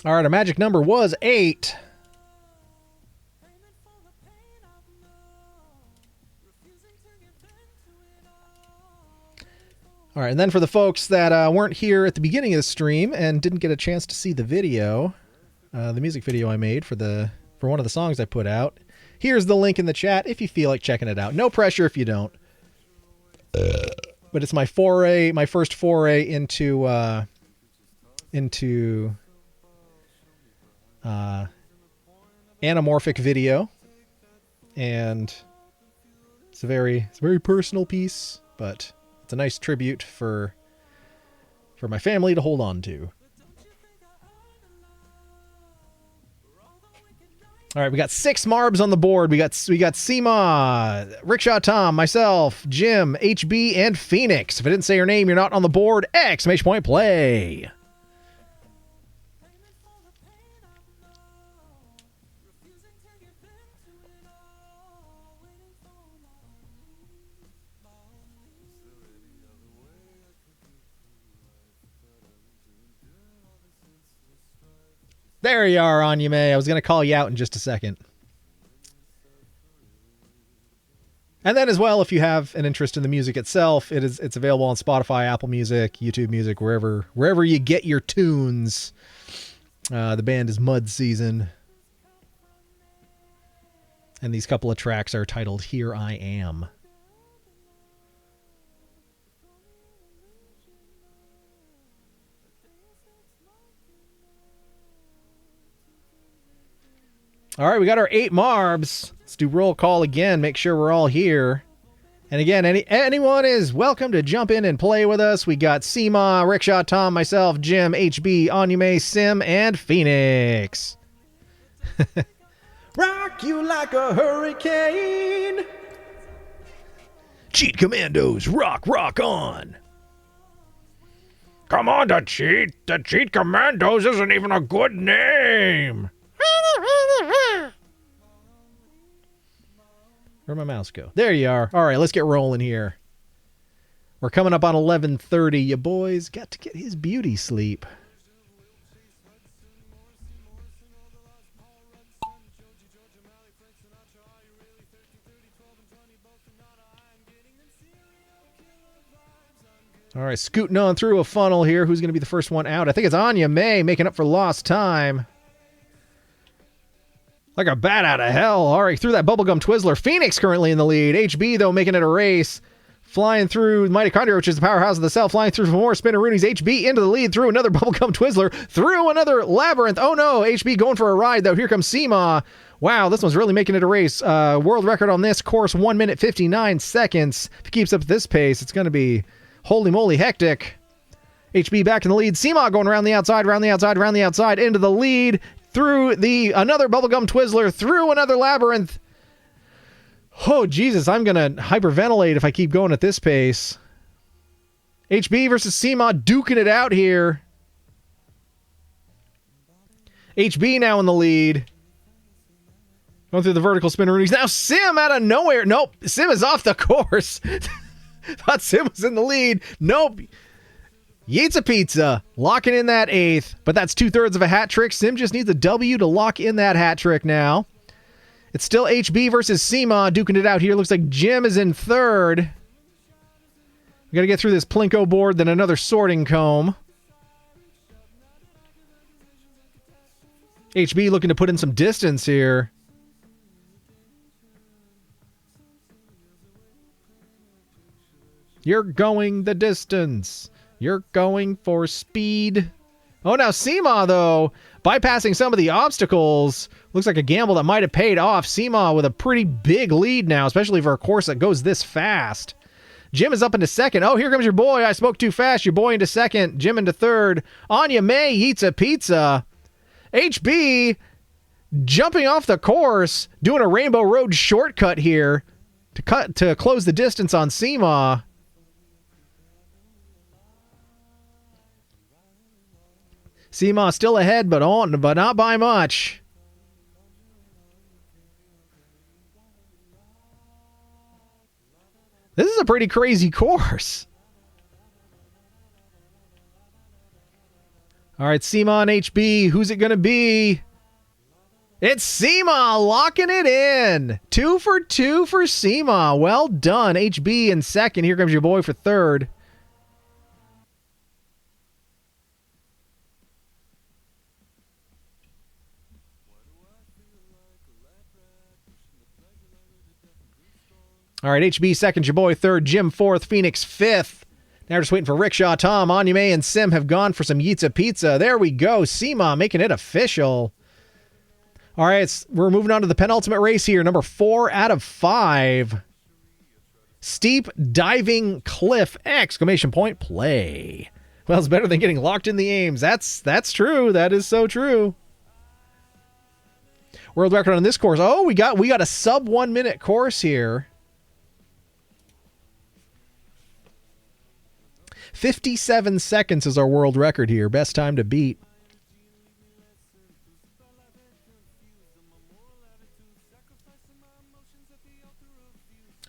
All right, our magic number was 8. All right, and then for the folks that weren't here at the beginning of the stream and didn't get a chance to see the video, the music video I made for one of the songs I put out, here's the link in the chat if you feel like checking it out. No pressure if you don't. But it's my first foray into anamorphic video, and it's a very personal piece, but it's a nice tribute for my family to hold on to. All right, we got 6 Marbs on the board. We got Seema, Rickshaw Tom, myself, Jim, HB, and Phoenix. If I didn't say your name, you're not on the board. Exclamation point play. There you are, Anya May. I was going to call you out in just a second. And then as well, if you have an interest in the music itself, it's available on Spotify, Apple Music, YouTube Music, wherever you get your tunes. The band is Mud Season. And these couple of tracks are titled Here I Am. All right, we got our 8 Marbs. Let's do roll call again. Make sure we're all here. And again, anyone is welcome to jump in and play with us. We got Seema, Rickshaw Tom, myself, Jim, HB, Anyume, Sim, and Phoenix. Rock you like a hurricane. Cheat Commandos, rock on. Come on, the Cheat Commandos isn't even a good name. Where'd my mouse go? There you are. All right, let's get rolling here. We're coming up on 11:30. You boys got to get his beauty sleep. All right, scooting on through a funnel here. Who's going to be the first one out? I think it's Anya May making up for lost time. Like a bat out of hell. All right, through that bubblegum Twizzler. Phoenix currently in the lead. HB, though, making it a race. Flying through Mitochondria, which is the powerhouse of the cell. Flying through some more Spinneroonies. HB into the lead. Through another bubblegum Twizzler. Through another Labyrinth. Oh, no. HB going for a ride, though. Here comes Seema. Wow, this one's really making it a race. World record on this course, 1 minute, 59 seconds. If it keeps up this pace, it's going to be holy moly hectic. HB back in the lead. Seema going around the outside, into the lead. Through another bubblegum Twizzler, through another Labyrinth. Oh, Jesus, I'm going to hyperventilate if I keep going at this pace. HB versus CMA duking it out here. HB now in the lead. Going through the vertical spin roonies. Now Sim out of nowhere. Nope. Sim is off the course. Thought Sim was in the lead. Nope. Yates a pizza. Locking in that 8th. But that's 2/3 of a hat trick. Sim just needs a W to lock in that hat trick now. It's still HB versus CMA duking it out here. Looks like Jim is in 3rd. We got to get through this Plinko board, then another sorting comb. HB looking to put in some distance here. You're going the distance. You're going for speed. Oh, now CMA, though, bypassing some of the obstacles. Looks like a gamble that might have paid off. CMA with a pretty big lead now, especially for a course that goes this fast. Jim is up into 2nd. Oh, here comes your boy. I spoke too fast. Your boy into 2nd. Jim into 3rd. Anya May eats a pizza. HB jumping off the course, doing a Rainbow Road shortcut here to close the distance on CMA. CMA still ahead, but not by much. This is a pretty crazy course. All right, CMA and HB. Who's it going to be? It's CMA locking it in. 2 for 2 for CMA. Well done. HB in 2nd. Here comes your boy for 3rd. All right, HB 2nd, your boy 3rd, Jim 4th, Phoenix 5th. Now we're just waiting for Rickshaw Tom. Anya May and Sim have gone for some Yitza Pizza. There we go. CMA making it official. All right, we're moving on to the penultimate race here. Number 4 out of 5. Steep diving cliff! Exclamation point play. Well, it's better than getting locked in the aims. That's true. That is so true. World record on this course. Oh, we got a sub 1 minute course here. 57 seconds is our world record here. Best time to beat.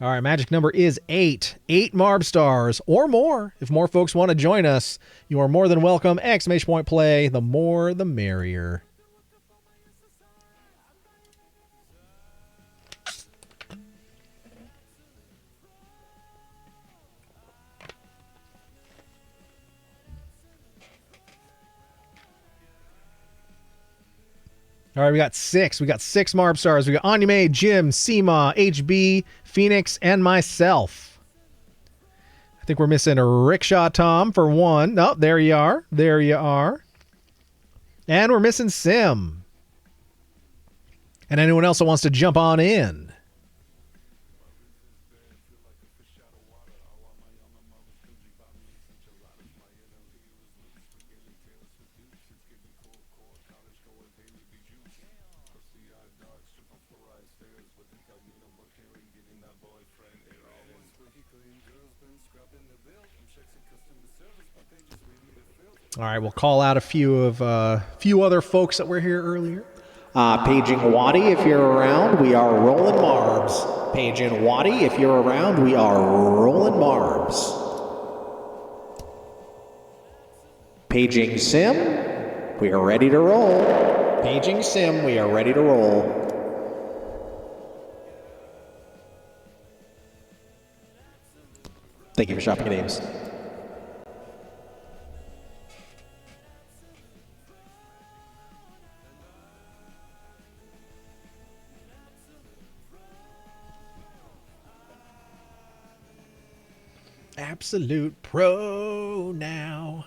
All right, magic number is 8. 8 Marb stars or more. If more folks want to join us, you are more than welcome. Exclamation point play. The more, the merrier. All right, we got 6. We got 6 Marb stars. We got Anya May, Jim, CMA, HB, Phoenix, and myself. I think we're missing a Rickshaw Tom for 1. Oh, there you are. There you are. And we're missing Sim. And anyone else that wants to jump on in. All right, we'll call out a few other folks that were here earlier. Paging Waddy, if you're around, we are rolling Marbs. Paging Waddy, if you're around, we are rolling Marbs. Paging Sim, we are ready to roll. Paging Sim, we are ready to roll. Thank you for shopping at Ames. Absolute pro now.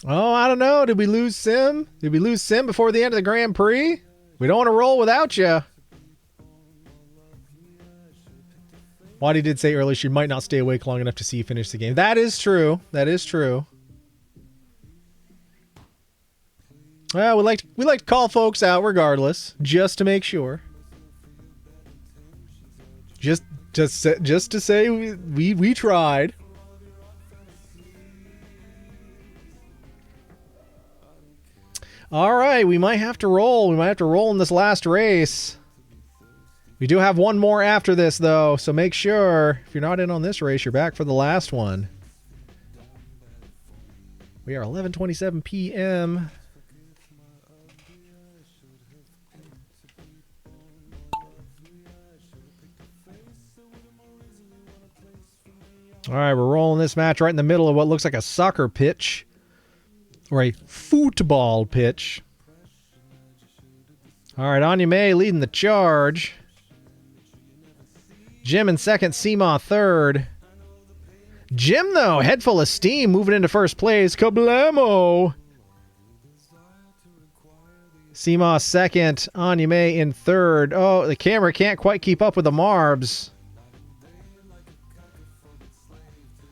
Oh, I don't know. Did we lose Sim? Did we lose Sim before the end of the Grand Prix? We don't want to roll without you. Waddy did say earlier she might not stay awake long enough to see you finish the game. That is true. That is true. Well, we like to call folks out regardless, just to make sure. Just to say we tried. All right, we might have to roll. We might have to roll in this last race. We do have one more after this, though, so make sure if you're not in on this race, you're back for the last one. We are 11:27 p.m. All right, we're rolling this match right in the middle of what looks like a soccer pitch. Or a football pitch. All right, Anya May leading the charge. Jim in second, Seema third. Jim, though, head full of steam, moving into first place. Kablamo! Seema second, Anya May in third. Oh, the camera can't quite keep up with the Marbs.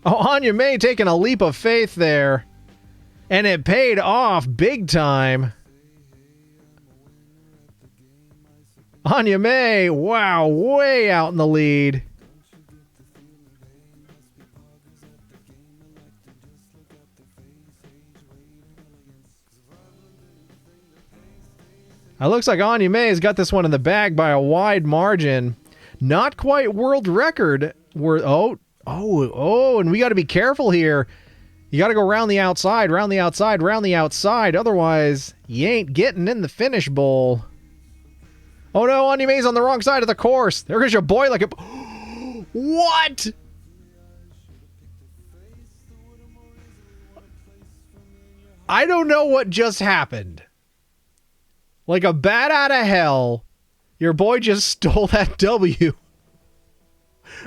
Oh, Anya May taking a leap of faith there. And it paid off big time. Anya May, wow, way out in the lead. It looks like Anya May has got this one in the bag by a wide margin. Not quite world record. And we got to be careful here. You got to go round the outside, round the outside, round the outside. Otherwise, you ain't getting in the finish bowl. Oh no, Anya May's on the wrong side of the course. There goes your boy like a... What? I don't know what just happened. Like a bat out of hell, your boy just stole that W.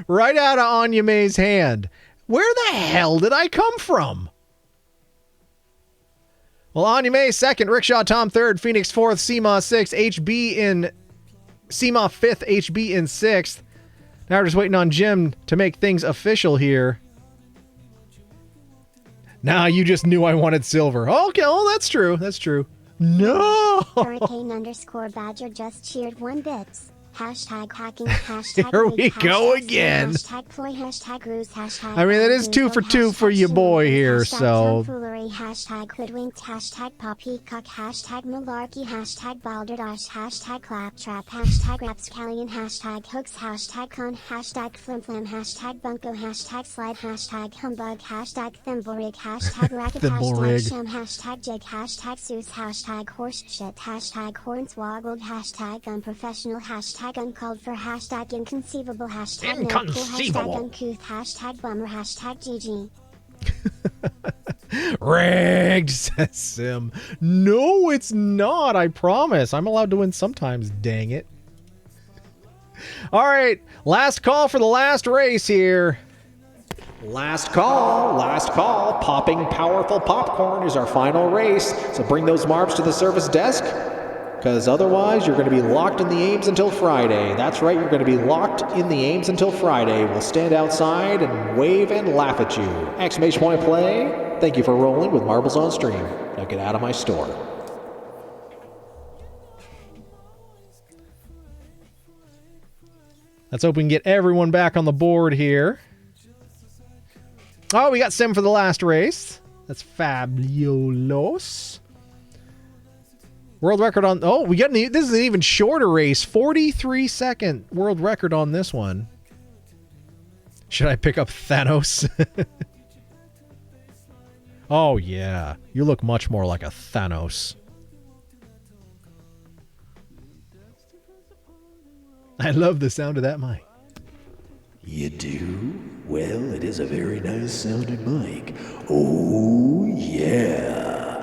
Right out of Anya May's hand. Where the hell did I come from? Well, Anya May second, Rickshaw Tom third, Phoenix fourth, Seema sixth, Seema fifth, HB in sixth. Now we're just waiting on Jim to make things official here. Nah, you just knew I wanted silver. Okay, oh, that's true. That's true. No! Hurricane_Badger just cheered 1 bits. Hashtag hacking, hashtag Here we go again. Hashtag ploy, hashtag ruse, hashtag I mean, that is 2 for 2 for your boy here, so... tomfoolery, hashtag hoodwinked, hashtag poppycock, hashtag malarkey, hashtag balderdash, hashtag claptrap, hashtag rapscallion, hashtag hooks, hashtag con, hashtag flimflam, hashtag bunko, hashtag slide, hashtag humbug, hashtag thimblerig, hashtag racket, hashtag sham, hashtag jig, hashtag Seuss, hashtag horse shit, hashtag hornswoggled, hashtag unprofessional, hashtag uncalled for, hashtag inconceivable, hashtag inconceivable, hashtag uncouth, hashtag bummer, hashtag GG. Rigged, says Sim. No, it's not, I promise. I'm allowed to win sometimes, dang it. All right, last call for the last race here. Last call. Popping powerful popcorn is our final race. So bring those Marbs to the service desk. Because otherwise, you're going to be locked in the Ames until Friday. That's right, you're going to be locked in the Ames until Friday. We'll stand outside and wave and laugh at you. Exclamation point play. Thank you for rolling with Marbles on Stream. Now get out of my store. Let's hope we can get everyone back on the board here. Oh, we got Sim for the last race. That's fabulous. World record on... Oh, we got this is an even shorter race. 43-second world record on this one. Should I pick up Thanos? Oh, yeah. You look much more like a Thanos. I love the sound of that mic. You do? Well, it is a very nice sounding mic. Oh, yeah.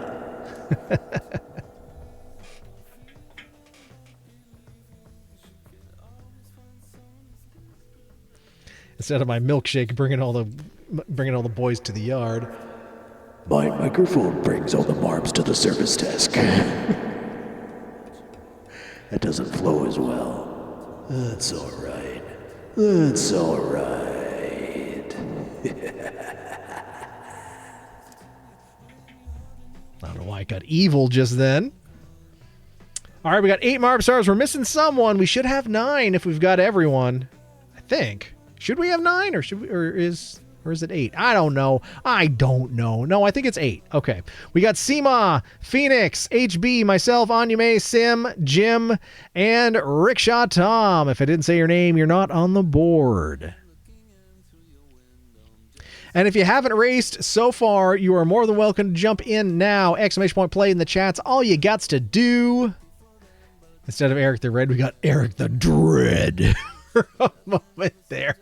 Instead of my milkshake bringing all the boys to the yard. My microphone brings all the Marbs to the service desk. That doesn't flow as well. That's all right. That's all right. I don't know I got evil just then. All right, we got 8 Marb stars. We're missing someone. We should have 9 if we've got everyone. I think. Should we have 9 or is it 8? I don't know. No, I think it's 8. Okay. We got Seema, Phoenix, HB, myself, Anyume, Sim, Jim, and Rickshaw Tom. If I didn't say your name, you're not on the board. And if you haven't raced so far, you are more than welcome to jump in now. ! Play in the chats. All you gots to do. Instead of Eric the Red, we got Eric the Dread. For a moment there.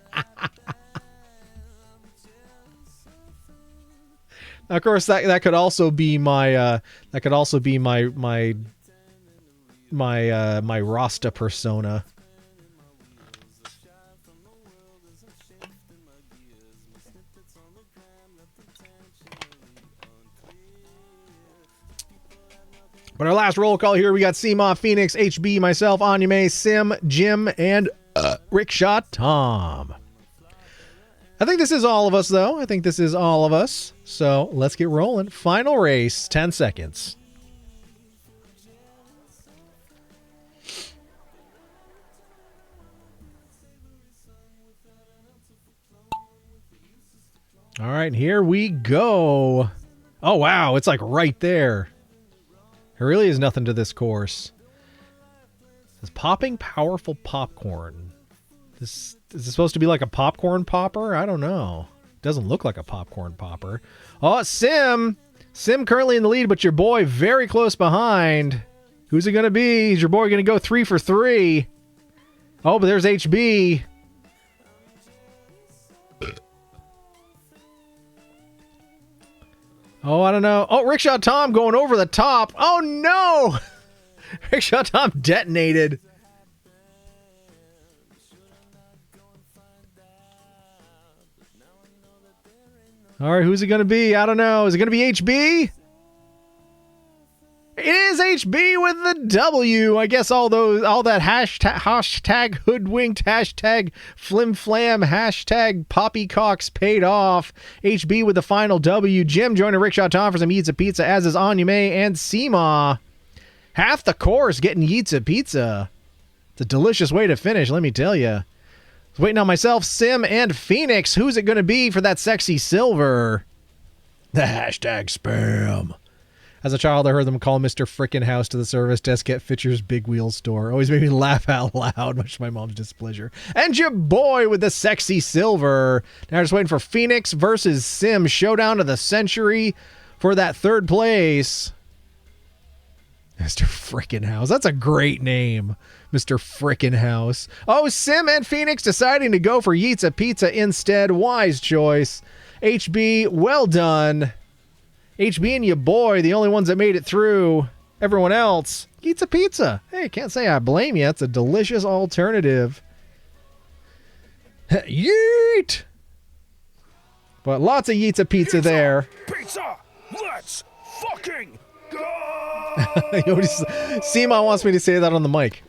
Of course, that could also be my my Rasta persona. But our last roll call here, we got Seema, Phoenix, HB, myself, Anyume, Sim, Jim, and Rickshaw Tom. I think this is all of us, though. I think this is all of us. So let's get rolling. Final race, 10 seconds. All right, here we go. Oh, wow. It's like right there. There really is nothing to this course. It says popping powerful popcorn. Is this supposed to be like a popcorn popper? I don't know. It doesn't look like a popcorn popper. Oh, Sim! Sim currently in the lead, but your boy very close behind. Who's it going to be? Is your boy going to go 3 for 3? Oh, but there's HB. Oh, I don't know. Oh, Rickshaw Tom going over the top. Oh, no! Rickshaw Tom detonated. All right, who's it going to be? I don't know. Is it going to be HB? It is HB with the W. I guess all that hashtag hoodwinked, hashtag flimflam, hashtag poppycocks paid off. HB with the final W. Jim joining Rickshaw Tom for some Yitza Pizza, as is Anyume and Seema. Half the course getting Yitza Pizza. It's a delicious way to finish, let me tell you. Waiting on myself, Sim, and Phoenix. Who's it going to be for that sexy silver? The hashtag spam. As a child, I heard them call Mr. Frickin' House to the service desk at Fisher's Big Wheel store. Always made me laugh out loud, much to my mom's displeasure. And your boy with the sexy silver. Now just waiting for Phoenix versus Sim. Showdown of the century for that 3rd place. Mr. Frickin' House. That's a great name. Mr. Frickin' House. Oh, Sim and Phoenix deciding to go for Yitza Pizza instead. Wise choice. HB, well done. HB and your boy, the only ones that made it through. Everyone else, Yitza Pizza. Hey, can't say I blame you. It's a delicious alternative. Yeet! But lots of Yitza Pizza there. Pizza! Let's fucking go! Seema wants me to say that on the mic.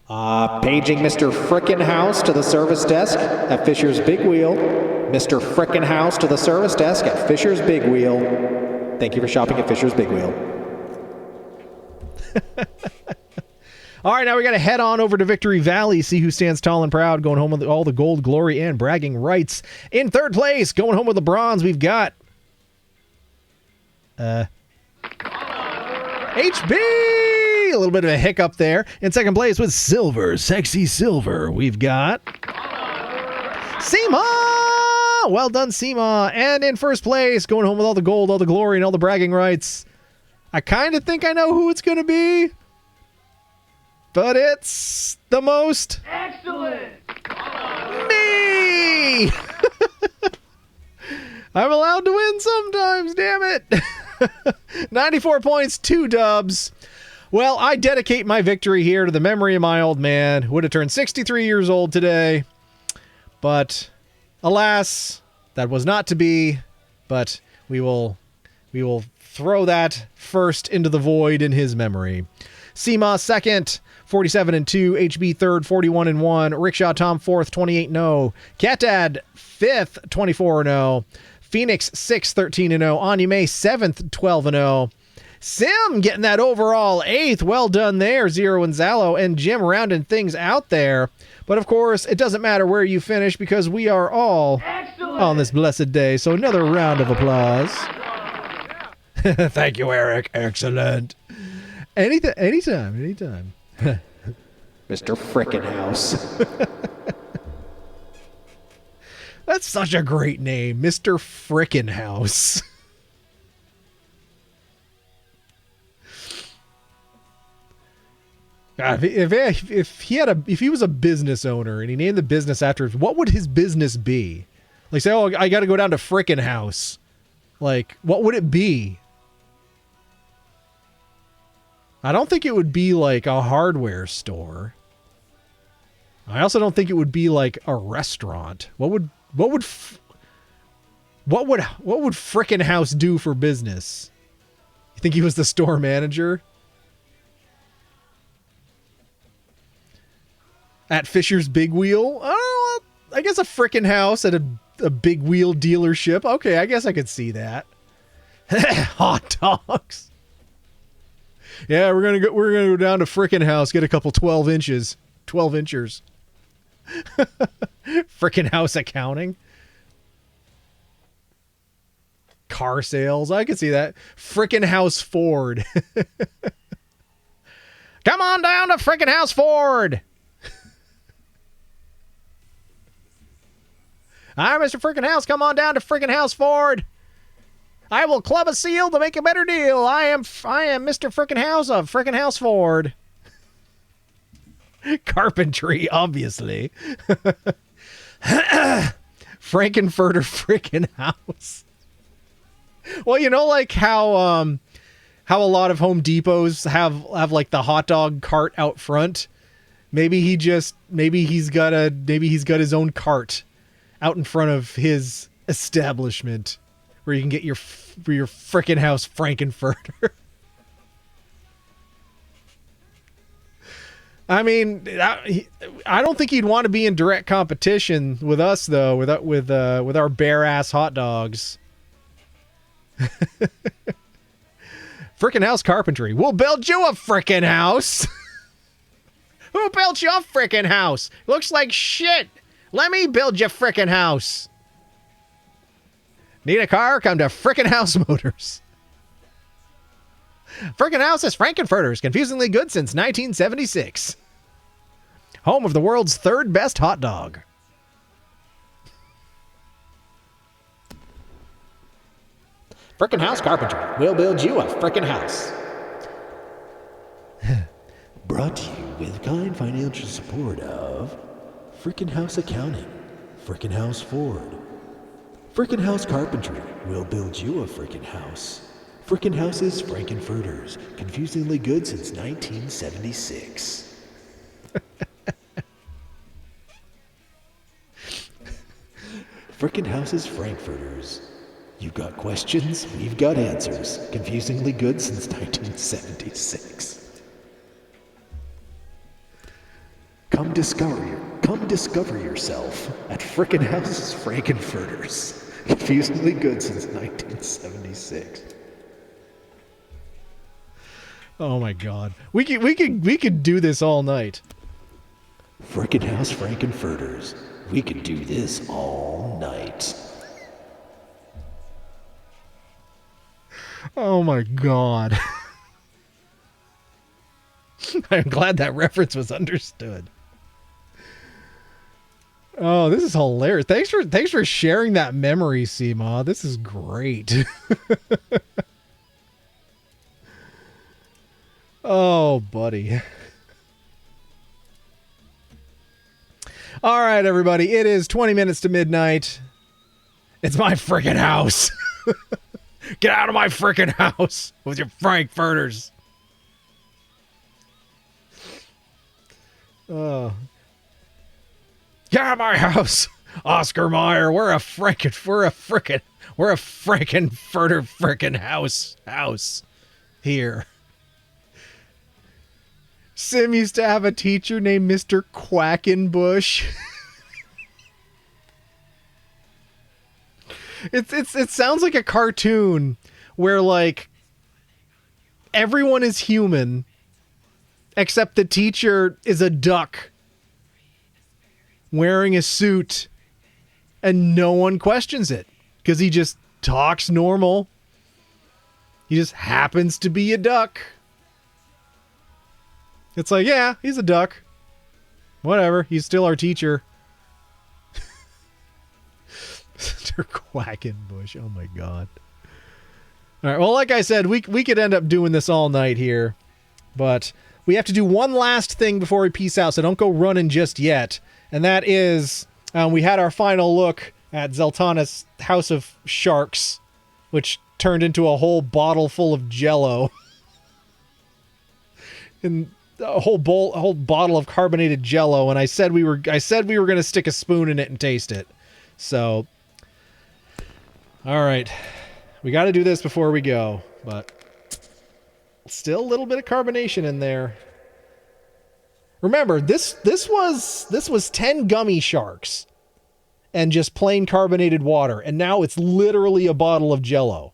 Paging Mr. Frickin' House to the service desk at Fisher's Big Wheel. Mr. Frickin' House to the service desk at Fisher's Big Wheel. Thank you for shopping at Fisher's Big Wheel. All right, now we got to head on over to Victory Valley, see who stands tall and proud, going home with all the gold, glory, and bragging rights. In 3rd place, going home with the bronze, we've got... HB! A little bit of a hiccup there. In 2nd place with silver, sexy silver, we've got... Seema! Well done, Seema. And in 1st place, going home with all the gold, all the glory, and all the bragging rights. I kind of think I know who it's going to be. But it's the most... Excellent! Me! I'm allowed to win sometimes, damn it. 94 points, 2 dubs. Well, I dedicate my victory here to the memory of my old man, who would have turned 63 years old today. But alas, that was not to be. But we will throw that first into the void in his memory. Seema 2nd, 47-2. HB 3rd, 41-1. Rickshaw Tom 4th, 28-0. Catdad 5th, 24-0. Phoenix 6th, 13-0. Anyume 7th, 12-0. Sim getting that overall 8th. Well done there, Zero and Zalo, and Jim rounding things out there. But of course, it doesn't matter where you finish because we are all on this blessed day. So another round of applause. Thank you, Eric. Excellent. Anytime. Mr. Frickin' House. That's such a great name, Mr. Frickin' House. God, if he was a business owner and he named the business after, what would his business be? Like, say, oh, I got to go down to Frickin' House. Like, what would it be? I don't think it would be like a hardware store. I also don't think it would be like a restaurant. What would Frickin' House do for business? You think he was the store manager? At Fisher's Big Wheel? Oh, I guess a Frickin' House at a Big Wheel dealership. Okay, I guess I could see that. Hot dogs. Yeah, we're gonna go down to Frickin' House, get a couple 12 inchers. Frickin' House accounting. Car sales. I could see that. Frickin' House Ford. Come on down to Frickin' House Ford. Hi, Mr. Frickin' House. Come on down to Frickin' House Ford. I will club a seal to make a better deal. I am Mr. Frickin' House of Frickin' House Ford. Carpentry, obviously. Frankenfurter Frickin' House. Well, you know, like how a lot of Home Depots have like the hot dog cart out front. Maybe he's got his own cart out in front of his establishment where you can get your Frickin' House Frankenfurter. I mean, I don't think he'd want to be in direct competition with us, though, with our bare ass hot dogs. Frickin' House Carpentry. We'll build you a frickin' house. Who built your frickin' house? Looks like shit. Let me build your frickin' house. Need a car? Come to Frickin' House Motors. Frickin' House is Frankenfurters, confusingly good since 1976. Home of the world's third best hot dog. Frickin' House Carpentry. We'll build you a frickin' house. Brought to you with kind financial support of Frickin' House Accounting, Frickin' House Ford, Frickin' House Carpentry. We'll build you a frickin' house. Frickin' House's Frankenfurters, confusingly good since 1976. Frickin' House's Frankfurters. You've got questions, we've got answers. Confusingly good since 1976. Come discover yourself at Frickin' House's Frankenfurters. Confusingly good since 1976. Oh my god. We could do this all night. Frickin' House Frankenfurters. We could do this all night. Oh my god. I'm glad that reference was understood. Oh, this is hilarious. Thanks for sharing that memory, Seema. This is great. Oh, buddy. All right, everybody. It is 20 minutes to midnight. It's my frickin' house. Get out of my frickin' house with your Frankfurters. Oh. Get out of my house, Oscar Mayer. We're a Frankenfurter frickin' house here. Sim used to have a teacher named Mr. Quackenbush. It sounds like a cartoon where, like, everyone is human except the teacher is a duck wearing a suit, and no one questions it because he just talks normal. He just happens to be a duck. It's like, yeah, he's a duck. Whatever, he's still our teacher. Mr. Quackenbush, oh my god. All right, well, like I said, we could end up doing this all night here, but we have to do one last thing before we peace out, so don't go running just yet. And that is, we had our final look at Zeltana's House of Sharks, which turned into a whole bottle full of Jell-O. And a whole bottle of carbonated Jell-O, and I said we were going to stick a spoon in it and taste it. So, all right, we got to do this before we go, but still a little bit of carbonation in there. Remember, this was 10 gummy sharks and just plain carbonated water, and now it's literally a bottle of Jell-O.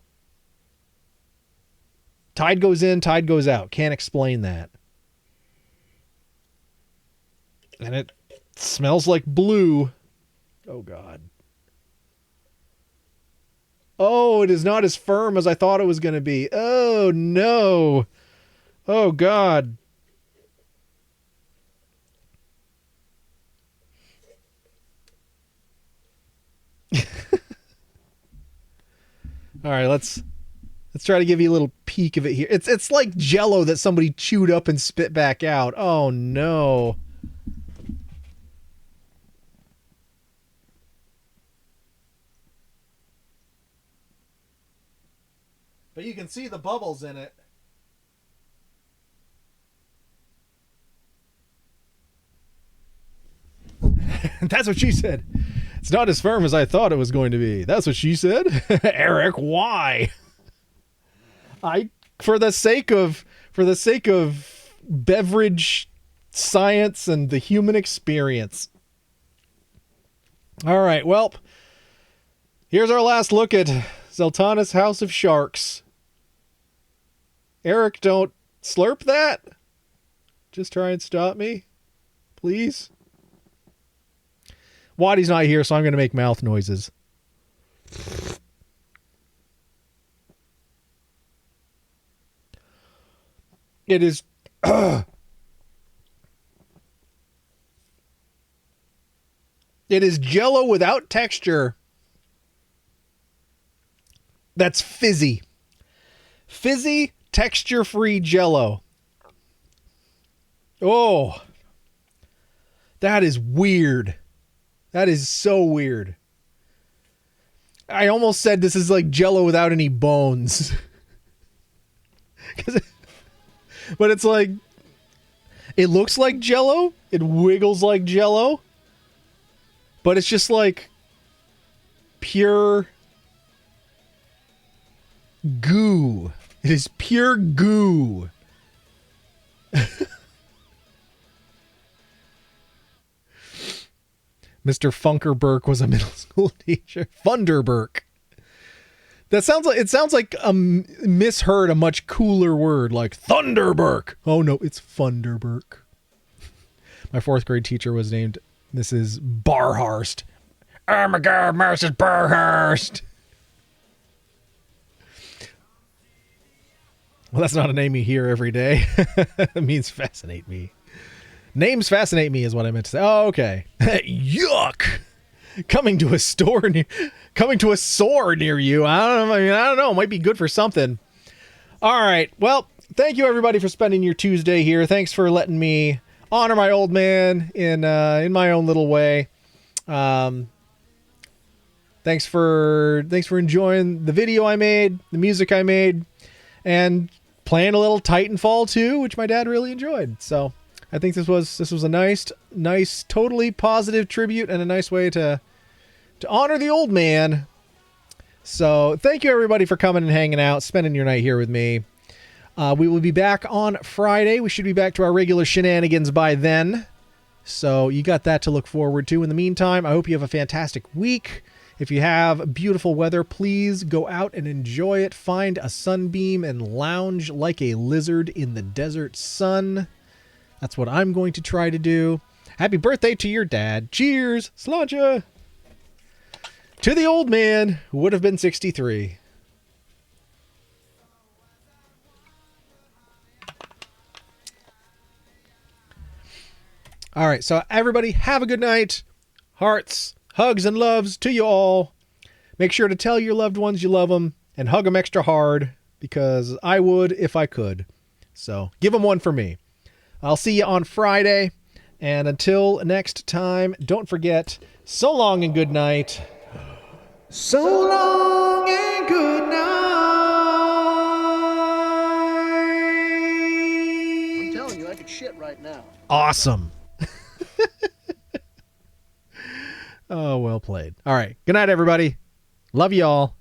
Tide goes in, tide goes out. Can't explain that. And it smells like blue. Oh, God. Oh, it is not as firm as I thought it was going to be. Oh, no. Oh, God. All right, let's try to give you a little peek of it here. It's like Jell-O that somebody chewed up and spit back out. Oh, no. But you can see the bubbles in it. That's what she said. It's not as firm as I thought it was going to be. That's what she said. Eric, why? For the sake of beverage science and the human experience. All right, well, here's our last look at Zeltana's House of Sharks. Eric, don't slurp that. Just try and stop me, please. Waddy's not here, so I'm going to make mouth noises. It is... It is Jell-O without texture. That's fizzy. Fizzy, texture-free Jell-O. Oh. That is weird. That is so weird. I almost said this is like Jell-O without any bones. But it's like, it looks like Jell-O. It wiggles like Jell-O. But it's just like pure goo. It is pure goo. Mr. Funkerberg was a middle school teacher. Funderburk. It sounds like misheard a much cooler word like Thunderburk. Oh no, it's Funderburk. My 4th grade teacher was named Mrs. Barhurst. Oh my God, Mrs. Barhurst. Well, that's not a name you hear every day. It means fascinate me. Names fascinate me is what I meant to say. Oh, okay. Yuck. Coming to a store near you. I don't know. It might be good for something. All right. Well, thank you everybody for spending your Tuesday here. Thanks for letting me honor my old man in my own little way. Thanks for enjoying the video I made, the music I made, and playing a little Titanfall 2, which my dad really enjoyed. So I think this was a nice, totally positive tribute and a nice way to honor the old man. So thank you everybody for coming and hanging out, spending your night here with me. We will be back on Friday. We should be back to our regular shenanigans by then. So you got that to look forward to. In the meantime, I hope you have a fantastic week. If you have beautiful weather, please go out and enjoy it. Find a sunbeam and lounge like a lizard in the desert sun. That's what I'm going to try to do. Happy birthday to your dad. Cheers, Sláinte. To the old man who would have been 63. All right, so everybody have a good night. Hearts, hugs, and loves to you all. Make sure to tell your loved ones you love them and hug them extra hard because I would if I could. So give them one for me. I'll see you on Friday. And until next time, don't forget, so long and good night. So long and good night. I'm telling you, I could shit right now. Awesome. Oh, well played. All right. Good night, everybody. Love you all.